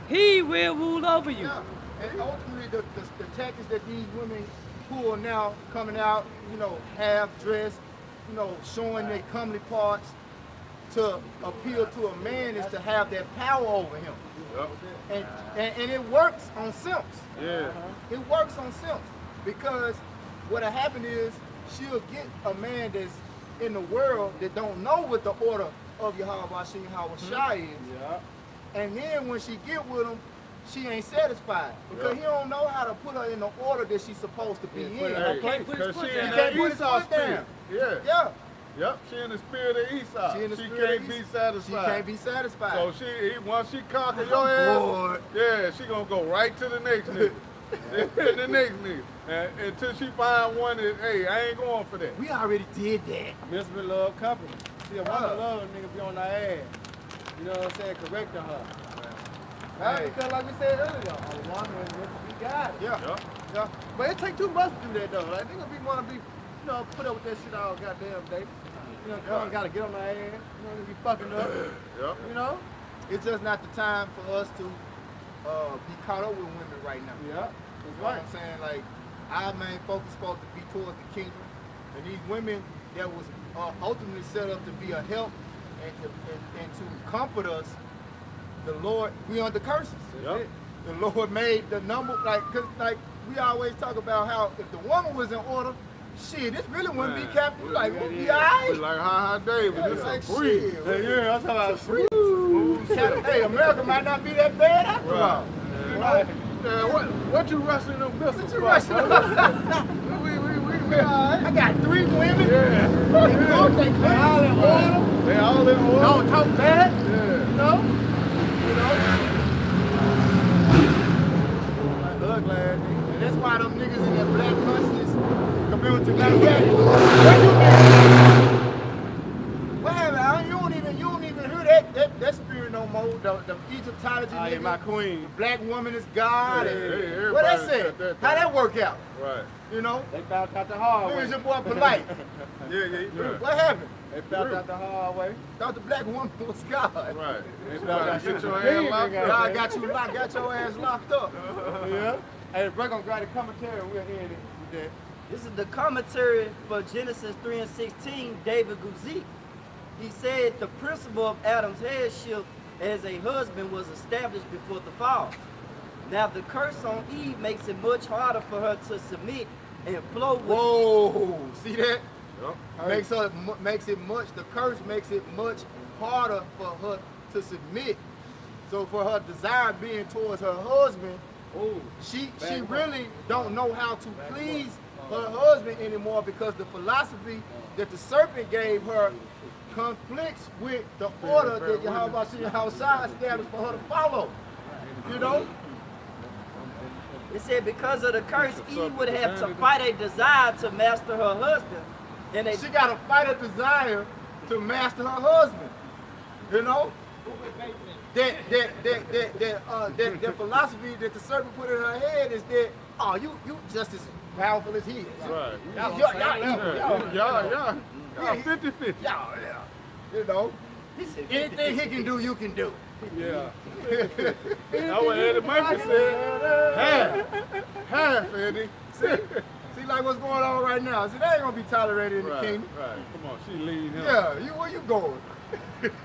he will rule over you. yeah. And ultimately, the tactics that these women who are now coming out, you know, half dressed, you know, showing their comely parts to appeal to a man is to have that power over him. Yep. And it works on simps. Yeah. It works on simps because what'll happen is she'll get a man that's in the world that don't know what the order of Yahweh Shai is. Yeah. And then when she get with him, she ain't satisfied because he don't know how to put her in the order that she's supposed to be in. put her in her place. Put his Because foot she down. in He that can't put his Esau foot down. spirit. Yeah. Yeah, Yep. She in the spirit of Esau. She in the She spirit can't of be Esau. satisfied. she can't be satisfied. So once she conquer your ass, bored. yeah, she gonna go right to the next nigga. The next nigga. Until she find one that, hey, I ain't going for that. We already did that. Misery love company. See, a woman love a nigga be on her ass. You know what I'm saying? Correcting her. Right? Because like we said earlier, a woman is meant to be guided. Yeah, Yep. yeah. But it take too much to do that though. Like niggas be wanna be, you know, put up with that shit all goddamn day. You know, come gotta get on their ass. You know, they be fucking up. Yep. You know? It's just not the time for us to be caught up with women right now. Yeah. That's You know what right. I'm saying? Like, our main focus supposed to be towards the kingdom. And these women that was ultimately set up to be a help and to comfort us, the Lord, we under curses. Yep. The Lord made the number, cause we always talk about how if the woman was in order, shit, this really wouldn't be captive. We like, we'll be all We right. like, hi, David, this Like, is a breeze. shit. Yeah, I'm talking about free. Hey, America might not be that bad after all. Right. Yeah, what you rushing them missiles What you for, rushing brother? We all right. I got 3 women. Yeah. They cook, they clean, all in order. They all in order. Don't talk bad. Yeah. You know? Like hood glad. And that's why them niggas in that black conscious community like that. Where you niggas? What happened? You don't even hear that spirit no more. The Egyptology I nigga. am my queen. The black woman is God. Yeah, and yeah, what that everybody say? said that, How though. that work out? Right. You know? They found out the hard Where's way. your boy polite? Yeah. What happened? They found out the hard way. Thought the black woman was God. Right. They You found out gotta get she your was hand big, locked nigga. up. God got your ass locked up. Yeah. Hey, we're gonna grab the commentary. We'll end it with that. This is the commentary for Genesis 3:16, David Guzik. He said the principle of Adam's headship as a husband was established before the fall. Now the curse on Eve makes it much harder for her to submit and flow with. Whoa, see that? Yep. The curse makes it much harder for her to submit. So for her desire being towards her husband, she really don't know how to please her husband anymore because the philosophy that the serpent gave her conflicts with the order that Yahweh established for her to follow. You know? It said because of the curse, Eve would have to fight a desire to master her husband. And She got to fight a desire to master her husband. You know? That philosophy that the serpent put in her head is that, oh, you just as powerful as he is. Right. Y'all 50-50. yeah. You know? Anything he can do, you can do. Yeah. That's what Eddie Memphis said. Half, Eddie. See like what's going on right now. See, that ain't gonna be tolerated in the kingdom. Right. Come on, she leading him. Yeah, where you going?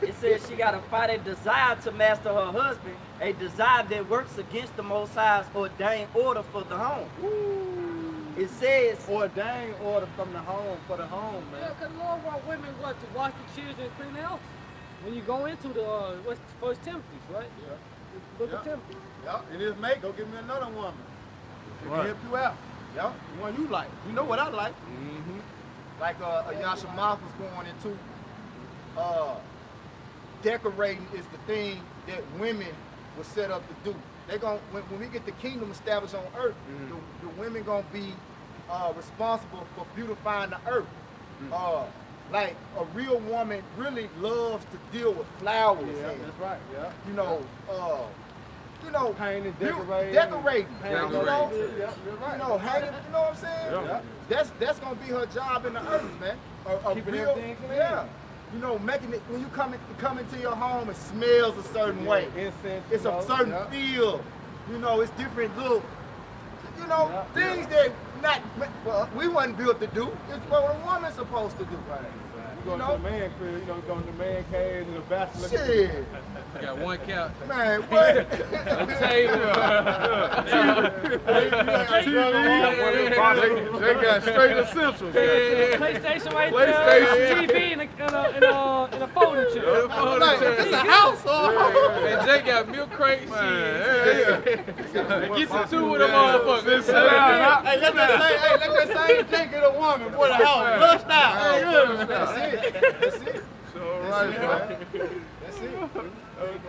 it says she got to fight a desire to master her husband, a desire that works against the Most High's ordained order for the home. It says ordained order from the home for the home, man. Yeah, because Lord want women to wash the children and clean the house. When you go into the what's First Timothy, right? Yeah. Book of Timothy. Yeah, it is mate. Go get me another woman. She Right. can help you out. Yeah, the one you like. You know what I like. Like Yasha Moth was going into decorating is the thing that women were set up to do. They gon' when we get the kingdom established on earth, the women gonna be responsible for beautifying the earth. Like a real woman really loves to deal with flowers. Yeah, and, that's right. Yeah. You know, Painting, decorating. Decorating. You know, Yeah, you're right. you know, hanging. You know what I'm saying? Yeah. That's gonna be her job in the earth, man. A Keeping real, everything clean. yeah. You know, making it when you come into your home, it smells a certain way. Incense. It's a certain feel. You know, it's different look. You know, Yeah. things that we wasn't built to do. It's what a woman's supposed to do. You go to the man crib, you know, go to the man cave and the bachelor. Shit, Got one couch. man, what? A table. They got straight essentials. PlayStation right PlayStation. there, TV and a folding chair. Like, it's a house. And Jay got milk crates. Get some two of them motherfuckers. Hey, let that same thing get a woman for the house. Lust out. That's it. That's it.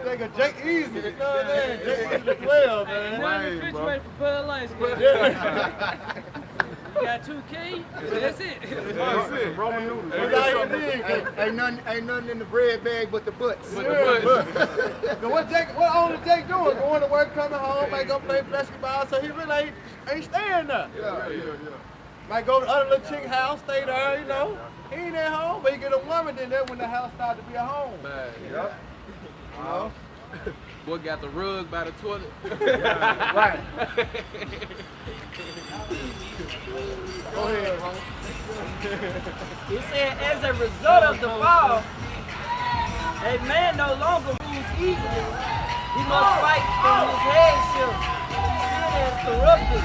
Take a Jake Easy. You know what I'm saying? Jake Easy 12, man. One refrigerator for Bud Lights. Got 2K. That's it. That's it. Roman noodles. Ain't nothing in the bread bag but the butts. What only Jake doing? Going to work, coming home, might go play basketball, so he really ain't staying there. Yeah. Might go to other little chick house, stay there, you know. He ain't at home, but he get a woman, then that's when the house started to be a home. Man, You know? boy got the rug by the toilet. Right. Go ahead, Ron. It said, as a result of the fall, a man no longer rules easily. He must fight from his headship. Sin is corrupted.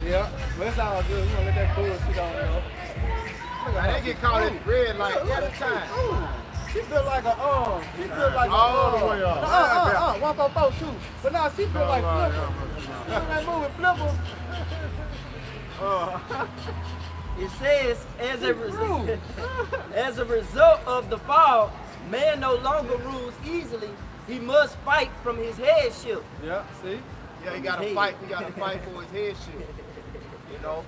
Yeah, but it's all good. We gonna let that bullshit on, you know. They get caught in the red light every time. She built like a She built like All the way up. 144 too. But now she built like Flipper. Remember that movie Flipper? It says, as a result of the fall, man no longer rules easily. He must fight from his headship. Yeah, see? Yeah, he gotta fight. He gotta fight for his headship. You know.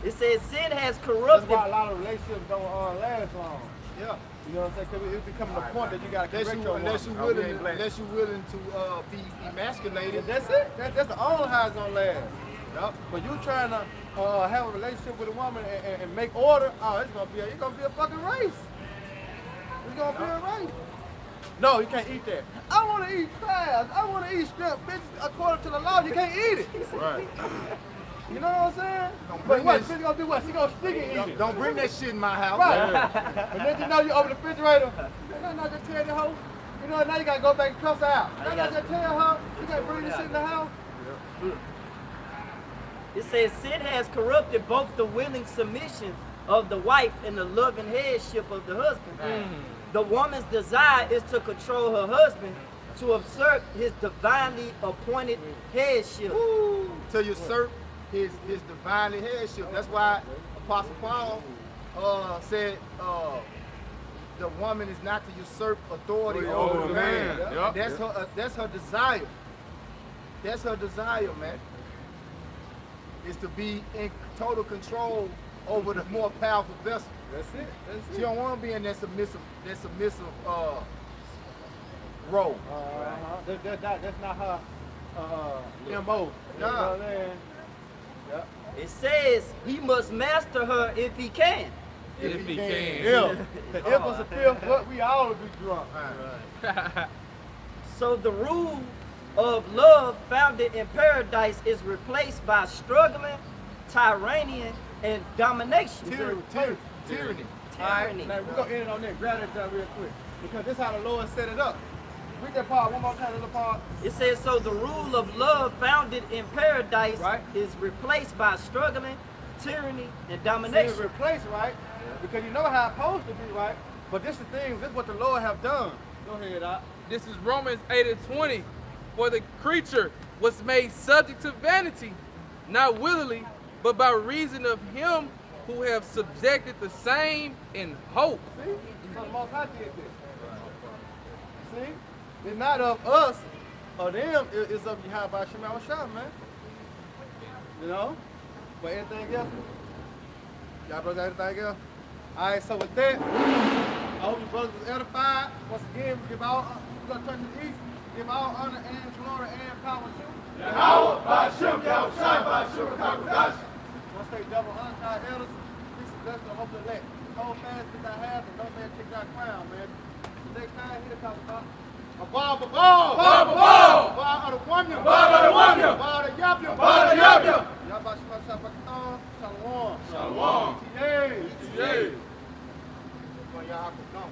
It says sin has That's corrupted. why a lot of relationships don't last long. Yeah. You know what I'm saying? Because it's becoming a point that you gotta correct your woman. Unless you're willing to be emasculated. That's it. That's the only how it's gonna last. Yep. But you trying to have a relationship with a woman and make order, it's gonna be a fucking race. It's gonna be a race. No, you can't eat that. I wanna eat crabs. I wanna eat shrimp. Bitch, according to the law, you can't eat it. Right. You know what I'm saying? Don't But bring what? that Bitch gonna do what? She gonna stick it and eat it. Don't bring that shit in my house. Right. And then you know you open the refrigerator. And I just tell the hoe. You know, now you gotta go back and cuss her out. Now I just tell her, you gotta bring this shit in the house. It says sin has corrupted both the willing submission of the wife and the loving headship of the husband. The woman's desire is to control her husband, to assert his divinely appointed headship. to usurp his divinely headship. That's why Apostle Paul said the woman is not to usurp authority over the man. Yep. That's her desire. That's her desire, man. Is to be in total control over the more powerful vessel. That's it. That's She it. don't want to be in that submissive role. That's not her MO. You know what I'm saying? It says he must master her if he can. If he can. If it was a fifth, what we all would be drunk. So the rule of love founded in paradise is replaced by struggling, tyranny, and domination. Tyranny. All right, now we're going to end it on that. Grab that down real quick. Because this is how the Lord set it up. Read that part one more time, little part. It says, so the rule of love founded in paradise Right. is replaced by struggling, tyranny, and It's domination. replaced, right? Because you know how it's supposed to be, right? But this is the thing, this is what the Lord have done. Go ahead, Doc. This is Romans 8:20. For the creature was made subject to vanity, not willingly, but by reason of him who have subjected the same in hope. See? So the Most High did this. See? It's not of us or them, it's of Yahweh Shema Shah, man. You know? But anything else? Y'all brothers got anything else? Alright, so with that, I hope you brothers was edified. Once again, we're gonna turn to the east. Give all honor and glory and power to Yahweh, Ba'ashem, Yahushua, Ba'ashem, Kakodash. Once they double honor to our elders, peace and blessing, hope to let. Hold fast with our half and don't let kick our crown, man. The next time, here to talk about a ball, a ball, of the woman, ball of the yap, Yabba Shema Shabbat, Shalom. Shalom. Yay. Yay. Y'all have to come.